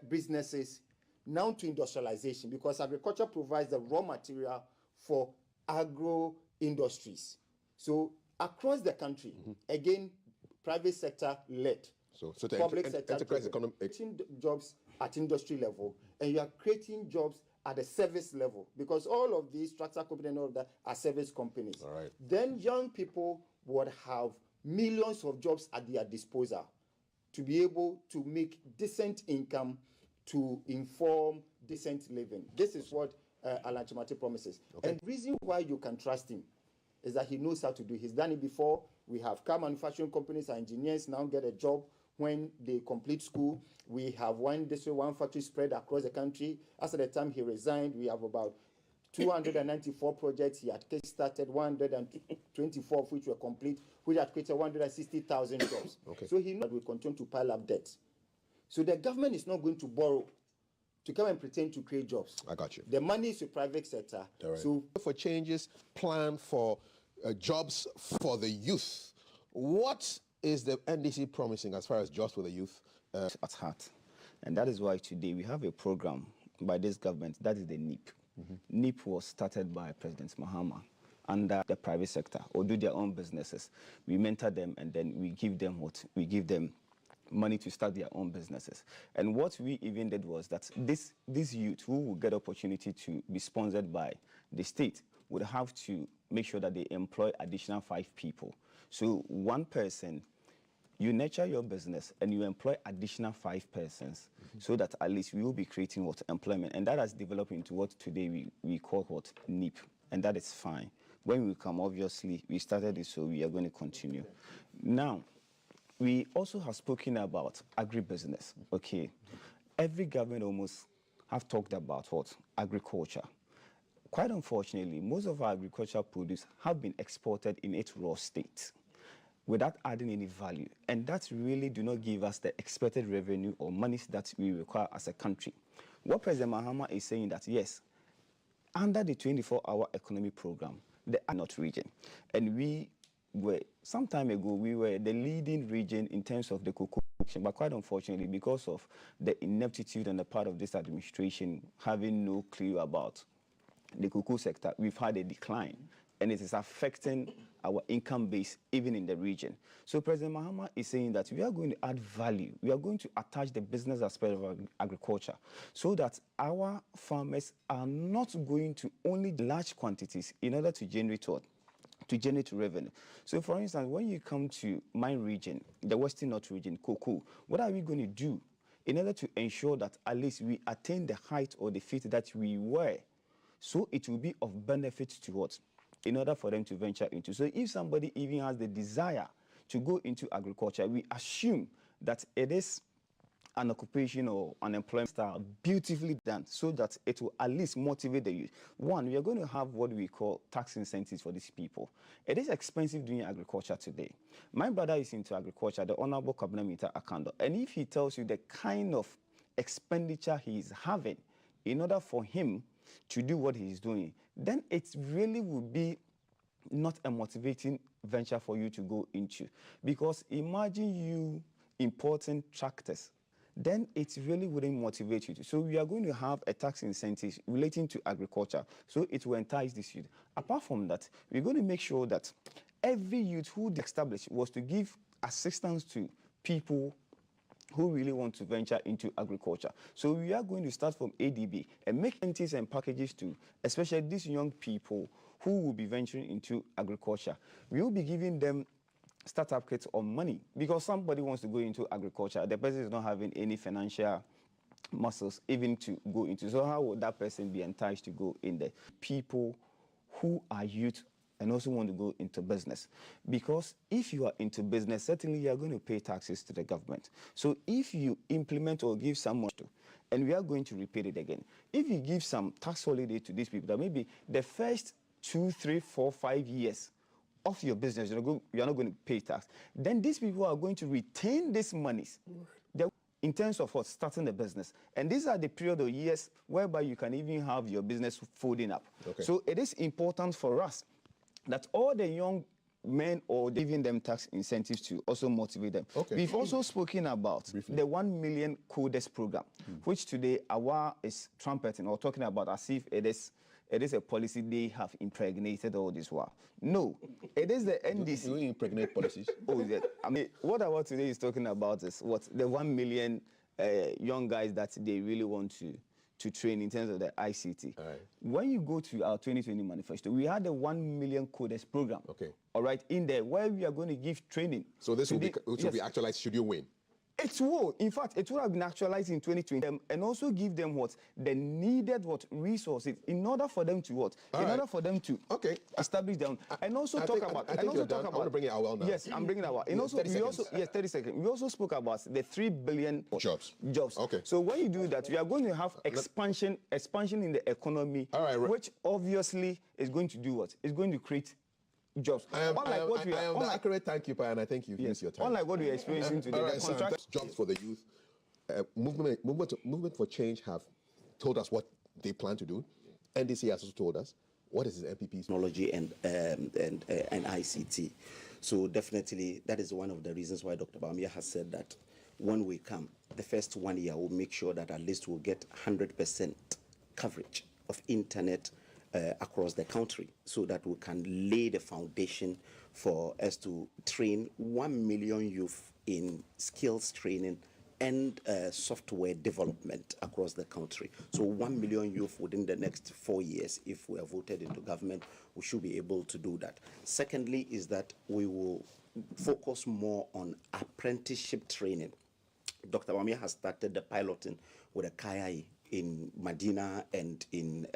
businesses now to industrialization, because agriculture provides the raw material for agro industries. So across the country, again, private sector led. So the public sector enterprise economy, creating jobs at industry level, and you are creating jobs at the service level, because all of these structural companies and all of that are service companies. All right. Then young people would have millions of jobs at their disposal to be able to make decent income, to inform decent living. This is what Alan Kyerematen promises. Okay. And the reason why you can trust him is that he knows how to do it. He's done it before. We have car manufacturing companies, our engineers now get a job when they complete school. We have one district, one factory spread across the country. As at the time he resigned, we have about 294 projects. He had kick-started 124 of which were complete, which had created 160,000 jobs. Okay. So he knows that we continue to pile up debt. So the government is not going to borrow to come and pretend to create jobs. I got you. The money is the private sector. All right. So for changes, plan for jobs for the youth. What is the NDC promising as far as jobs for the youth? At heart. And that is why today we have a program by this government, that is the NIP. NIP was started by President Mahama under the private sector, or do their own businesses. We mentor them, and then we give them what? We give them money to start their own businesses. And what we even did was that this youth who will get opportunity to be sponsored by the state would have to make sure that they employ additional 5 people. So one person, you nurture your business and you employ additional 5 persons, so that at least we will be creating what? Employment. And that has developed into what today we call what? NIP. And that is fine. When we come, obviously, we started it, so we are going to continue. Now, we also have spoken about agribusiness, okay? Every government almost have talked about what? Agriculture. Quite unfortunately, most of our agricultural produce have been exported in its raw state without adding any value. And that really do not give us the expected revenue or monies that we require as a country. What President Mahama is saying that, yes, under the 24-hour economy program, the North region, and we were, some time ago, we were the leading region in terms of the cocoa production, but quite unfortunately, because of the ineptitude on the part of this administration, having no clue about the cocoa sector, we've had a decline, and it is affecting our income base even in the region. So President Mahama is saying that we are going to add value. We are going to attach the business aspect of agriculture so that our farmers are not going to only large quantities in order to generate what? To generate revenue. So for instance, when you come to my region, the Western North region, cocoa, what are we going to do in order to ensure that at least we attain the height or the feat that we were, so it will be of benefit to what? In order for them to venture into. So if somebody even has the desire to go into agriculture, we assume that it is an occupation or an employment style beautifully done so that it will at least motivate the youth. One, we are going to have what we call tax incentives for these people. It is expensive doing agriculture today. My brother is into agriculture, the Honorable Kwabena Mintah Akando, and if he tells you the kind of expenditure he is having in order for him to do what he is doing, then it really would be not a motivating venture for you to go into. Because imagine you importing tractors, then it really wouldn't motivate you. So we are going to have a tax incentive relating to agriculture, so it will entice this youth. Apart from that, we're going to make sure that every youth who established was to give assistance to people who really want to venture into agriculture. So we are going to start from ADB and make entities and packages to, especially these young people who will be venturing into agriculture. We will be giving them startup kits or money, because somebody wants to go into agriculture. The person is not having any financial muscles even to go into. So how would that person be enticed to go in there? People who are youth and also want to go into business. Because if you are into business, certainly you are going to pay taxes to the government. So if you implement or give someone to, and we are going to repeat it again, if you give some tax holiday to these people, that maybe the first 2, 3, 4, 5 years of your business, you're not going to pay tax, then these people are going to retain these monies in terms of what, starting the business. And these are the period of years whereby you can even have your business folding up. Okay. So it is important for us that all the young men or giving them tax incentives to also motivate them. Okay. We've also spoken about the 1 million coders program, which today AWA is trumpeting or talking about as if it is a policy they have impregnated all this while. No, it is the NDC. You impregnate policies? Oh, yeah. I mean, what AWA today is talking about is what the 1 million young guys that they really want to train in terms of the ICT. Right. When you go to our 2020 manifesto, we had a 1 million coders program. Okay. All right, in there where we are going to give training. So this will be actualized should you win? It will. In fact, it will have been actualized in 2020 and also give them what? The needed resources in order for them to what? Order for them to establish them. And also talk about... I want to bring it out now. Yes, I'm bringing it out. And also, 30 seconds. We also spoke about the 3 billion jobs. Okay. So when you do that, we are going to have expansion in the economy, which obviously is going to do what? It's going to create jobs. Accurate. Thank you, Pa, and I think you've used your time. Unlike what we are experiencing today, jobs for the youth. Movement for Change have told us what they plan to do. NDC has also told us what is the MPP's technology and ICT. So definitely that is one of the reasons why Dr. Bawumia has said that when we come, the first 1 year, we'll make sure that at least we'll get 100% coverage of internet across the country, so that we can lay the foundation for us to train 1 million youth in skills training and software development across the country. So 1 million youth within the next 4 years, if we are voted into government, we should be able to do that. Secondly is that we will focus more on apprenticeship training. Dr. Bawumia has started the piloting with a KAI in Medina and in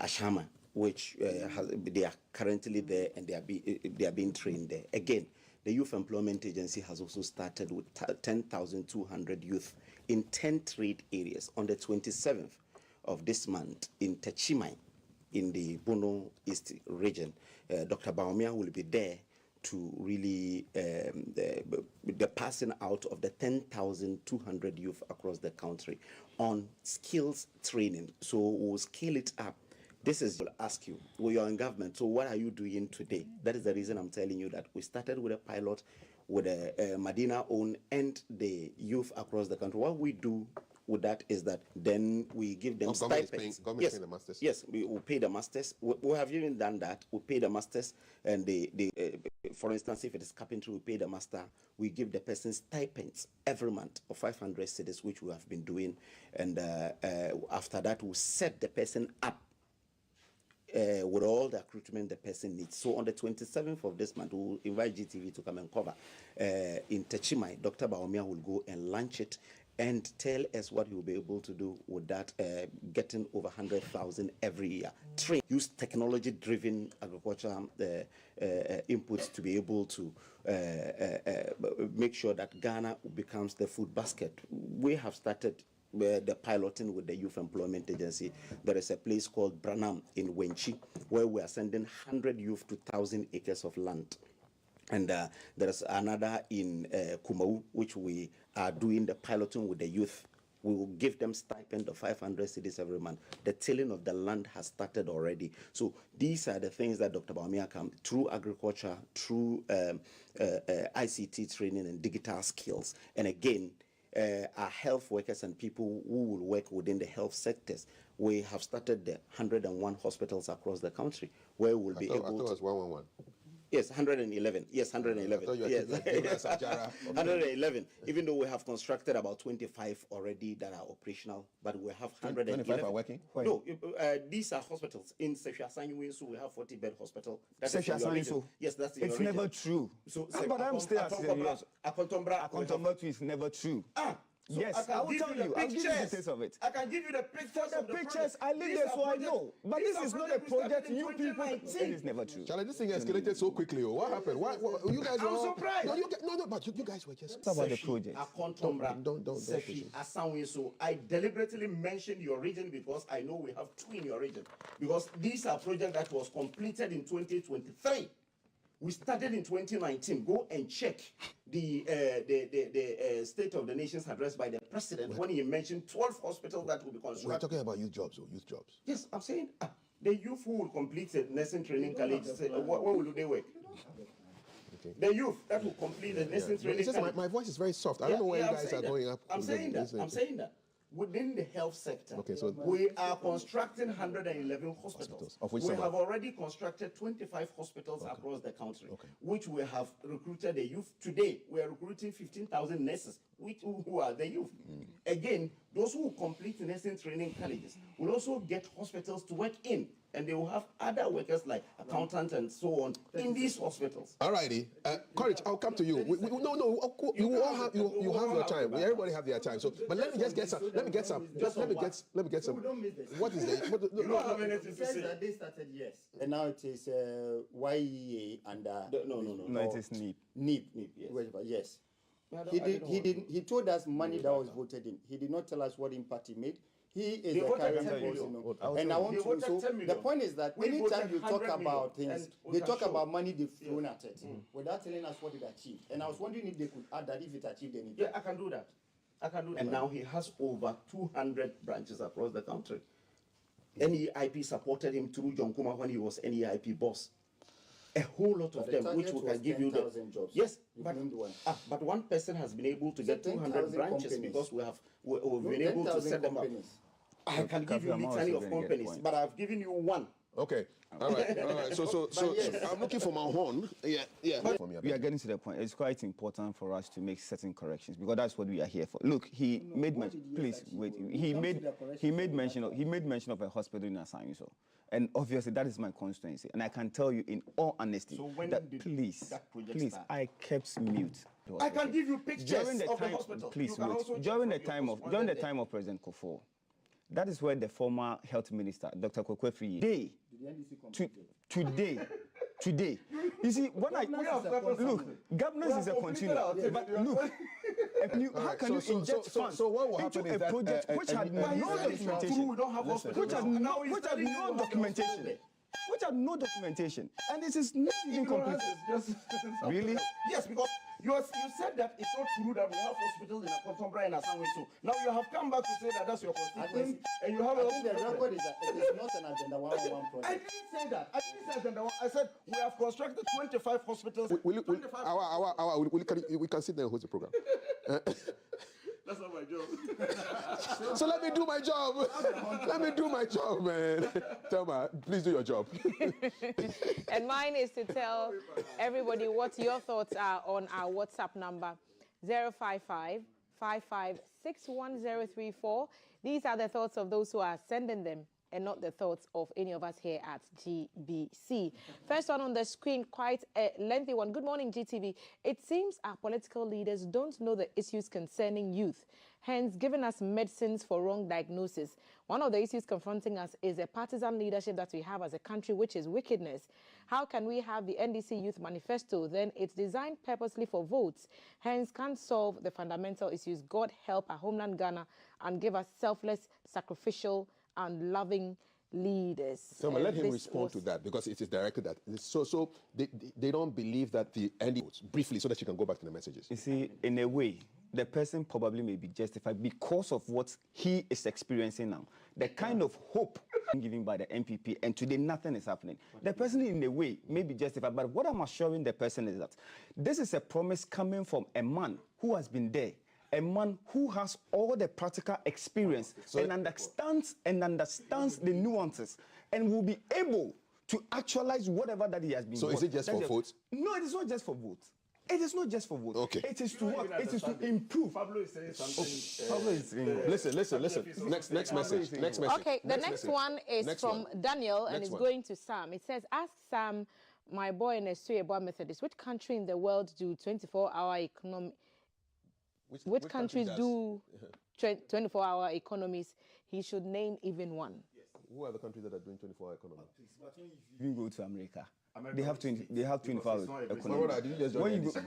Ashama, which they are currently there and they are being trained there. Again, the Youth Employment Agency has also started with 10,200 youth in 10 trade areas on the 27th of this month in Techimai, in the Bono East region. Dr. Bawumia will be there to really the passing out of the 10,200 youth across the country on skills training. So we'll scale it up. This is, I'll ask you, well, you're in government, so what are you doing today? That is the reason I'm telling you that we started with a pilot with a Medina own and the youth across the country. What we do with that is that then we give them stipends. Government paying the masters? Yes, we will pay the masters. We have even done that. We pay the masters, and for instance, if it is carpentry, we pay the master. We give the person stipends every month of 500 cedis, which we have been doing. And after that, we set the person up with all the recruitment the person needs. So on the 27th of this month, we'll invite GTV to come and cover. In Techimai, Dr. Bawumia will go and launch it and tell us what he will be able to do with that, getting over 100,000 every year. Use technology-driven agriculture inputs to be able to make sure that Ghana becomes the food basket. We have started the piloting with the Youth Employment Agency. There is a place called Branham in Wenchi, where we are sending 100 youth to 1,000 acres of land. And there is another in Kumau, which we are doing the piloting with the youth. We will give them stipend of 500 cedis every month. The tilling of the land has started already. So these are the things that Dr. Bawumia can, through agriculture, through ICT training and digital skills. And again, our health workers and people who will work within the health sectors. We have started the 101 hospitals across the country where we'll be able to... I thought it was 111. Yes, 111. Yes, 111. Yes. 111. Even though we have constructed about 25 already that are operational, but we have 111. 25 are working? No, these are hospitals. In Sefia-Sanyu-Winsu, we have 40-bed hospital. Sefia-Sanyu-Winsu? Yes, that's in It's never true. So, but I'm still asking you. Akontombra is never true. So yes, I will tell you. I'll give you details of it. I can give you the pictures of the pictures. project. I live there, so I know. But this is not a project you people. It is never true. Charlie, this thing escalated so quickly. What happened? Why you guys were I'm surprised. No, but you guys were just about the project. Don't So I deliberately mentioned your region because I know we have two in your region. Because these are projects that was completed in 2023. We started in 2019. Go and check the State of the Nation's address by the president when he mentioned 12 hospitals that will be constructed. We're talking about youth jobs, or youth jobs. Yes, I'm saying the youth who will complete the nursing training college, where will they work? Okay. The youth that will complete the nursing training college. My voice is very soft. I don't know where you guys are going up. I'm saying that. Within the health sector, we are constructing 111 hospitals. Of which we some have already constructed 25 hospitals across the country, which we have recruited the youth. Today, we are recruiting 15,000 nurses, who are the youth. Again, those who complete nursing training colleges will also get hospitals to work in, and they will have other workers like accountants and so on in these hospitals. All righty, Courage, I'll come to you. You have your time. Everybody have their time. So, but let me just get some. Let me get some. What is it? You don't have anything to say. They started yes, and now it is YEA and No, it is NIP. NIP, yes. He told us money that was voted in. He did not tell us what impact he made. He is the current president. And I want to, so the point is that anytime you talk about things, they talk about money they've thrown at it without telling us what it achieved. And I was wondering if they could add that if it achieved anything. Yeah, I can do that. And now he has over 200 branches across the country. NEIP supported him through John Kuma when he was NEIP boss. A whole lot of them, which we can give you the jobs. Yes, but one person has been able to get 200 branches because we've been able to set them up. I can give you a litany of companies, but I've given you one. Okay. All right. So I'm looking for my horn. Yeah. We are getting to the point. It's quite important for us to make certain corrections because that's what we are here for. Look, he made mention. Please wait. He made mention of a hospital in Assange. So, and obviously that is my constituency, and I can tell you in all honesty that please, I kept mute. I can give you pictures of the hospital. Please wait. During the time of President Kufuor, that is where the former health minister, Dr. Kokwefri, today. You see, when governance is a continuum. But look, how can you inject funds into a project which had no documentation? Which had no documentation? Which had no documentation, and this is not even complete. Really? Yes, because you said that it's not true that we have hospitals in Akotombra and Assange. So now you have come back to say that that's your constituency, and you have a the record is that it is not an Agenda 101 project. I didn't say that. I didn't say Agenda 1. I said we have constructed 25 hospitals. We can sit there and host the program. That's not my job. So let me do my job. Let me do my job, man. Thelma, please do your job. And mine is to tell everybody what your thoughts are on our WhatsApp number, 055 5561034. These are the thoughts of those who are sending them and not the thoughts of any of us here at GBC. First one on the screen, quite a lengthy one. Good morning, GTV. It seems our political leaders don't know the issues concerning youth, hence giving us medicines for wrong diagnosis. One of the issues confronting us is a partisan leadership that we have as a country, which is wickedness. How can we have the NDC Youth Manifesto? Then it's designed purposely for votes, hence can't solve the fundamental issues. God help our homeland Ghana and give us selfless, sacrificial, and loving leaders. So let him respond to that because it is directed at. So they don't believe that the end briefly so that you can go back to the messages. You see, in a way, the person probably may be justified because of what he is experiencing now. The kind of hope given by the MPP, and today nothing is happening. The person in a way may be justified, but what I'm assuring the person is that this is a promise coming from a man who has been there, a man who has all the practical experience and understands the nuances and will be able to actualize whatever that he has been. So is it just for votes? No, it is not just for votes. It is not just for votes. Okay. It is to what? It is to improve. Pablo is saying something. Pablo is saying listen. Next message. Okay, the next one is from Daniel and it's going to Sam. It says, ask Sam, my boy in Australia, Methodist, which country in the world do 24-hour economy which countries do 24-hour economies, he should name even one. Yes. Who are the countries that are doing 24-hour economy? You go to America. They have 24 hours economy. Brother, did you just join NDC?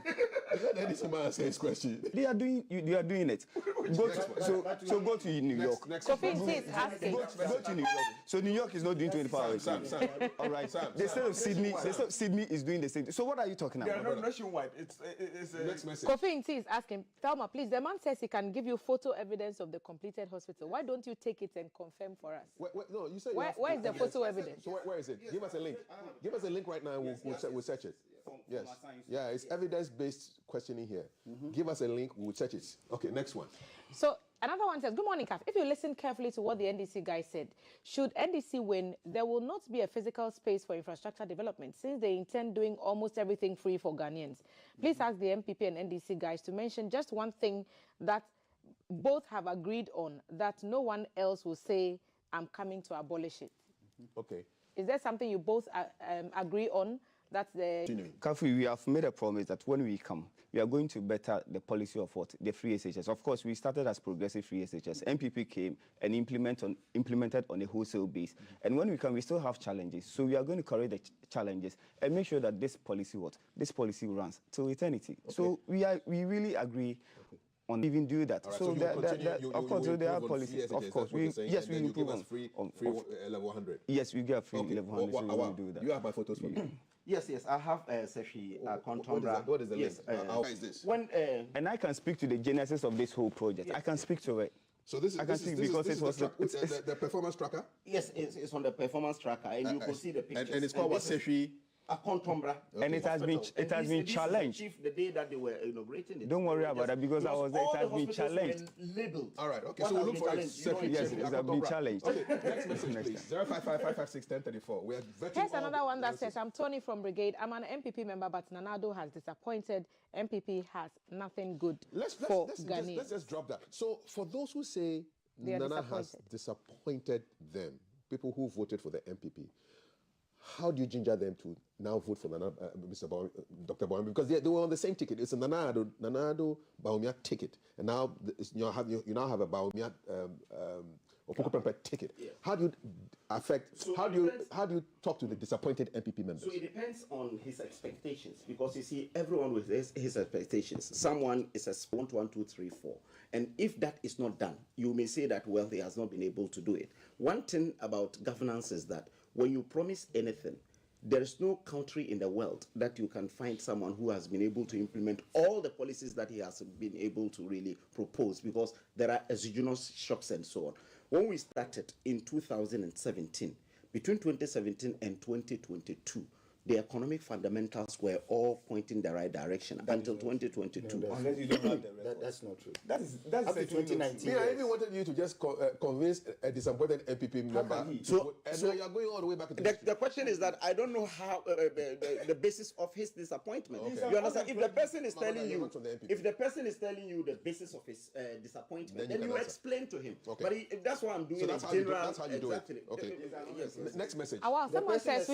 Is that NDC man answer his question? They are doing it. So go to New York. Kofi is asking. Go to New York. So New York is not doing 24 hours. Sam. All right. They said Sydney is doing the same. So what are you talking about? They are not nationwide. It's next message. Kofi is asking, Thelma, please. The man says he can give you photo evidence of the completed hospital. Why don't you take it and confirm for us? No, you said. Where is the photo evidence? So where is it? Give us a link. Give us a link right now, and we'll search it. Yes. Yeah, it's evidence-based questioning here. Give us a link, we'll search it. Okay, next one. So another one says, good morning, Kaf. If you listen carefully to what the NDC guy said, should NDC win, there will not be a physical space for infrastructure development since they intend doing almost everything free for Ghanaians. Please ask the MPP and NDC guys to mention just one thing that both have agreed on, that no one else will say, I'm coming to abolish it. Okay. Is there something you both agree on? That's the... Kafi, we have made a promise that when we come, we are going to better the policy of what? The free SHS. Of course, we started as progressive free SHS. MPP came and implemented on a wholesale base. And when we come, we still have challenges. So we are going to correct the challenges and make sure that this policy runs till eternity. Okay. So we really agree on even do that. Right, so of course, there are policies. Of course, we improve on free level 100. Yes, we get free level 100. So we will do that. You have my photos for me. Yes, I have Sefi Contombra. What is the link? How is this? And I can speak to the genesis of this whole project. Yes. I can speak to it. So this is the performance tracker? Yes, it's on the performance tracker, and you can see the pictures. And it's called what? Sefi Contombra. Okay. And it has been challenged. The day that they were inaugurating it. Don't worry about that because I was there. It has been challenged. Labeled. All right. Okay. So we'll look for it. Yes, it has been challenged. Okay. Next message, please. 05555561034. We are vetting. Here's another one that says, I'm Tony from Brigade. I'm an MPP member, but Nanado has disappointed. MPP has nothing good for Ghanaians. Let's just drop that. So for those who say Nana has disappointed them, people who voted for the MPP, how do you ginger them to now vote for Nana, Dr. Bawumia? Because they were on the same ticket. It's a Nana Addo Bawumia ticket, and now you now have a Bawumia Opoku Prempeh ticket. Yeah. How do you affect? So how do you talk to the disappointed MPP members? So it depends on his expectations, because you see, everyone with his expectations. Someone is a 1, 2, 3, 4, and if that is not done, you may say that well, he has not been able to do it. One thing about governance is that when you promise anything, there is no country in the world that you can find someone who has been able to implement all the policies that he has been able to really propose, because there are exogenous shocks and so on. When we started in 2017, between 2017 and 2022, the economic fundamentals were all pointing the right direction until 2022. No, unless you don't have the records. That's not true. That's up to 2019. I even wanted you to just convince a disappointed MPP member. So now you're going all the way back to the question is that I don't know how the basis of his disappointment. Okay. You understand? If the person is telling you, the basis of his disappointment, then you explain to him. Okay. But that's what I'm doing. So that's how you do it. Okay. Yes. Next message. Someone says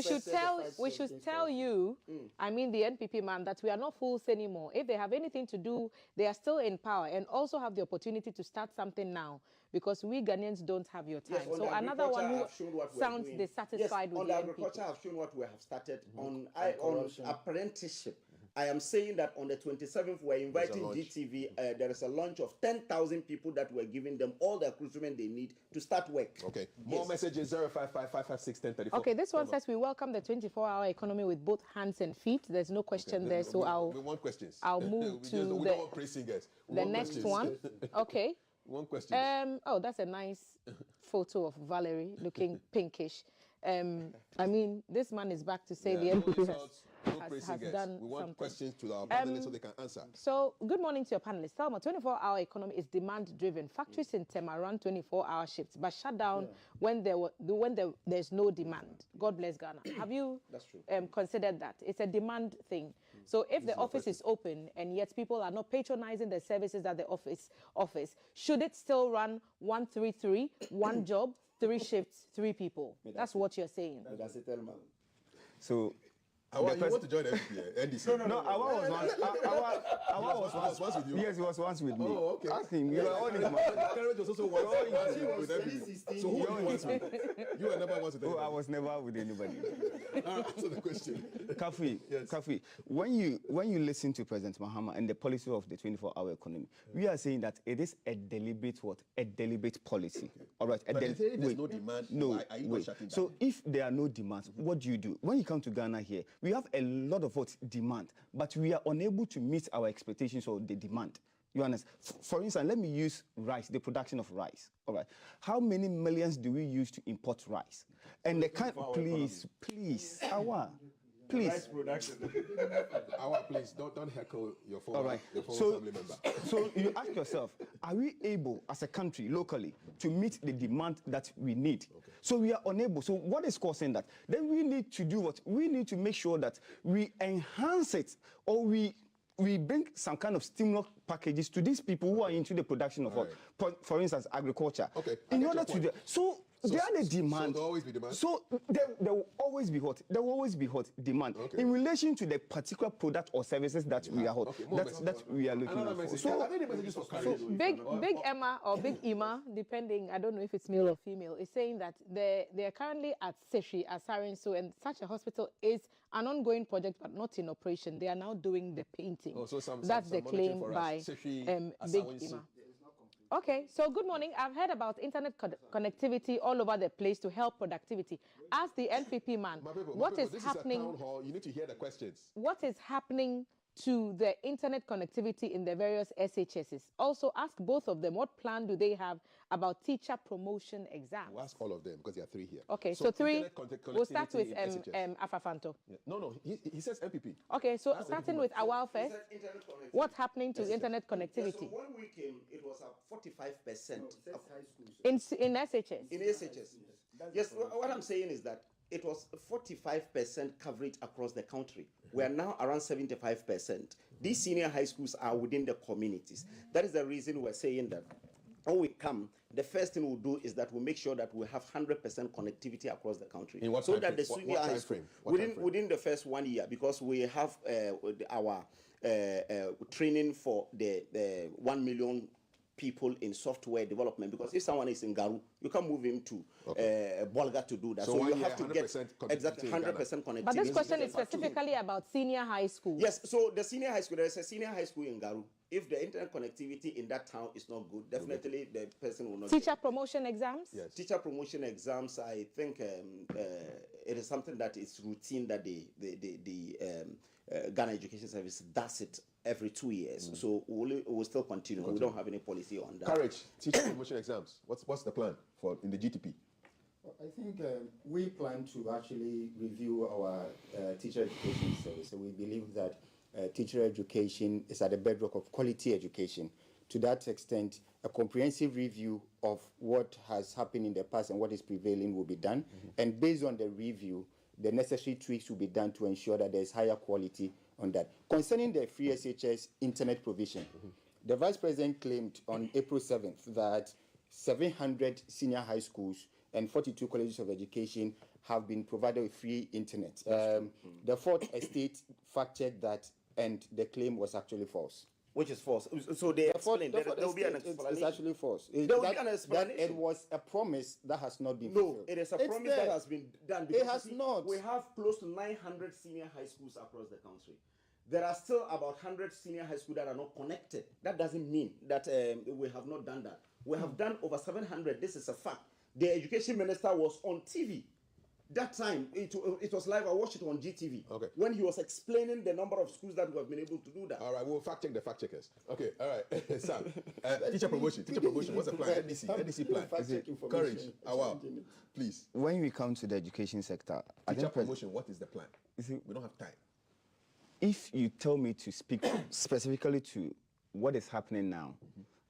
we should tell you, I mean the NPP man, that we are not fools anymore. If they have anything to do, they are still in power and also have the opportunity to start something now, because we Ghanaians don't have your time. Yes, so another one who sounds dissatisfied with on the agriculture, I've shown what we have started on apprenticeship. I am saying that on the 27th, we're inviting GTV. There is a launch of 10,000 people that we're giving them all the recruitment they need to start work. Okay. More messages, 05555561034. Okay, this one says we welcome the 24-hour economy with both hands and feet. There's no question there, so we want questions. I'll move to we don't want praise singers. The next one. Okay. One question. Oh, that's a nice photo of Valerie looking pinkish. I mean, this man is back to say the NPP has done we want something. Questions to our panelists so they can answer. So, good morning to your panelists. Thelma, 24-hour economy is demand-driven. Factories in Tema run 24-hour shifts, but shut down when there's no demand. God bless Ghana. Have you considered that? It's a demand thing. So if the office is open and yet people are not patronizing the services that the office offers, should it still run 133, one job, 3 shifts, 3 people? That's what you're saying. So Awa, you want to join NDC? No, Awa was once. Awa was once with you. Yes, he was once with me. Oh, okay. Ask him. You are all his man. Karen was also once with everybody. So who were you once with? You were never once with anybody. Oh, I was never with anybody. Answer the question. Kafi, when you listen to President Mahama and the policy of the 24-hour economy, we are saying that it is a deliberate what? A deliberate policy. Okay. All right. But they say there's no demand. No, are you wait. Not shutting down? So if there are no demands, what do? When you come to Ghana here, we have a lot of what demand, but we are unable to meet our expectations of the demand. You understand? For instance, let me use rice, the production of rice. All right. How many millions do we use to import rice? And they can't, please, Awa. Please. Rice production. Awa, please, don't heckle your former, all right. family member. So you ask yourself, are we able as a country locally to meet the demand that we need? Okay. So we are unable. So what is causing that? Then we need to do what? We need to make sure that we enhance it, or we bring some kind of stimulus packages to these people who are into the production of what? For instance, agriculture. Okay. In order to do so there are the demand. So there will always be demand? So there will always be hot. There will always be hot demand in relation to the particular product or services that we are hot. Okay, that we are looking for. So Big Emma or Big Ima, depending, I don't know if it's male or female, is saying that they are currently at Seshi, at Sarenso, and such a hospital is an ongoing project but not in operation. They are now doing the painting. Oh, so that's the claim by Big Ima. Okay, so good morning. I've heard about internet connectivity all over the place to help productivity. Ask the NPP man, what is happening? This is a town hall. You need to hear the questions. What is happening to the internet connectivity in the various SHSs? Also, ask both of them, what plan do they have about teacher promotion exams? We'll ask all of them because there are three here. Okay, so three. We'll start with Afafanto. Yeah. No, he says MPP. Okay, so starting with Awal first. What's happening to internet connectivity? So when we came, it was at 45%. In SHS? In SHS. Yes, what I'm saying is that it was 45% coverage across the country. We are now around 75%. These senior high schools are within the communities. That is the reason we're saying that when we come, the first thing we'll do is that we'll make sure that we have 100% connectivity across the country. In what so time that the frame? senior high school, within the first 1 year, because we have our training for the 1 million people in software development, because if someone is in Garu, you can move him to Bolga to do that. So you have to get exactly 100% connectivity. But this question is specifically about senior high school. Yes, so the senior high school, there is a senior high school in Garu. If the internet connectivity in that town is not good, definitely the person will not Teacher promotion exams? Yes. Teacher promotion exams, I think it is something that is routine that the Ghana Education Service does it every 2 years. So we'll still continue. We don't have any policy on that. Courage, teacher promotion exams. What's the plan for in the GTP? I think we plan to actually review our teacher education service. So we believe that teacher education is at the bedrock of quality education. To that extent, a comprehensive review of what has happened in the past and what is prevailing will be done. And based on the review, the necessary tweaks will be done to ensure that there's higher quality on that. Concerning the free SHS internet provision, the Vice President claimed on April 7th that 700 senior high schools and 42 colleges of education have been provided with free internet. The Fourth Estate fact-checked that, and the claim was actually false. Which is false. So they explain that there will be an explanation. It's actually false. There will be an explanation. That it was a promise that has not been No, fulfilled. it is a promise that has been done. It has not. We have close to 900 senior high schools across the country. There are still about 100 senior high schools that are not connected. That doesn't mean that we have not done that. We have done over 700. This is a fact. The education minister was on TV. That time, it was live. I watched it on GTV. Okay. When he was explaining the number of schools that we have been able to do that. All right, we'll fact check the fact checkers. Okay, all right. Sam, teacher promotion. What's the plan? NDC plan. Courage. Wow. Please. When we come to the education sector, teacher promotion, what is the plan? We don't have time. If you tell me to speak specifically to what is happening now,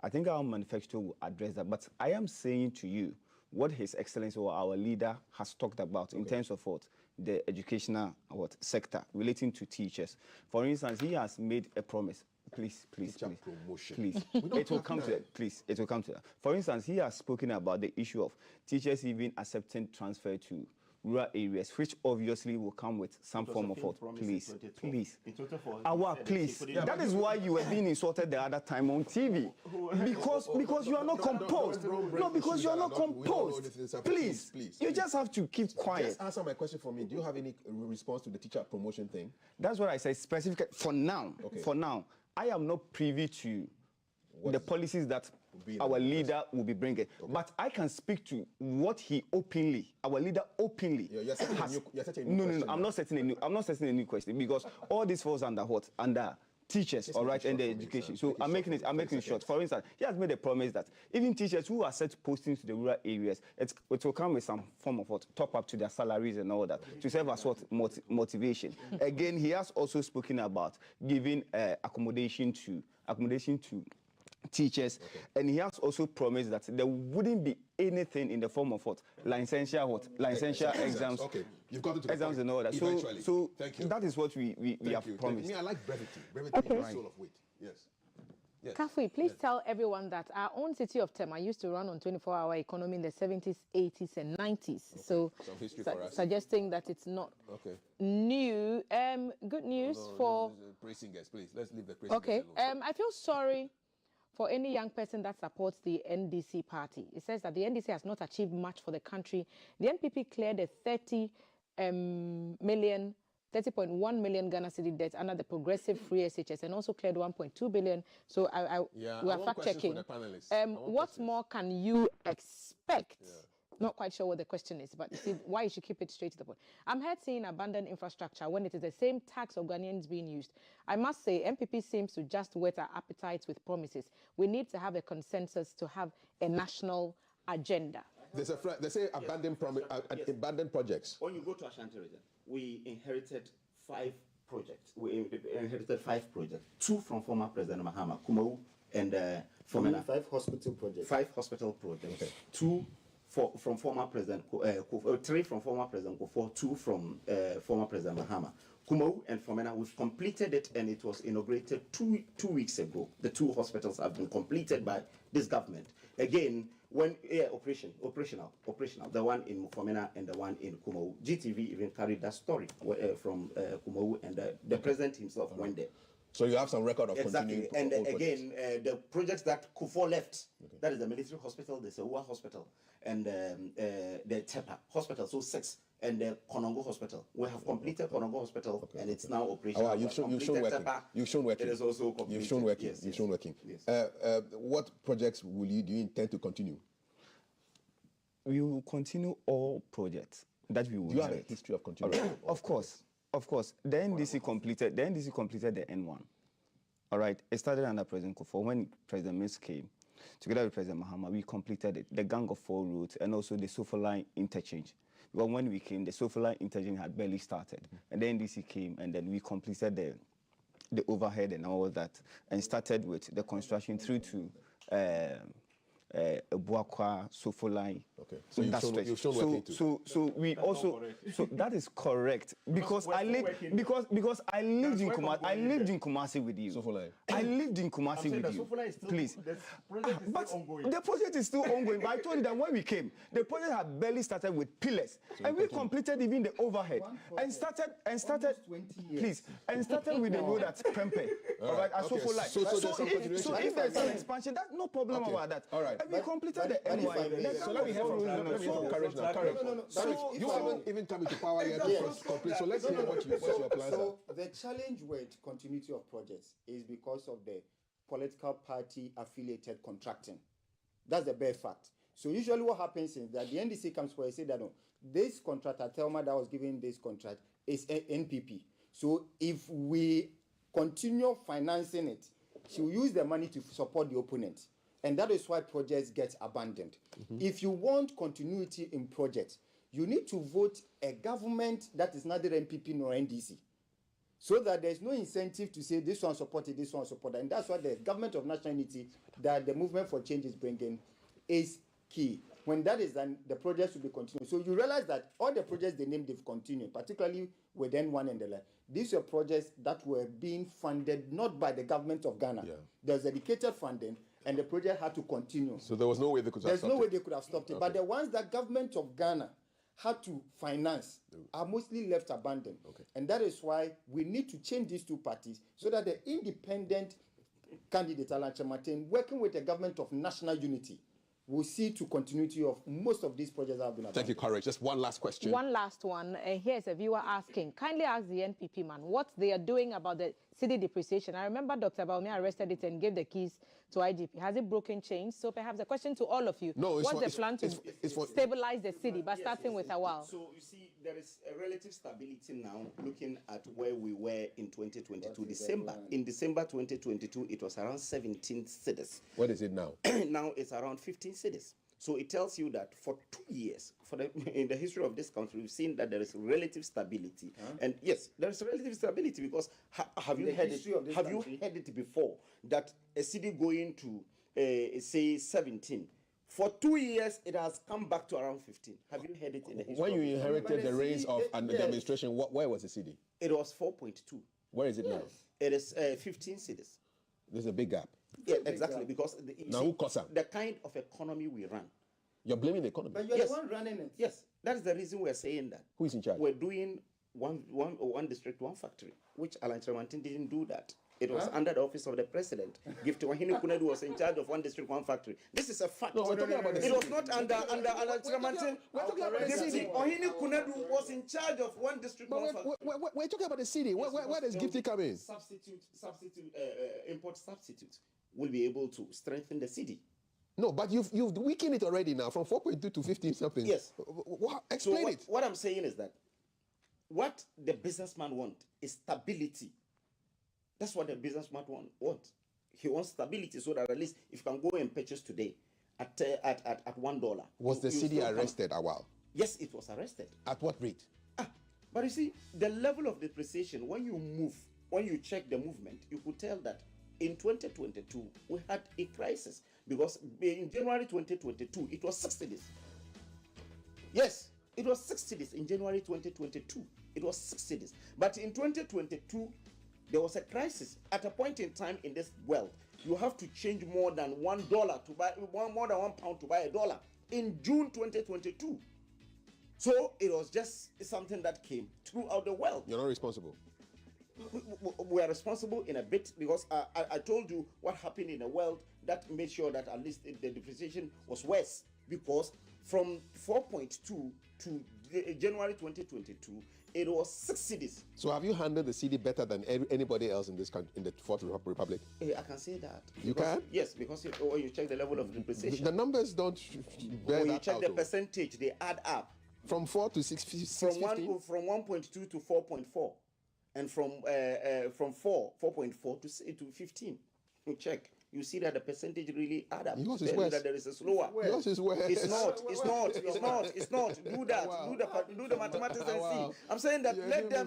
I think our manifesto will address that. But I am saying to you what His Excellency or our leader has talked about in terms of what the educational sector relating to teachers. For instance, he has made a promise. Please. Promotion. It will come to that. Please, it will come to that. For instance, he has spoken about the issue of teachers even accepting transfer to rural areas, which obviously will come with some form of what? Please. Please. That is why you were being insulted the other time on TV. Because you are not composed. No, because you are not composed. Please. You just have to keep quiet. Just answer my question for me. Do you have any response to the teacher promotion thing? That's what I said specifically. For now, I am not privy to the policies that our leader will be bringing. But I can speak to what our leader openly has. No, I'm not setting a new question because all this falls under what? Under teachers, all right, and the education. So I'm making it short. For instance, he has made a promise that even teachers who are set postings to the rural areas, it will come with some form of what top up to their salaries and all that to serve as what motivation. Again, he has also spoken about giving accommodation to teachers, and he has also promised that there wouldn't be anything in the form of licensure exams. Okay, you've got to exams and all that. Eventually. So thank you. That is what we have promised. Me, I like brevity. Brevity is the soul of wit. Yes. Kafui, please tell everyone that our own city of Tema used to run on 24-hour economy in the 70s, 80s, and 90s. So, some history for us. Suggesting that it's not new. Good news for praising guests, please. Let's leave the praising guests alone. I feel sorry for any young person that supports the NDC party. It says that the NDC has not achieved much for the country. The NPP cleared a 30.1 million Ghana cedi debt under the progressive free SHS and also cleared 1.2 billion. So we are fact checking. What more can you expect? Not quite sure what the question is, but you see why you should keep it straight to the point. I'm here seeing abandoned infrastructure when it is the same tax of Ghanaians being used. I must say, MPP seems to just whet our appetites with promises. We need to have a consensus to have a national agenda. They say abandoned projects. When you go to Ashanti region, we inherited 5 projects. We inherited 5 projects. 2 from former President Mahama, Kumau and Fomena. 5 hospital projects. 5 hospital projects. Okay. 2 from former President, 3 from former President Kufuor, 2 from former President Mahama. Kumau and Fomena, we've completed it and it was inaugurated 2 weeks ago. The 2 hospitals have been completed by this government. Again, operational. The one in Fomena and the one in Kumau. GTV even carried that story from Kumau, and the president himself went there. So you have some record of continuing. And again, the projects that Kufuor left, that is the military hospital, the Sewa hospital, and the Tepa hospital, so 6, and the Konongo hospital. We have completed Konongo hospital, and it's now operational. You've shown working. You've shown working. It is also completed. You've shown working. Yes, you've shown working. Yes. What projects do you intend to continue? We will continue all projects that we will. Do you have a history of continuing? Of course. The NDC completed the N1. All right. It started under President Kufuor. When President Mills came, together with President Mahama, we completed it. The Gang of 4 routes and also the Sofa-Line interchange. Because when we came, the Sofa-Line interchange had barely started. And the NDC came, and then we completed the overhead and all that, and started with the construction through to Buakwa, Sofa-Line. Okay. So you've shown working too. So we also that is correct because I lived in Kumasi with you. Sofa-Line. I lived in Kumasi with you. Please. But the project is still ongoing. But I told you that when we came, the project had barely started with pillars, and we completed even the overhead and started 20 years. Please, and started with the road at Prempeh. All right, at Sofa-Line. So if there's an expansion, that's no problem about that. All right. And we completed the NY. So let me hear from Courage now. Courage. You haven't even come into power yet to complete. So let's hear what your plans are. So the challenge with continuity of projects is because of the political party affiliated contracting. That's the bare fact. So usually what happens is that the NDC comes forward and say that no, this contractor, Thelma, that was given this contract is NPP. So if we continue financing it, she will use the money to support the opponent. And that is why projects get abandoned. If you want continuity in projects, you need to vote a government that is neither NPP nor NDC. So that there's no incentive to say this one supported, this one supported. And that's why the government of national unity that the movement for change is bringing is key. When that is done, the projects will be continued. So you realize that all the projects they named, they've continued, particularly with N1 and the like. These were projects that were being funded not by the government of Ghana. There's dedicated funding, and the project had to continue. So there was no way they could have stopped it. There's no way they could have stopped it. But the ones that government of Ghana had to finance are mostly left abandoned. And that is why we need to change these two parties so that the independent candidate, Alan Kyerematen, working with the government of national unity, will see to continuity of most of these projects that have been abandoned. Thank you, Courage. Just one last question. One last one. Here's a viewer asking, kindly ask the NPP man what they are doing about the city depreciation. I remember Dr. Bawumia arrested it and gave the keys to IGP. Has it broken chains? So perhaps a question to all of you. No, it's what's for, the plan to stabilize the city, but starting with Awal? So you see, there is a relative stability now looking at where we were in 2022. In December 2022, it was around 17 cities. What is it now? Now it's around 15 cities. So it tells you that for 2 years, in the history of this country, we've seen that there is relative stability. And yes, there is relative stability because have you heard it before that a city going to say 17? For 2 years, it has come back to around 15. Have you heard it in the history? When you inherited the reins of the administration, where was the city? It was 4.2. Where is it now? It is 15 cities. There's a big gap. Yeah, exactly. Because who caused that? The kind of economy we run. You're blaming the economy. But you're the one running it. Yes, that is the reason we're saying that. Who is in charge? We're doing one district, one factory, which Alan Kyerematen didn't do that. It was under the office of the president. Gift Wahini Kunedu was in charge of one district, one factory. This is a fact. No, we're talking about the It was not under Alan Kyerematen. We're talking about the city. Wahini Kunedu was in charge of one district, one factory. We're talking about the city. Where does Gifty come in? Import substitute will be able to strengthen the city. No, but you've weakened it already now from 4.2 to 15 something. Yes. Explain so it. What I'm saying is that what the businessman wants is stability. That's what the businessman wants. He wants stability so that at least if you can go and purchase today at $1. Was the city arrested a while? Yes, it was arrested. At what rate? But you see, the level of depreciation, when you check the movement, you could tell that in 2022, we had a crisis because in January 2022, it was 60 days. Yes, it was 60 days in January 2022. It was 60 days. But in 2022, there was a crisis. At a point in time in this world, you have to change more than $1 to buy, more than £1 to buy $1 in June 2022. So it was just something that came throughout the world. You're not responsible. We are responsible in a bit because I told you what happened in the world that made sure that at least the depreciation was worse, because from 4.2 to January 2022, it was 6 cities. So have you handled the city better than anybody else in this country, in the Fourth Republic? I can say that. You can? Yes, because when you check the level of depreciation. The numbers don't bear when you that check out, the percentage, they add up. From 4 to 6, from 1.2 to 4.4. And from 4.4 to 15. You check. You see that the percentage really add up. Yours is worse. That there is a slower. Yours is worse. It's not. Do that. Do the mathematics and see. I'm saying that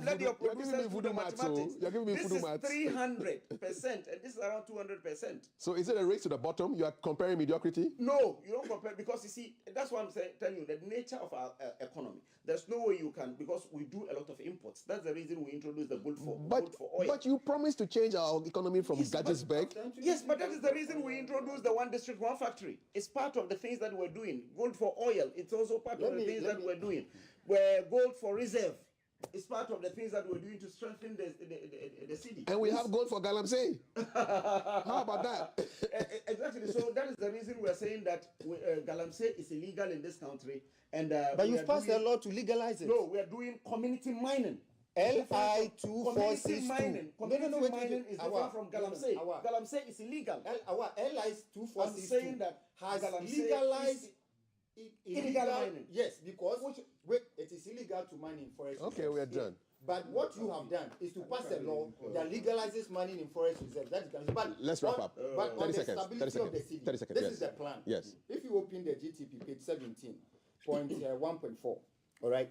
let your producers do the mathematics. You're giving me this voodoo is maths. 300%, and this is around 200%. So is it a race to the bottom? You are comparing mediocrity? No, you don't compare, because you see, that's what I'm telling you, the nature of our economy. There's no way you can, because we do a lot of imports. That's the reason we introduced the gold for oil. But you promised to change our economy from Gadgetsburg. Yes, but that is the reason we introduced the one district, one factory. It's part of the things that we're doing. Gold for oil, it's also part of the things that we're doing. Where gold for reserve is part of the things that we're doing to strengthen the city. And we have gold for Galamsey. How about that? Exactly. So that is the reason we're saying that Galamsey is illegal in this country. And but you've passed a law to legalize it. No, we are doing community mining. LI 2462. Community mining is different from Galamsey. Galamsey is illegal. LI 2462. I'm saying that has Galamsey legalized illegal mining. Yes, because it is illegal to mine in forest. Okay, we are done. But what you have done is to pass a law that legalizes mining in forest reserves. But let's wrap up. But 30 on seconds. the 30 stability of the seconds. city, 30 seconds. this Yes. is the plan. Yes. If you open the GTP, page 17.1.4, all right?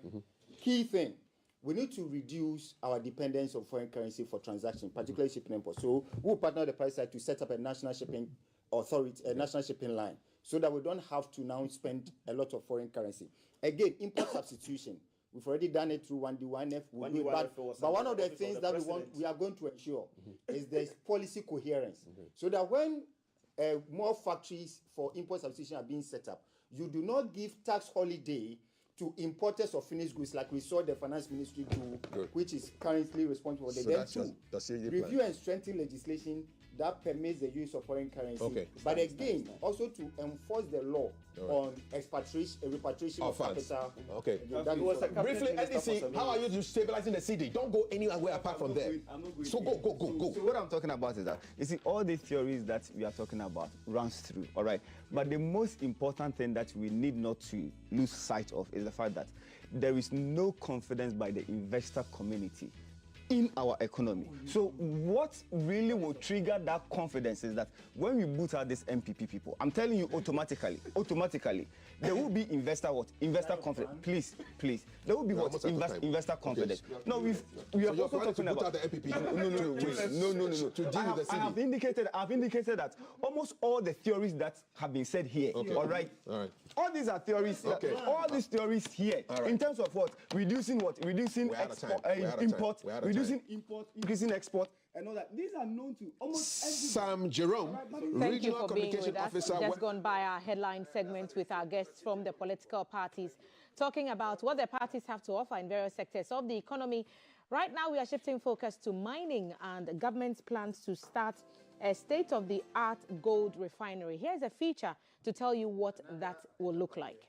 Key thing, we need to reduce our dependence on foreign currency for transactions, particularly shipping imports. So we'll partner with the price side to set up a national shipping authority, a national shipping line, so that we don't have to now spend a lot of foreign currency. Again, import substitution. We've already done it through 1D1F. But one of the things that we are going to ensure is there's policy coherence, so that when more factories for import substitution are being set up, you do not give tax holiday to to importers of finished goods, like we saw the finance ministry do, Good. which is currently responsible for the So then that's two, your CAG review plan. and strengthen legislation that permits the use of foreign currency. Okay. But again, also to enforce the law All right. on expatriation, repatriation of funds. capital. Okay. That is all. Briefly, NDC, how are you stabilizing the CD? Don't go anywhere apart from there. So go. So what I'm talking about is that, you see, all these theories that we are talking about runs through, all right? But the most important thing that we need not to lose sight of is the fact that there is no confidence by the investor community in our economy. So what really will trigger that confidence is that when we boot out these MPP people, I'm telling you automatically, there will be investor confidence. Please. There will be investor confidence. No, we are also talking about the MPP. No. To deal with the CD. I've indicated that almost all the theories that have been said here, all right? All these are theories. All these theories here, in terms of what? Reducing import, increasing export, and all that. These are known to almost everybody. Sam Jerome, Thank you Regional for being Communication with us. Officer. We've just gone by our headline segment with our guests from the political parties, talking about what the parties have to offer in various sectors of the economy. Right now, we are shifting focus to mining and the government's plans to start a state-of-the-art gold refinery. Here's a feature to tell you what that will look like.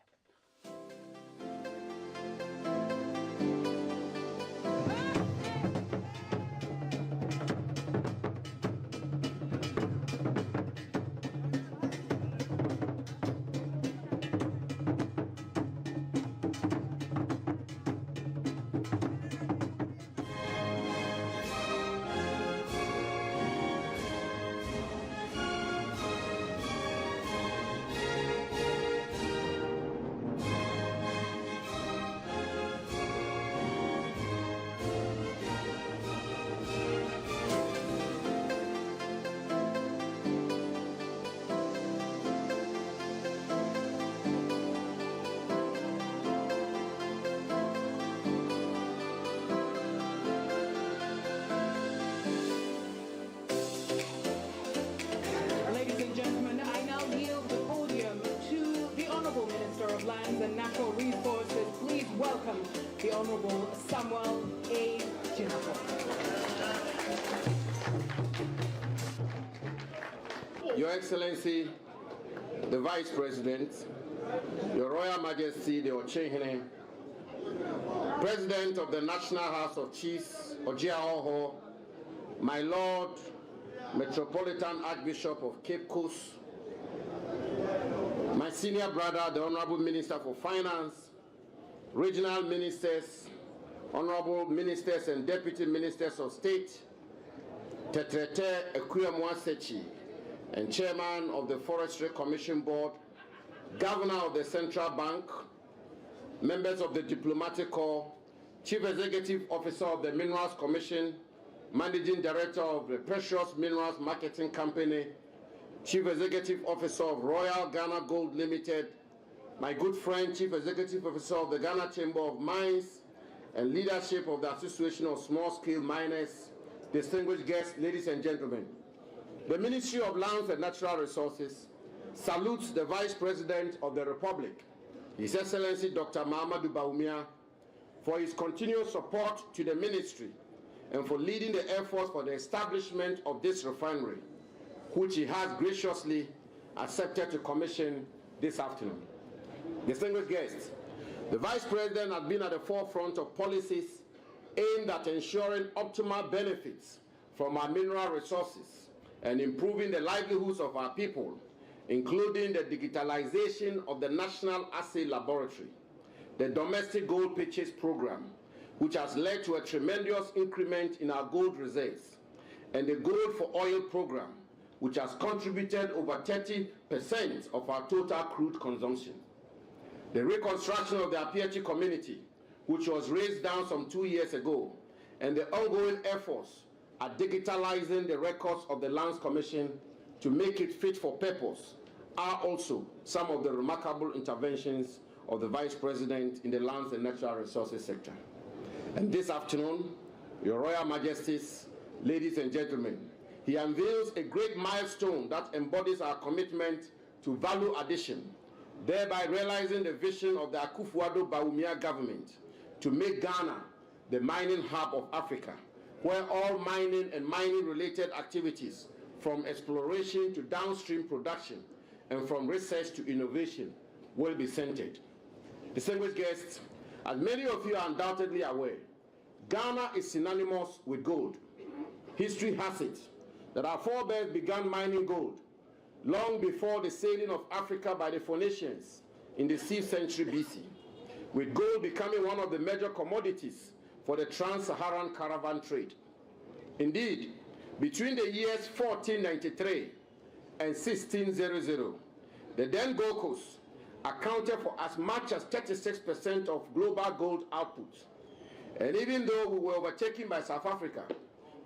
Ladies and gentlemen, I now yield the podium to the Honourable Minister of Lands and Natural Resources. Please welcome the Honourable Samuel A. Jinapor. Your Excellency, the Vice President, Your Royal Majesty, the Ochehene, President of the National House of Chiefs, Ojia Oho, my Lord, Metropolitan Archbishop of Cape Coast, my senior brother, the Honorable Minister for Finance, regional ministers, Honorable Ministers and Deputy Ministers of State, Tetrete Ekwuemwasechi, and Chairman of the Forestry Commission Board, Governor of the Central Bank, members of the Diplomatic Corps, Chief Executive Officer of the Minerals Commission, Managing Director of the Precious Minerals Marketing Company, Chief Executive Officer of Royal Ghana Gold Limited, my good friend, Chief Executive Officer of the Ghana Chamber of Mines, and leadership of the Association of Small-Scale Miners, distinguished guests, ladies and gentlemen. The Ministry of Lands and Natural Resources salutes the Vice President of the Republic, His Excellency Dr. Mahamudu Bawumia, for his continued support to the ministry and for leading the efforts for the establishment of this refinery, which he has graciously accepted to commission this afternoon. Distinguished guests, the Vice President has been at the forefront of policies aimed at ensuring optimal benefits from our mineral resources and improving the livelihoods of our people, including the digitalization of the National Assay Laboratory, the Domestic Gold Purchase Program, which has led to a tremendous increment in our gold reserves, and the Gold for Oil Program, which has contributed over 30% of our total crude consumption. The reconstruction of the Apiachi community, which was raised down some 2 years ago, and the ongoing efforts at digitalizing the records of the Lands Commission to make it fit for purpose are also some of the remarkable interventions of the Vice President in the lands and natural resources sector. And this afternoon, Your Royal Majesties, ladies and gentlemen, he unveils a great milestone that embodies our commitment to value addition, thereby realizing the vision of the Akufo-Addo Bawumia government to make Ghana the mining hub of Africa, where all mining and mining-related activities, from exploration to downstream production and from research to innovation, will be centered. Distinguished guests, as many of you are undoubtedly aware, Ghana is synonymous with gold. History has it that our forebears began mining gold long before the sailing of Africa by the Phoenicians in the 6th century BC, with gold becoming one of the major commodities for the trans-Saharan caravan trade. Indeed, between the years 1493 and 1600, the then Gold Coast accounted for as much as 36% of global gold output. And even though we were overtaken by South Africa,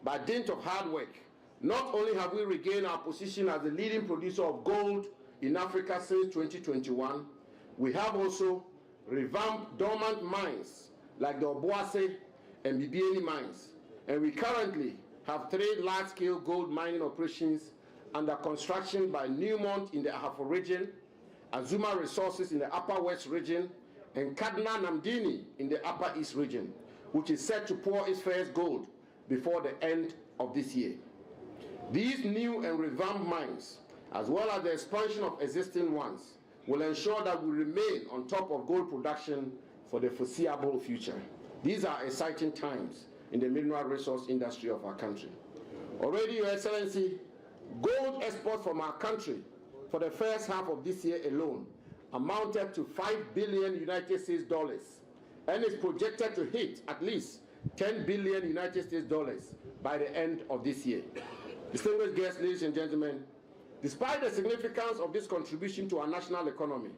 by dint of hard work, not only have we regained our position as the leading producer of gold in Africa since 2021, we have also revamped dormant mines like the Obuasi and Bibiani mines. And we currently have 3 large-scale gold mining operations under construction by Newmont in the Ahafo region, Azuma Resources in the Upper West region, and Kadna Namdini in the Upper East region, which is set to pour its first gold before the end of this year. These new and revamped mines, as well as the expansion of existing ones, will ensure that we remain on top of gold production for the foreseeable future. These are exciting times in the mineral resource industry of our country. Already, Your Excellency, gold exports from our country for the first half of this year alone amounted to $5 billion United States dollars, and is projected to hit at least $10 billion United States dollars by the end of this year. Distinguished guests, ladies and gentlemen, despite the significance of this contribution to our national economy,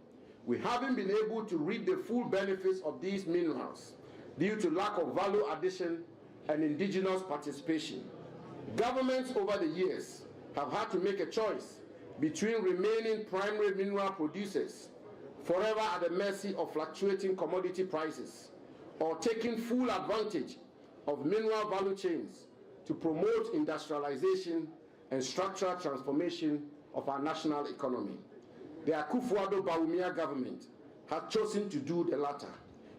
we haven't been able to reap the full benefits of these minerals due to lack of value addition and indigenous participation. Governments over the years have had to make a choice between remaining primary mineral producers, forever at the mercy of fluctuating commodity prices, or taking full advantage of mineral value chains to promote industrialization and structural transformation of our national economy. The Akufo-Addo Bawumia government has chosen to do the latter,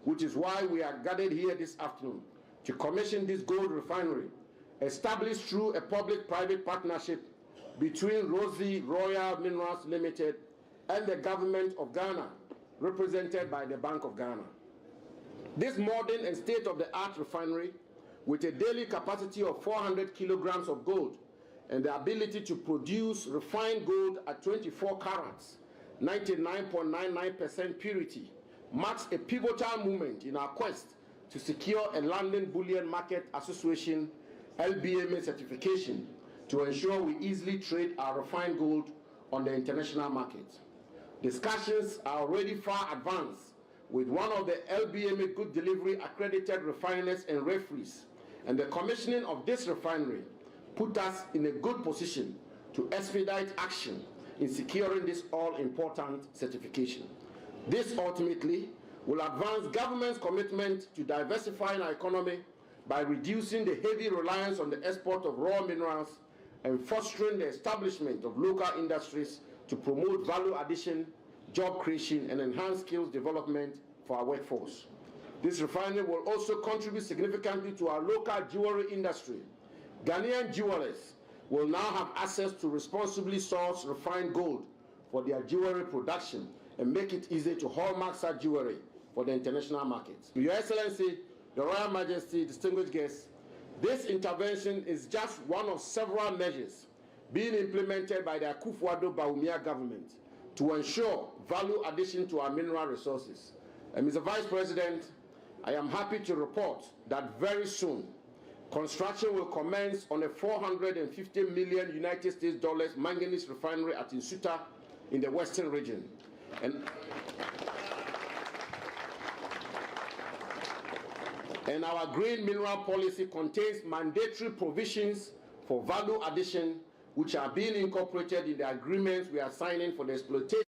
which is why we are gathered here this afternoon to commission this gold refinery, established through a public-private partnership between Rosie Royal Minerals Limited and the government of Ghana, represented by the Bank of Ghana. This modern and state-of-the-art refinery, with a daily capacity of 400 kilograms of gold and the ability to produce refined gold at 24 carats, 99.99% purity, marks a pivotal moment in our quest to secure a London Bullion Market Association LBMA certification to ensure we easily trade our refined gold on the international market. Discussions are already far advanced with one of the LBMA Good Delivery accredited refiners and referees, and the commissioning of this refinery put us in a good position to expedite action in securing this all-important certification. This ultimately will advance government's commitment to diversifying our economy by reducing the heavy reliance on the export of raw minerals and fostering the establishment of local industries to promote value addition, job creation, and enhance skills development for our workforce. This refinery will also contribute significantly to our local jewelry industry. Ghanaian jewelers will now have access to responsibly sourced refined gold for their jewelry production and make it easy to hallmark such jewelry for the international markets. Your Excellency, Your Royal Majesty, distinguished guests, this intervention is just one of several measures being implemented by the Akufo-Addo Bawumia government to ensure value addition to our mineral resources. And Mr. Vice President, I am happy to report that very soon, construction will commence on a $450 million United States dollars manganese refinery at Nsuta in the Western region. And our green mineral policy contains mandatory provisions for value addition, which are being incorporated in the agreements we are signing for the exploitation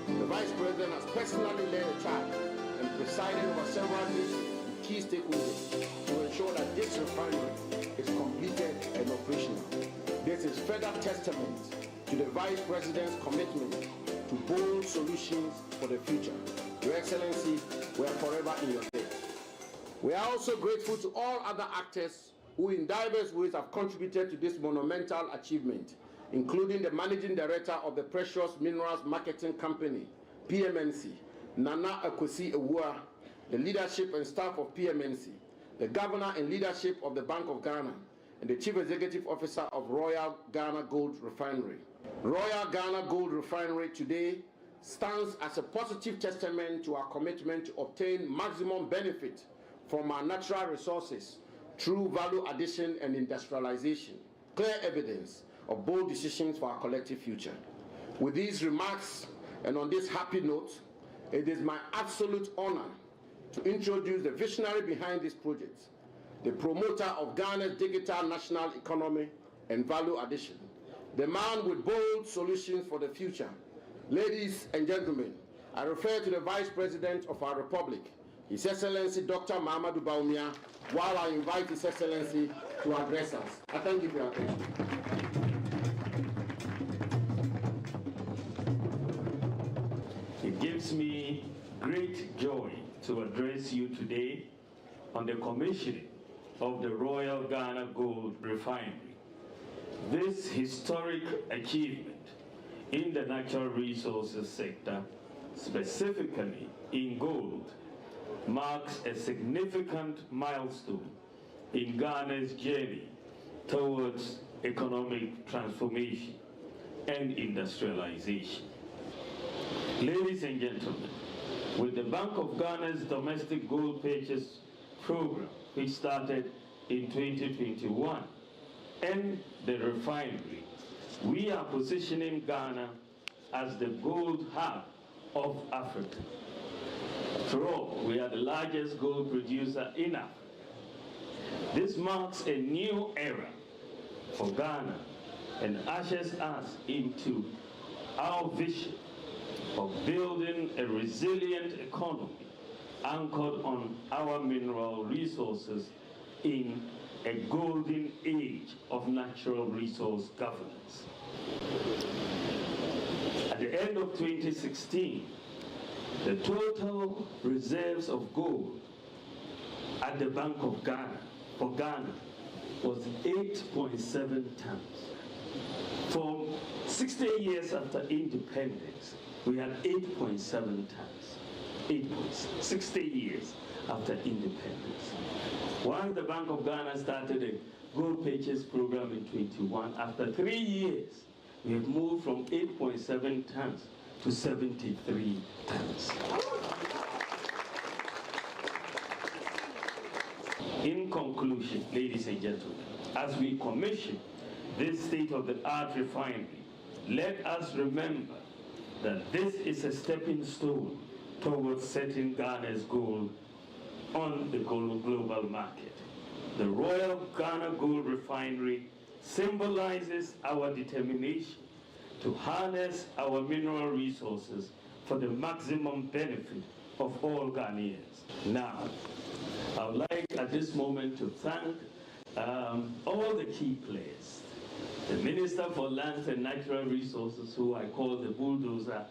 The Vice President has personally led a charge and presided over several meetings with key stakeholders to ensure that this refinery is completed and operational. This is further testament to the Vice President's commitment to bold solutions for the future. Your Excellency, we are forever in your debt. We are also grateful to all other actors who in diverse ways have contributed to this monumental achievement, including the Managing Director of the Precious Minerals Marketing Company, PMNC, Nana Akwesi Ewua, the leadership and staff of PMNC, the Governor and leadership of the Bank of Ghana, and the Chief Executive Officer of Royal Ghana Gold Refinery. Royal Ghana Gold Refinery today stands as a positive testament to our commitment to obtain maximum benefit from our natural resources through value addition and industrialization, clear evidence of bold decisions for our collective future. With these remarks and on this happy note, it is my absolute honor to introduce the visionary behind this project, the promoter of Ghana's digital national economy and value addition, the man with bold solutions for the future. Ladies and gentlemen, I refer to the Vice President of our Republic, His Excellency Dr. Mahamudu Bawumia, while I invite His Excellency to address us. I thank you for your attention. It gives me great joy to address you today on the commissioning of the Royal Ghana Gold Refinery. This historic achievement in the natural resources sector, specifically in gold, marks a significant milestone in Ghana's journey towards economic transformation and industrialization. Ladies and gentlemen, with the Bank of Ghana's domestic gold purchase program, which started in 2021, and the refinery, we are positioning Ghana as the gold hub of Africa. After all, we are the largest gold producer in Africa. This marks a new era for Ghana and ushers us into our vision of building a resilient economy anchored on our mineral resources in a golden age of natural resource governance. At the end of 2016, the total reserves of gold at the Bank of Ghana for Ghana was 8.7 tons. For 60 years after independence, we had 8.7 tons. 60 years after independence. Once the Bank of Ghana started a gold purchase program in 21, after 3 years, we have moved from 8.7 tons to 73 tons. In conclusion, ladies and gentlemen, as we commission this state-of-the-art refinery, let us remember that this is a stepping stone towards setting Ghana's gold on the global market. The Royal Ghana Gold Refinery symbolizes our determination to harness our mineral resources for the maximum benefit of all Ghanaians. Now, I would like at this moment to thank all the key players. The Minister for Lands and Natural Resources, who I call the bulldozer,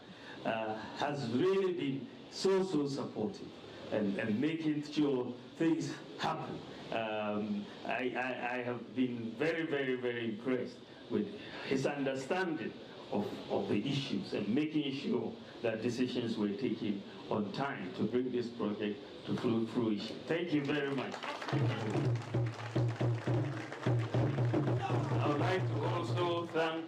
has really been so supportive and making sure things happen. I have been very impressed with his understanding of the issues and making sure that decisions were taken on time to bring this project to fruition. Thank you very much. I would like to also thank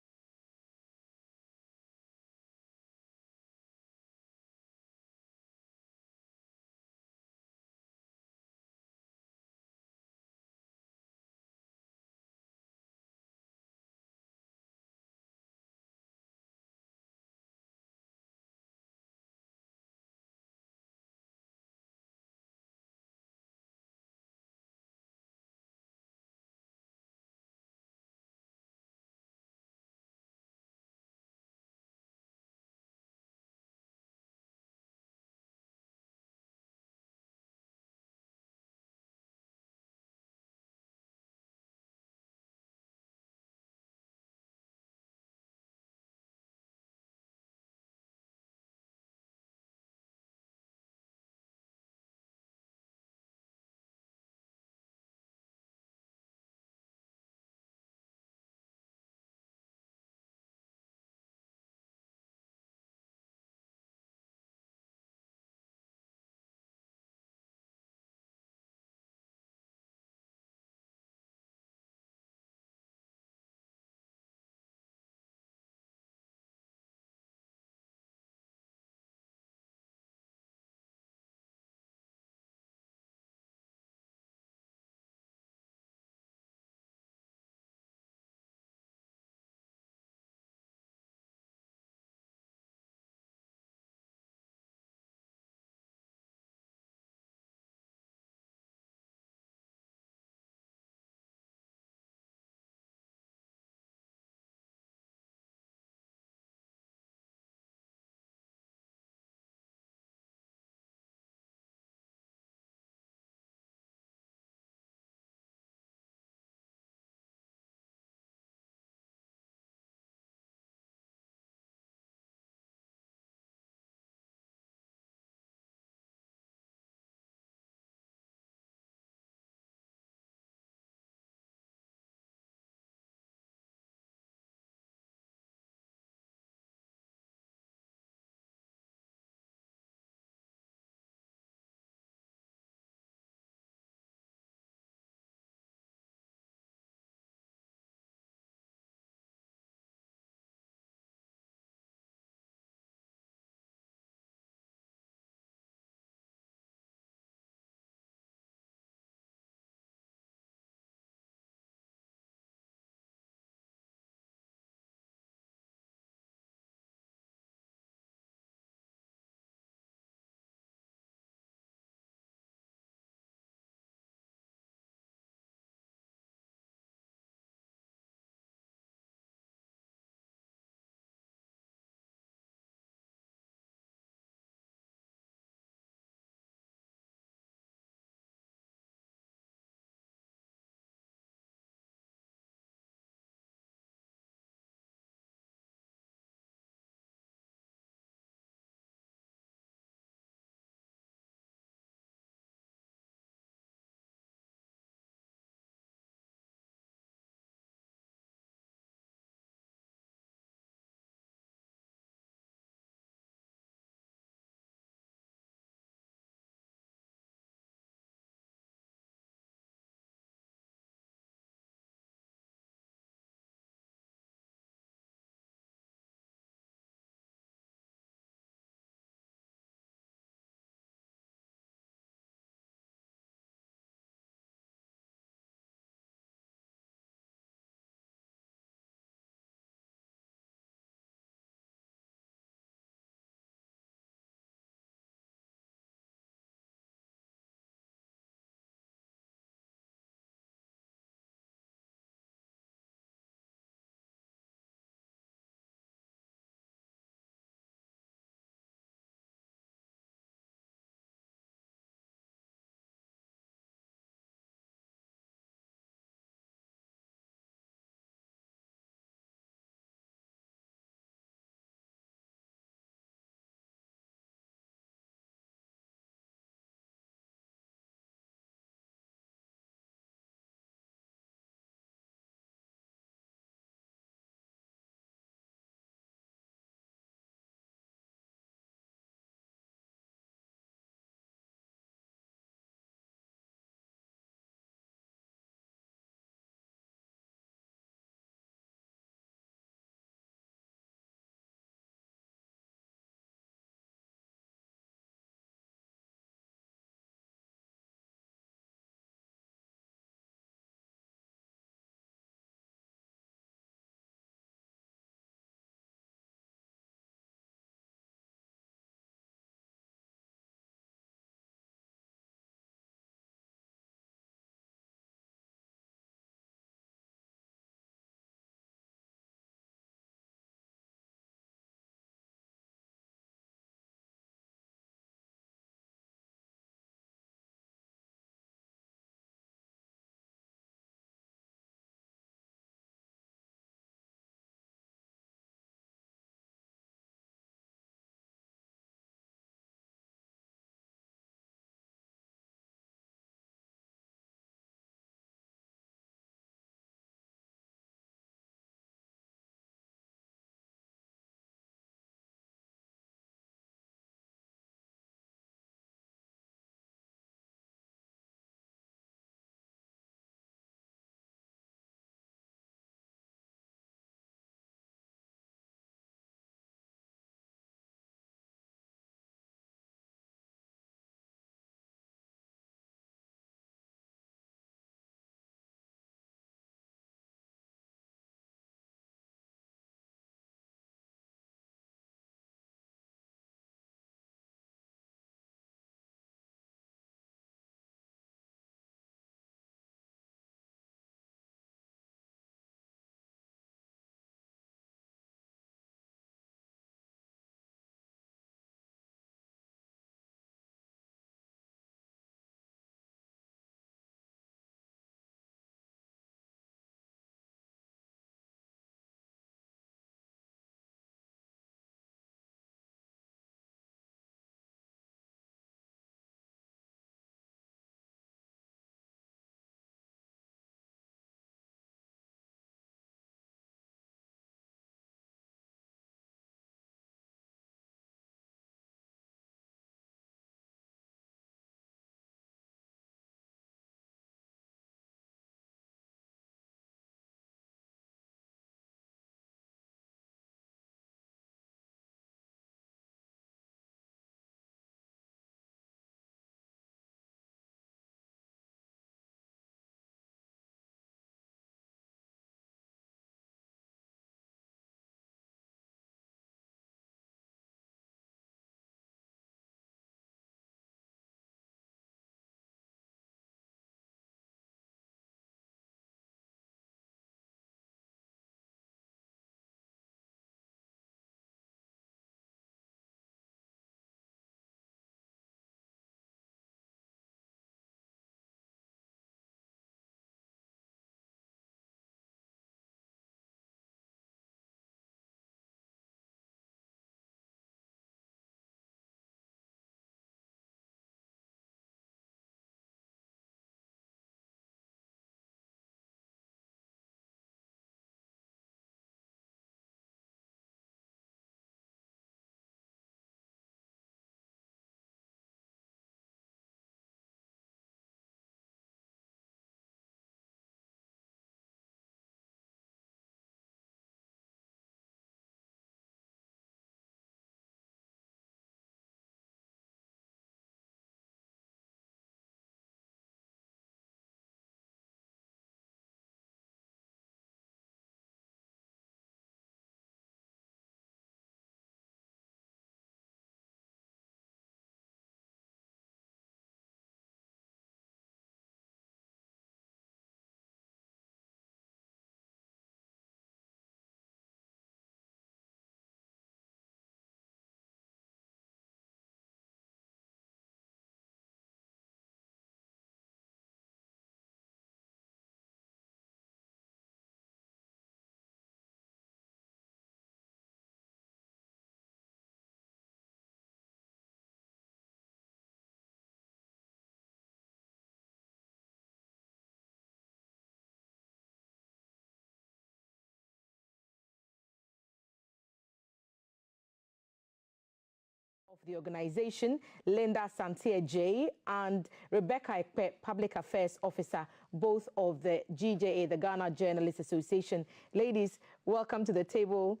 the organization, Linda Santier-J and Rebecca Ekpe, Public Affairs Officer, both of the GJA, the Ghana Journalists Association. Ladies, welcome to the table.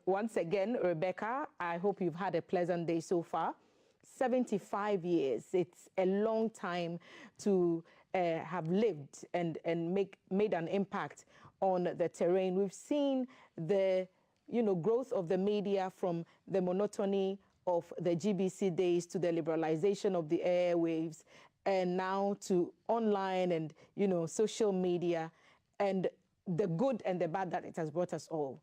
Once again, Rebecca, I hope you've had a pleasant day so far. 75 years, it's a long time to have lived and made an impact on the terrain. We've seen the growth of the media from the monotony of the GBC days to the liberalization of the airwaves, and now to online and, social media, and the good and the bad that it has brought us all.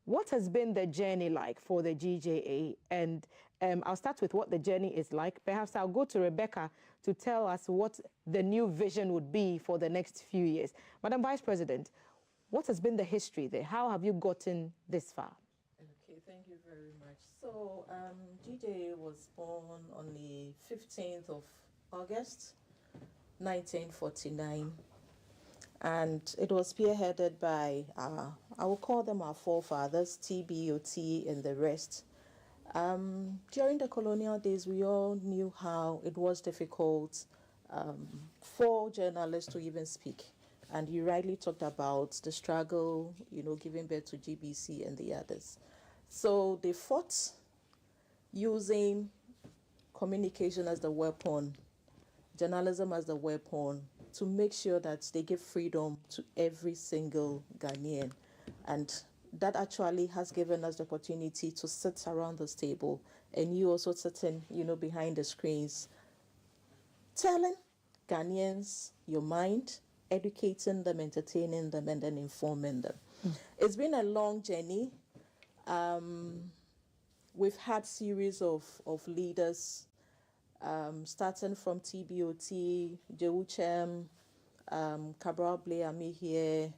What has been the journey like for the GJA? And I'll start with what the journey is like. Perhaps I'll go to Rebecca to tell us what the new vision would be for the next few years. Madam Vice President, what has been the history there? How have you gotten this far? Okay, thank you very much. So GJA was born on the 15th of August, 1949. And it was spearheaded by, I will call them our forefathers, TBOT and the rest. During the colonial days, we all knew how it was difficult for journalists to even speak. And you rightly talked about the struggle, giving birth to GBC and the others. So they fought using communication as the weapon, journalism as the weapon, to make sure that they give freedom to every single Ghanaian. And that actually has given us the opportunity to sit around this table, and you also sitting, behind the screens, telling Ghanaians your mind, educating them, entertaining them, and then informing them. It's been a long journey. We've had series of leaders, starting from TBOT, Jewuchem, Cabral Blay-Amihie,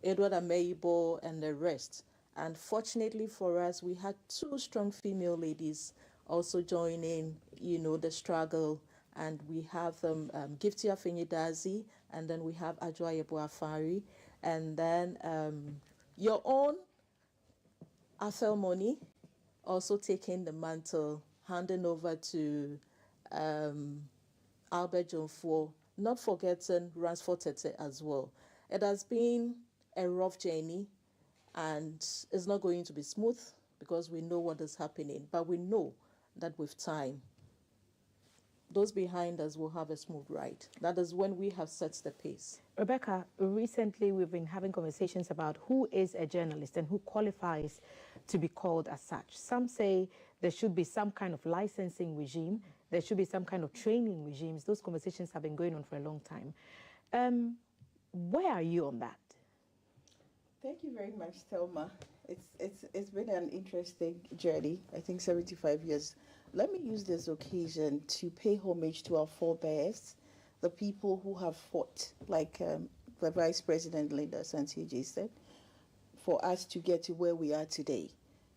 Edward Ameibo, and the rest. And fortunately for us, we had two strong female ladies also joining, the struggle. And we have Gifty Afenyidazi, and then we have Adjoa Yeboafari, and then your own Athel Moni also taking the mantle, handing over to Albert Jonfo, not forgetting Ransford Tete as well. It has been a rough journey, and it's not going to be smooth because we know what is happening, but we know that with time, those behind us will have a smooth ride. That is when we have set the pace. Rebecca, recently we've been having conversations about who is a journalist and who qualifies to be called as such. Some say there should be some kind of licensing regime. There should be some kind of training regimes. Those conversations have been going on for a long time. Where are you on that? Thank you very much, Thelma. It's been an interesting journey. I think 75 years. Let me use this occasion to pay homage to our forebears, the people who have fought, like the Vice President Linda Santier-J said, for us to get to where we are today.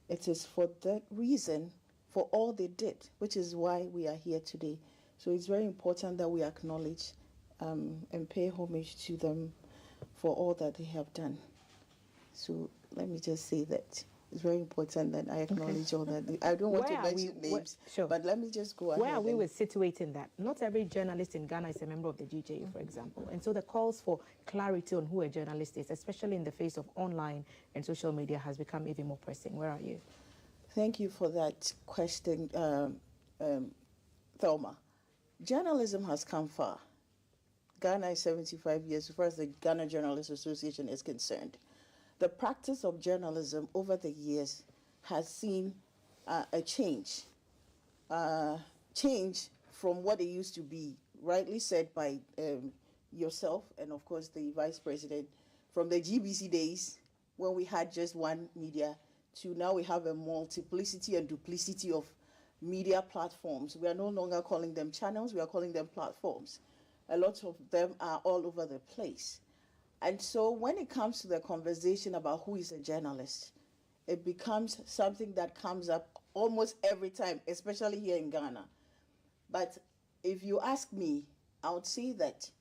It is for that reason, for all they did, which is why we are here today. So it's very important that we acknowledge and pay homage to them for all that they have done. So let me just say that it's very important that I acknowledge all that. I don't want to mention names, but let me just go ahead. Where are we with situating that? Not every journalist in Ghana is a member of the GJA, for example. And so the calls for clarity on who a journalist is, especially in the face of online and social media, has become even more pressing. Where are you? Thank you for that question, Thelma. Journalism has come far. Ghana is 75 years as far as the Ghana Journalists Association is concerned. The practice of journalism over the years has seen a change from what it used to be, rightly said by yourself and of course the Vice President, from the GBC days when we had just one media to now we have a multiplicity and duplicity of media platforms. We are no longer calling them channels, we are calling them platforms. A lot of them are all over the place. And so when it comes to the conversation about who is a journalist, it becomes something that comes up almost every time, especially here in Ghana. But if you ask me, I would say that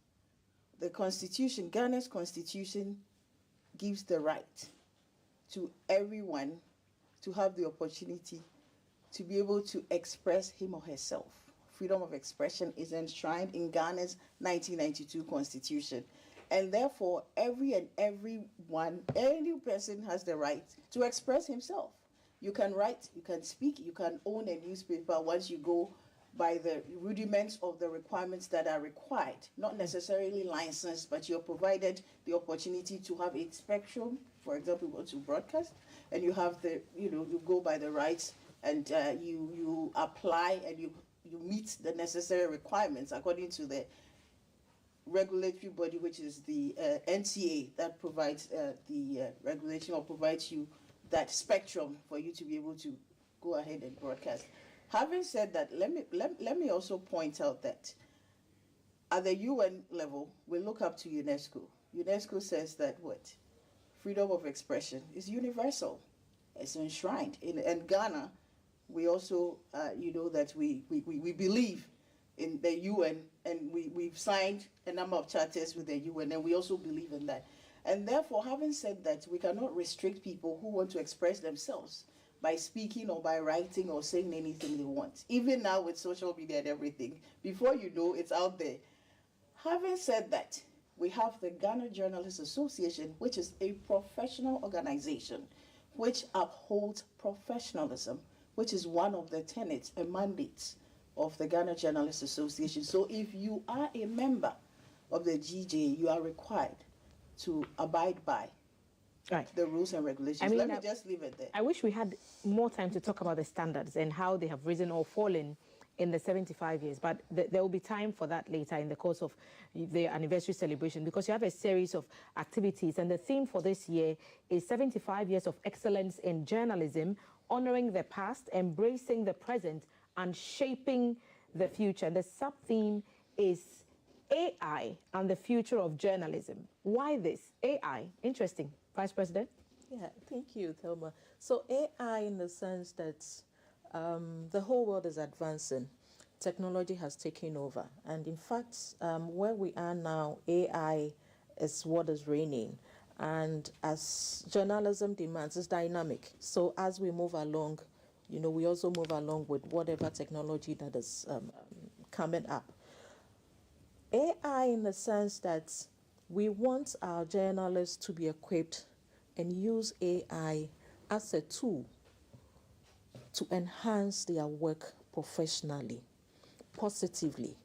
the Constitution, Ghana's Constitution, gives the right to everyone to have the opportunity to be able to express him or herself. Freedom of expression is enshrined in Ghana's 1992 constitution. And therefore, any person has the right to express himself. You can write, you can speak, you can own a newspaper once you go by the rudiments of the requirements that are required, not necessarily licensed, but you're provided the opportunity to have a spectrum, for example, you want to broadcast, and you have the, you go by the rights, and you apply, and you meet the necessary requirements according to the regulatory body, which is the NCA, that provides the regulation or provides you that spectrum for you to be able to go ahead and broadcast. Having said that, let me also point out that at the UN level, we look up to UNESCO. UNESCO says that freedom of expression is universal. It's enshrined. In Ghana, we also, that we believe in the UN, and we've signed a number of charters with the UN, and we also believe in that. And therefore, having said that, we cannot restrict people who want to express themselves by speaking or by writing or saying anything they want. Even now with social media and everything, before you know, it's out there. Having said that, we have the Ghana Journalists Association, which is a professional organization which upholds professionalism, which is one of the tenets and mandates of the Ghana Journalists Association. So if you are a member of the GJ, you are required to abide by the rules and regulations. Let me just leave it there. I wish we had more time to talk about the standards and how they have risen or fallen in the 75 years, but there will be time for that later in the course of the anniversary celebration, because you have a series of activities, and the theme for this year is 75 years of excellence in journalism, honoring the past, embracing the present, and shaping the future. And the sub-theme is AI and the future of journalism. Why this? AI, interesting. Vice President? Yeah, thank you, Thelma. So AI, in the sense that the whole world is advancing, technology has taken over. And in fact, where we are now, AI is what is reigning. And as journalism demands, it's dynamic. So as we move along, we also move along with whatever technology that is coming up. AI, in the sense that we want our journalists to be equipped and use AI as a tool to enhance their work professionally, positively.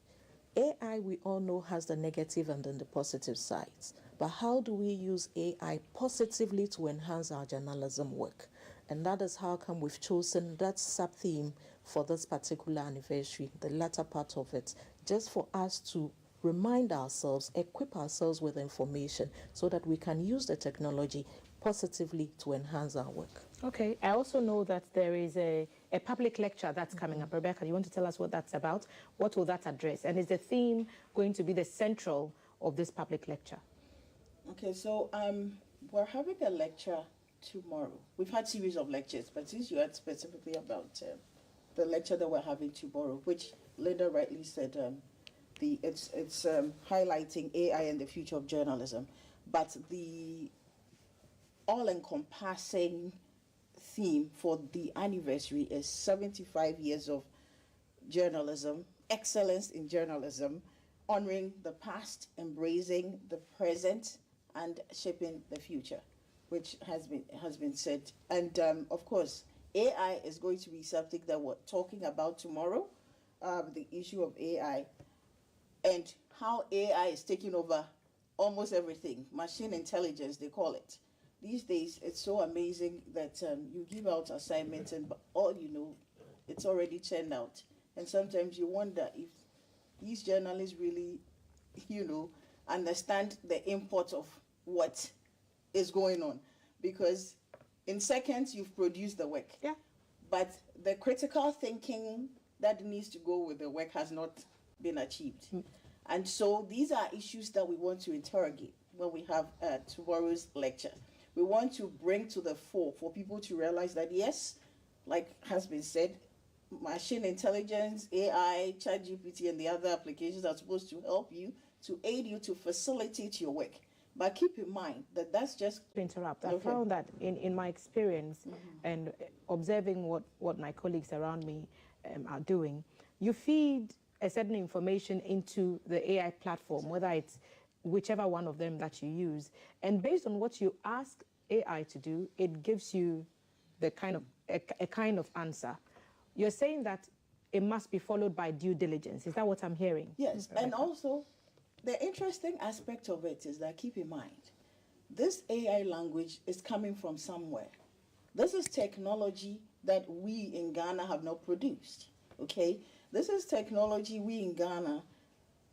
AI, we all know, has the negative and then the positive sides. But how do we use AI positively to enhance our journalism work? And that is how come we've chosen that sub-theme for this particular anniversary, the latter part of it, just for us to remind ourselves, equip ourselves with information so that we can use the technology positively to enhance our work. Okay, I also know that there is a public lecture that's coming up. Rebecca, you want to tell us what that's about? What will that address? And is the theme going to be the central of this public lecture? Okay, so we're having a lecture tomorrow. We've had a series of lectures, but since you asked specifically about the lecture that we're having tomorrow, which Linda rightly said, it's highlighting AI and the future of journalism, but the all-encompassing theme for the anniversary is 75 years of journalism, excellence in journalism, honoring the past, embracing the present, and shaping the future, which has been said. And of course, AI is going to be something that we're talking about tomorrow, the issue of AI and how AI is taking over almost everything. Machine intelligence, they call it. These days, it's so amazing that you give out assignments and all you know, it's already churned out. And sometimes you wonder if these journalists really, understand the import of what is going on. Because in seconds, you've produced the work. Yeah. But the critical thinking that needs to go with the work has not been achieved. And so these are issues that we want to interrogate when we have tomorrow's lecture. We want to bring to the fore for people to realize that, yes, like has been said, machine intelligence, AI, ChatGPT, and the other applications are supposed to help you, to aid you, to facilitate your work. But keep in mind that that's just... To interrupt, I Okay. found that in my experience and observing what my colleagues around me are doing, you feed a certain information into the AI platform, whether it's whichever one of them that you use, and based on what you ask AI to do, it gives you the kind of a kind of answer. You're saying that it must be followed by due diligence. Is that what I'm hearing? Yes, and also the interesting aspect of it is that keep in mind, this AI language is coming from somewhere. This is technology that we in Ghana have not produced, okay? This is technology we in Ghana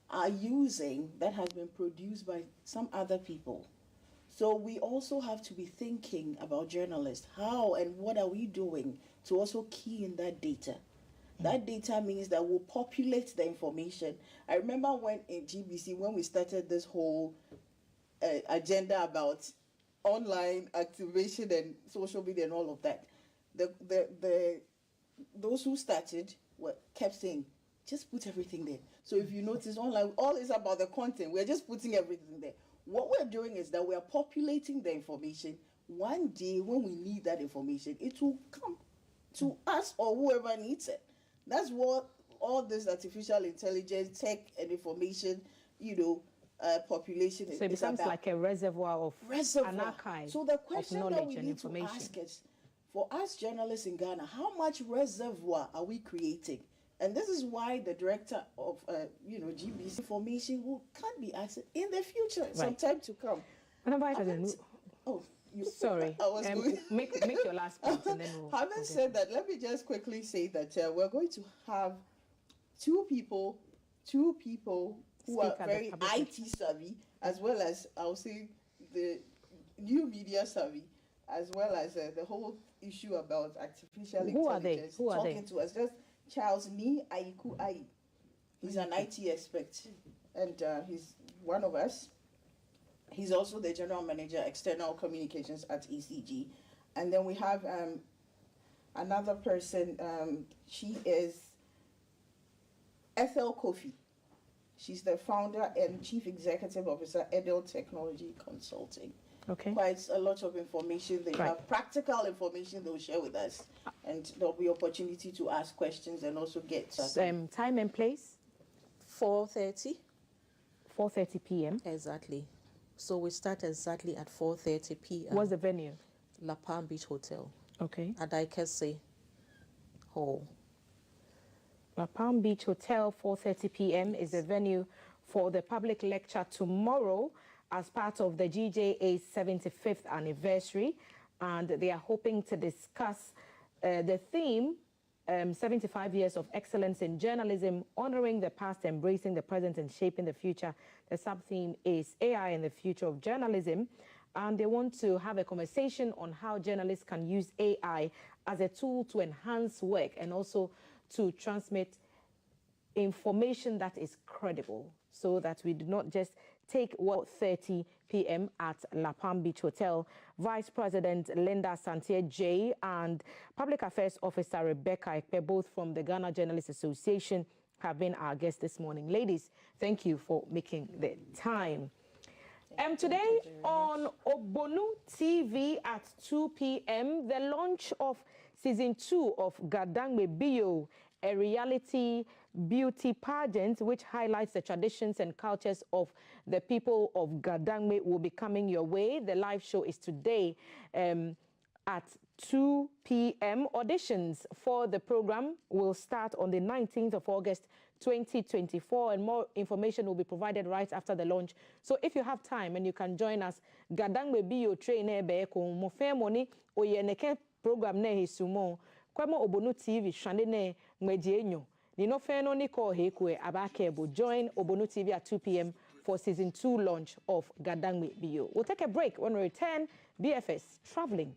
are using that has been produced by some other people. So we also have to be thinking about journalists. How and what are we doing to also key in that data? That data means that we'll populate the information. I remember when in GBC, when we started this whole agenda about online activation and social media and all of that, those who started kept saying, just put everything there. So if you notice online, all is about the content. We're just putting everything there. What we're doing is that we're populating the information. One day when we need that information, it will come to us or whoever needs it. That's what all this artificial intelligence, tech and information, population So it becomes about. like a reservoir of an archive So the of question knowledge that we and need to information. ask is, for us journalists in Ghana, how much reservoir are we creating? And this is why the director of, GBC information can be asked in the future, sometime to come. Sorry, I was going... make your last point and then we'll... Having said that, let me just quickly say that we're going to have two people who are very IT savvy, as well as, I'll say, the new media savvy, as well as the whole issue about artificial intelligence. Who are they? Talking to us. Just Charles Ni Aiku Ai. He's an IT expert, and he's one of us. He's also the general manager, external communications at ECG. And then we have another person. She is Ethel Kofi. She's the founder and chief executive officer, Edel Technology Consulting. Okay. Quite a lot of information. They have practical information they'll share with us. And there'll be opportunity to ask questions and also get... time and place? 4:30. 4:30 p.m. Exactly. So we start exactly at 4:30 p.m. What's the venue? La Palm Beach Hotel. Okay. At Daikese Hall. La Palm Beach Hotel, 4:30 p.m. is the venue for the public lecture tomorrow as part of the GJA's 75th anniversary. And they are hoping to discuss the theme, 75 years of excellence in journalism, honoring the past, embracing the present, and shaping the future. The sub-theme is AI and the future of journalism. And they want to have a conversation on how journalists can use AI as a tool to enhance work and also to transmit information that is credible, so that we do not just take 30 p.m. at La Palm Beach Hotel. Vice President Linda Santier-J and Public Affairs Officer Rebecca Ekpe, both from the Ghana Journalists Association, have been our guests this morning. Ladies, thank you for making the time. Today on Obonu TV at 2 p.m., the launch of Season 2 of Gadangme Bio, a reality beauty pageant which highlights the traditions and cultures of the people of Gadangme, will be coming your way. The live show is today at 2 p.m. Auditions for the program will start on the 19th of August 2024, and more information will be provided right after the launch. So if you have time and you can join us, Gadangme Bio train mo famoni oyeneke program ne hisumo kwamo Obonu TV shande ne ngwejenyo ni no feno ni ko hekwe abakebo. Join Obonu TV at 2 p.m. for Season 2 launch of Gadangme Bio. We'll take a break. When we return, BFS traveling.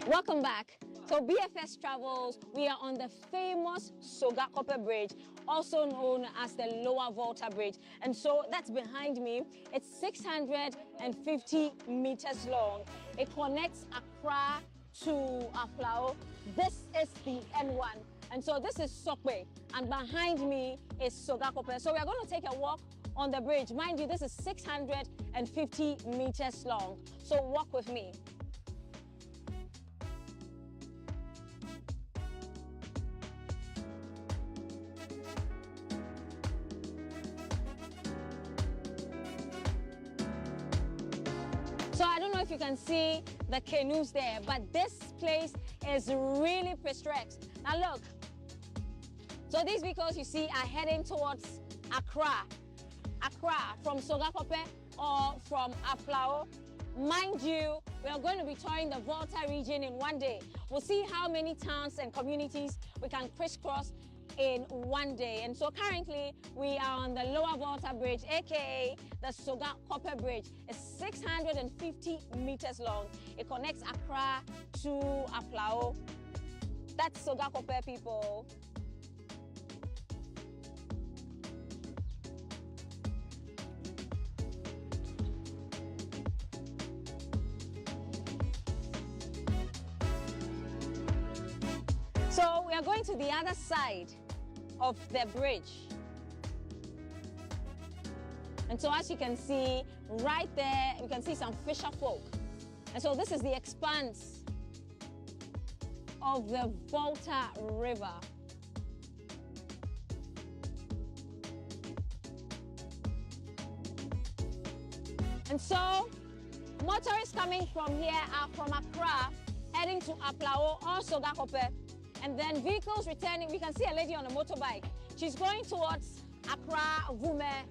Welcome back. So BFS Travels, we are on the famous Sogakope Bridge, also known as the Lower Volta Bridge. And so that's behind me. It's 650 meters long. It connects Accra to Aflao. This is the N1. And so this is Sokwe. And behind me is Sogakope. So we are going to take a walk on the bridge. Mind you, this is 650 meters long. So walk with me. So I don't know if you can see the canoes there, but this place is really picturesque. Now look, so these vehicles you see are heading towards Accra from Sogakope or from Aflao. Mind you, we are going to be touring the Volta region in one day. We'll see how many towns and communities we can crisscross in one day. And so currently we are on the Lower Volta Bridge, aka the Sogakope Bridge. It's 650 meters long. It connects Accra to Aflao. That's Sogakope, people. So we are going to the other side of the bridge. And so as you can see, right there, you can see some fisher folk. And so this is the expanse of the Volta River. And so motorists coming from here are from Accra, heading to Aflao or Sogakope. And then vehicles returning, we can see a lady on a motorbike. She's going towards Accra, Vume.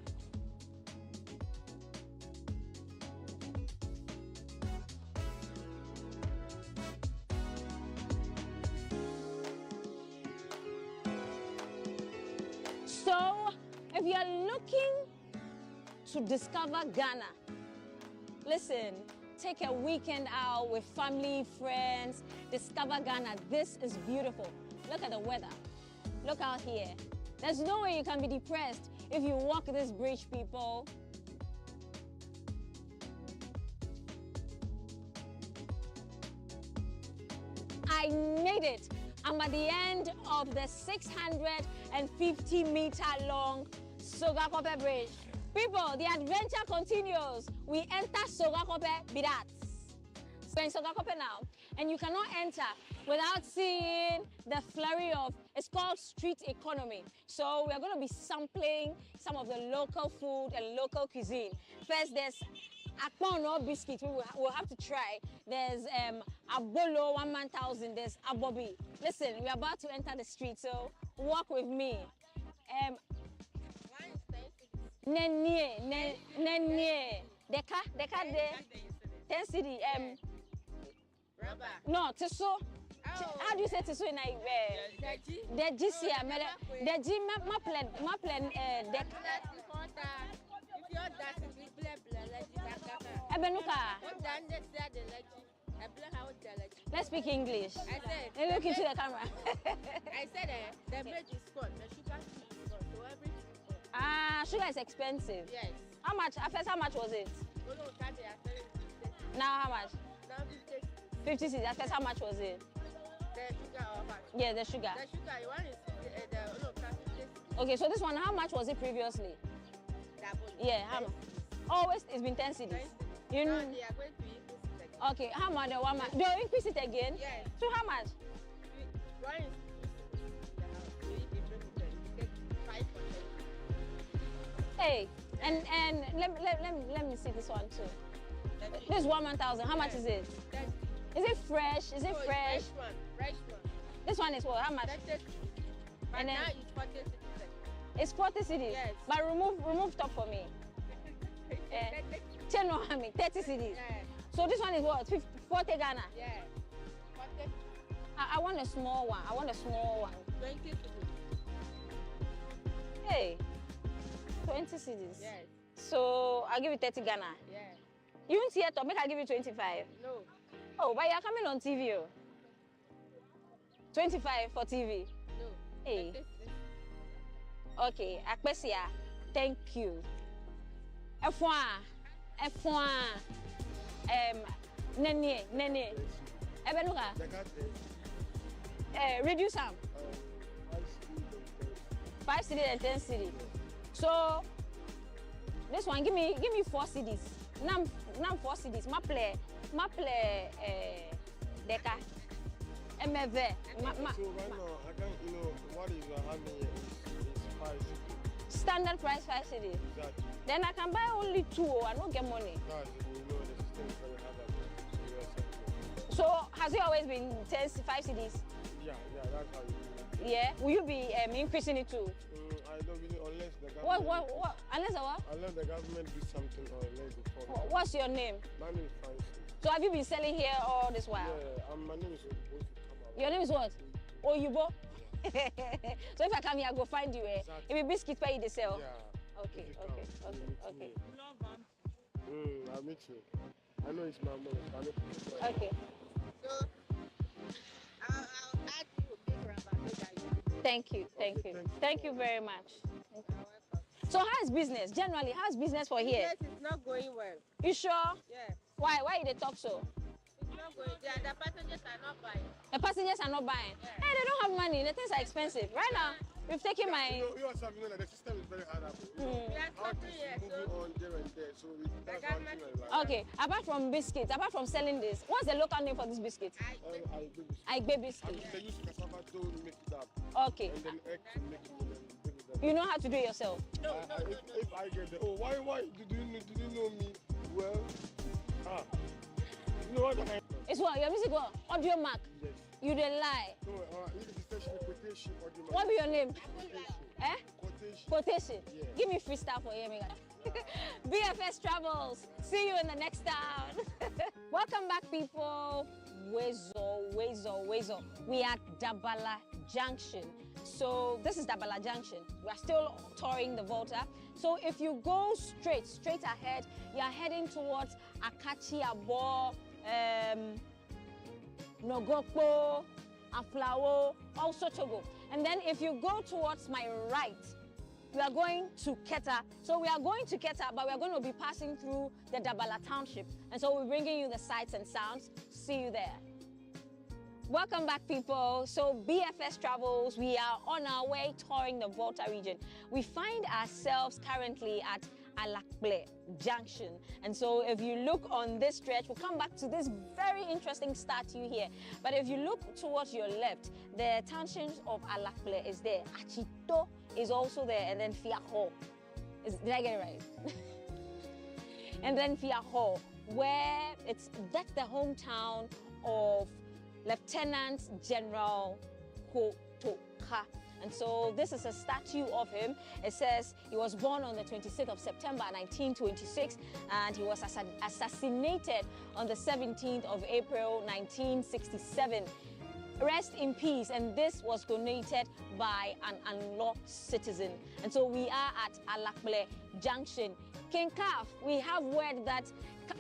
So, if you're looking to discover Ghana, listen, take a weekend out with family, friends, discover Ghana. This is beautiful. Look at the weather. Look out here. There's no way you can be depressed if you walk this bridge, people. I made it. I'm at the end of the 650 meter long Sogakope Bridge. People, the adventure continues. We enter Sogakope Bidat. We're in Sogakope now, and you cannot enter without seeing the flurry of, it's called street economy. So we're going to be sampling some of the local food and local cuisine. First, there's Akpono biscuit, we'll have to try. There's Abolo 1,000, there's Abobi. Listen, we're about to enter the street, so walk with me. Nenye, Deka de 10 cedi. No, Tiso. How do you say Tiso in Deji sia, Deji ma plan Deka. Let's speak English. I said, look into the camera. I said the bread is gone, the sugar is gone, so everything is gone. Ah, sugar is expensive. Yes. How much? At first, how much was it? Oh, no, now how much? Now 50 cedis. At first, how much was it? The sugar or what? Yeah, the sugar. The sugar, one is Okay, so this one, how much was it previously? Yeah, how much? Always, it's been 10 cedis. You know? Now they are going to increase it again. Okay, how much? The one month? They'll increase it again? Yes. So how much? One is 5%. Hey, and let me see this one too. This is 1,000. How much is it? Is it fresh? Is it fresh? Fresh one. This one is what? How much? And then it's 40 cedis. It's 40 cedis. Yes. But remove top for me. 30 cedis. Yeah. So this one is what? 40 Ghana. Yeah. 40. I want a small one. 20 cedis. Hey, 20 cedis. Yes. So I'll give you 30 Ghana. Yeah. You won't see it, or make I give you 25. No. Oh, but you're coming on TV. Oh. 25 for TV. No. Hey. Okay, Akpesia, thank you. F1, Nene, Ebenuka. Reduce them. 5 cedi and 10 cedi. So this one, give me 4 cedis. Nam 4 cedis. Ma play Deka. MV. So right now, I can't, what is having here is 5 cedi. Standard price 5 cedi. Exactly. Then I can buy only 2. I don't get money. That's the system is very hard at the So has it always been 5 cedis? Yeah, that's how you do it. Yeah. Will you be increasing it too? I don't really, unless the government. What? Unless what? Unless the government do something or unless the policy. What's your name? My name is Fancy. So have you been selling here all this while? Yeah, my name is Oyibo. Your name is what? Oyibo? So if I come here, I go find you. Exactly. If a biscuit pay they sell. Yeah. Okay. I meet you. I know it's my mom. Okay. So I'll add you a big rubber so that you. Thank you very much. So how's business? Generally, how's business for here? Yes, it's not going well. You sure? Yeah. Why they talk so? It's not going. The passengers are not buying. The passengers are not buying. Yeah. Hey, they don't have money. The things are expensive. Right now, we've taken my. You also have that the system is very hard. Okay, apart from biscuits, apart from selling this, what's the local name for this biscuit? Aigbe biscuit. They use cassava to make that. Okay. And then egg to make it. You know how to do it yourself? No. If I get the why did you know me? Well, you know what I. It's what your music what? Audio Mark. Yes. You dey lie. No, quotation. What be your name? Quotation. Quotation. Yeah. Give me freestyle for you, BFS Travels. See you in the next town. Welcome back, people. Wezo. We are at Dabala Junction. So this is Dabala Junction. We are still touring the Volta. So if you go straight ahead, you are heading towards Akachi Abo, Nogokpo, Aflawo, also Togo. And then if you go towards my right, we are going to Keta. So we are going to Keta, but we are going to be passing through the Dabala Township. And so we're bringing you the sights and sounds. See you there. Welcome back, people. So BFS Travels, we are on our way touring the Volta region. We find ourselves currently at Alakble Junction. And so if you look on this stretch, we'll come back to this very interesting statue here. But if you look towards your left, the township of Alakble is there. Achito is also there, and then Fiaho. Did I get it right? And then Fiaho, where that's the hometown of Lieutenant General Kotoka. And so this is a statue of him. It says he was born on the 26th of September 1926 and he was assassinated on the 17th of April 1967. Rest in peace. And this was donated by an unlocked citizen. And so we are at Alakble Junction. King Kaf, we have word that,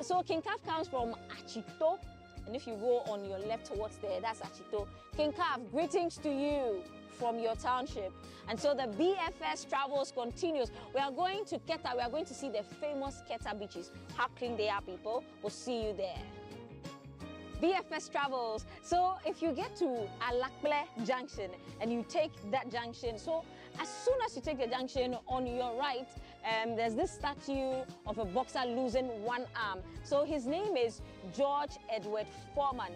so King Kaf comes from Achito. And if you go on your left towards there, that's Achito. King Kaf, greetings to you from your township. And so the BFS Travels continues. We are going to Keta. We are going to see the famous Keta beaches. How clean they are, people. We'll see you there. BFS Travels. So if you get to Alakble Junction and you take that junction, so as soon as you take the junction, on your right, there's this statue of a boxer losing one arm. So his name is George Edward Foreman.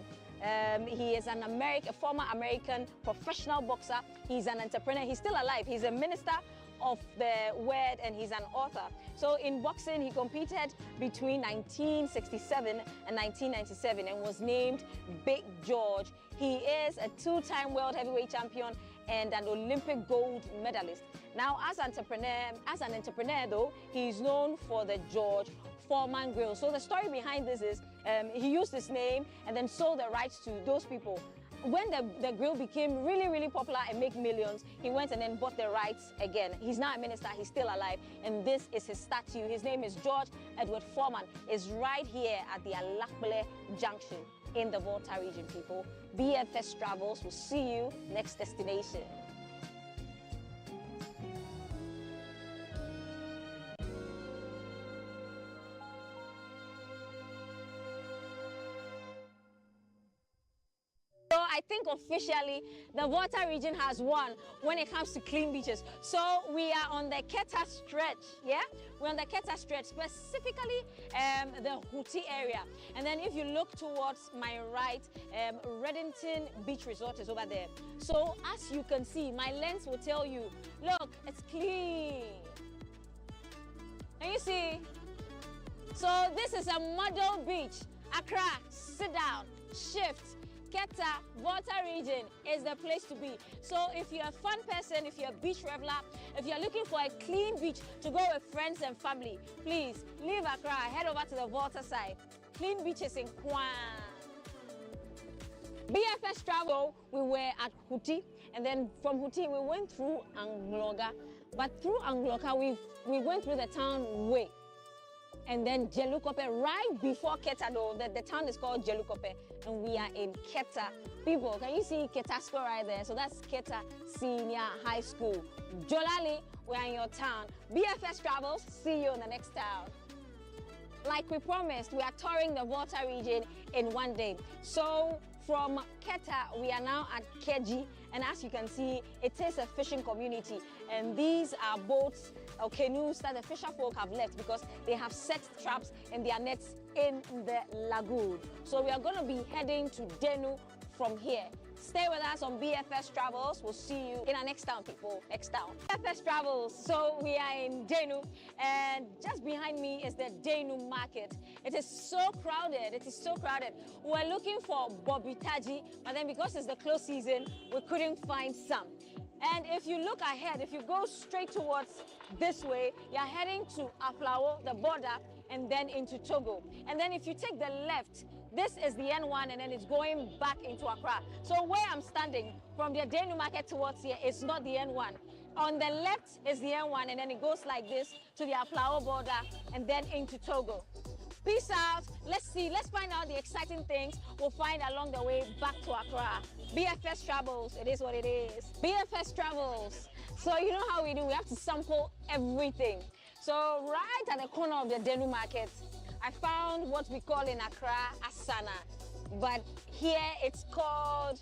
He is a former American professional boxer. He's an entrepreneur. He's still alive. He's a minister of the word and he's an author. So in boxing, he competed between 1967 and 1997 and was named Big George. He is a two-time world heavyweight champion and an Olympic gold medalist. Now, as an entrepreneur though, he's known for the George Foreman Grill. So the story behind this is he used his name and then sold the rights to those people. When the grill became really, really popular and make millions, he went and then bought the rights again. He's now a minister, he's still alive, and this is his statue. His name is George Edward Foreman. It's right here at the Alakble Junction in the Volta region, people. BFS Travels will see you next destination. So I think officially the Volta region has won when it comes to clean beaches. So we are on the Keta stretch, yeah? We're on the Keta stretch, specifically the Huti area. And then if you look towards my right, Reddington Beach Resort is over there. So as you can see, my lens will tell you, look, it's clean. And you see, so this is a model beach. Accra, sit down, shift. Keta, Volta region is the place to be. So if you're a fun person, if you're a beach reveler, if you're looking for a clean beach to go with friends and family, please leave Accra, head over to the Volta side. Clean beaches in Kwan. BFS Travel, we were at Huti, and then from Huti we went through Angloga. But through Angloga, we went through the town way. And then Jelukope, right before Keta though, the town is called Jelukope, and we are in Keta. People, can you see Keta School right there? So that's Keta Senior High School. Jolali, we are in your town. BFS Travels, see you in the next town. Like we promised, we are touring the Volta region in one day. So from Keta, we are now at Keji, and as you can see, it is a fishing community, and these are boats or canoes that the fisher folk have left because they have set traps and their nets in the lagoon. So we are going to be heading to Denu from here. Stay with us on BFS Travels. We'll see you in our next town, people. Next town. BFS Travels. So we are in Denu, and just behind me is the Denu market. It is so crowded. It is so crowded. We're looking for bobitaji, but then because it's the close season, we couldn't find some. And if you look ahead, if you go straight towards this way, you're heading to Aflao, the border, and then into Togo. And then if you take the left, this is the N1, and then it's going back into Accra. So where I'm standing, from the Denu market towards here, it's not the N1. On the left is the N1, and then it goes like this to the Aflao border, and then into Togo. Peace out. Let's see. Let's find out the exciting things we'll find along the way back to Accra. BFS Travels. It is what it is. BFS Travels. So you know how we do. We have to sample everything. So right at the corner of the Denu market, I found what we call in Accra Asana, but here it's called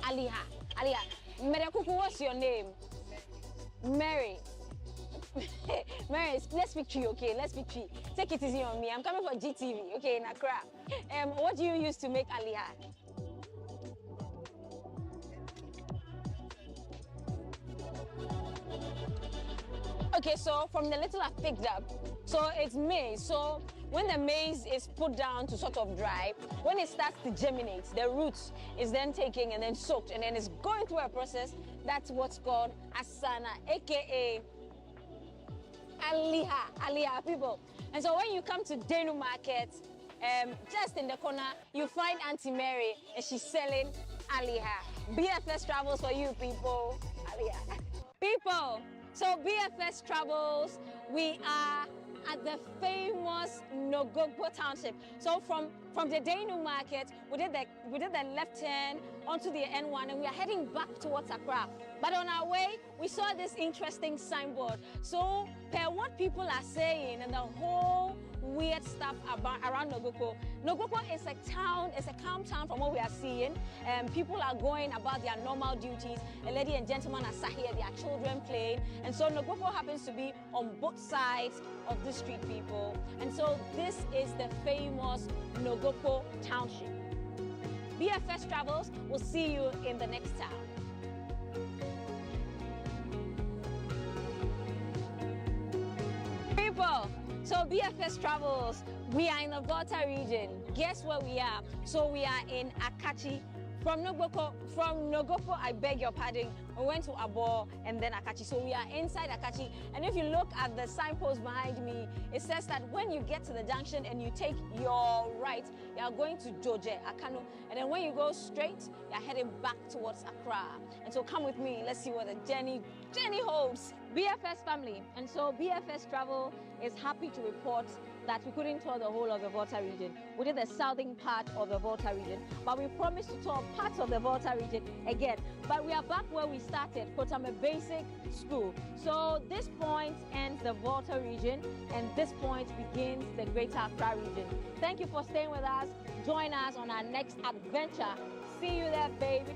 Aliha. Aliha. Merekuku, what's your name? Mary. Mary, let's speak tree, okay? Let's speak tree. Take it easy on me. I'm coming for GTV, okay, in Accra. What do you use to make Aliha? Okay, so from the little I've picked up, so it's maize. So when the maize is put down to sort of dry, when it starts to germinate, the roots is then taken and then soaked, and then it's going through a process. That's what's called Asana, aka Aliha, people. And so when you come to Denu Market, just in the corner, you find Auntie Mary, and she's selling Aliha. BFS Travels for you, people. Aliha. People, so BFS Travels, we are at the famous Nogogbo Township. So from the Denu Market, we did the left turn onto the N1, and we are heading back towards Accra. But on our way, we saw this interesting signboard. So per what people are saying and the whole weird stuff around Nogogbo. Nogogbo is a town, it's a calm town from what we are seeing. People are going about their normal duties. A lady and gentleman are sat here, their children playing. And so Nogogbo happens to be on both sides of the street, people. And so this is the famous Nogogbo Township. BFS Travels will see you in the next town. People, so BFS Travels, we are in the Volta region. Guess where we are? So we are in Akachi. From Nogogbo, I beg your pardon, we went to Abo and then Akachi. So we are inside Akachi. And if you look at the signpost behind me, it says that when you get to the junction and you take your right, you are going to Joje, Akano. And then when you go straight, you are heading back towards Accra. And so come with me, let's see what the journey holds. BFS family. And so BFS Travel is happy to report that we couldn't tour the whole of the Volta region. We did the southern part of the Volta region, but we promised to tour parts of the Volta region again. But we are back where we started, Kotame Basic School. So this point ends the Volta region, and this point begins the Greater Accra region. Thank you for staying with us. Join us on our next adventure. See you there, baby.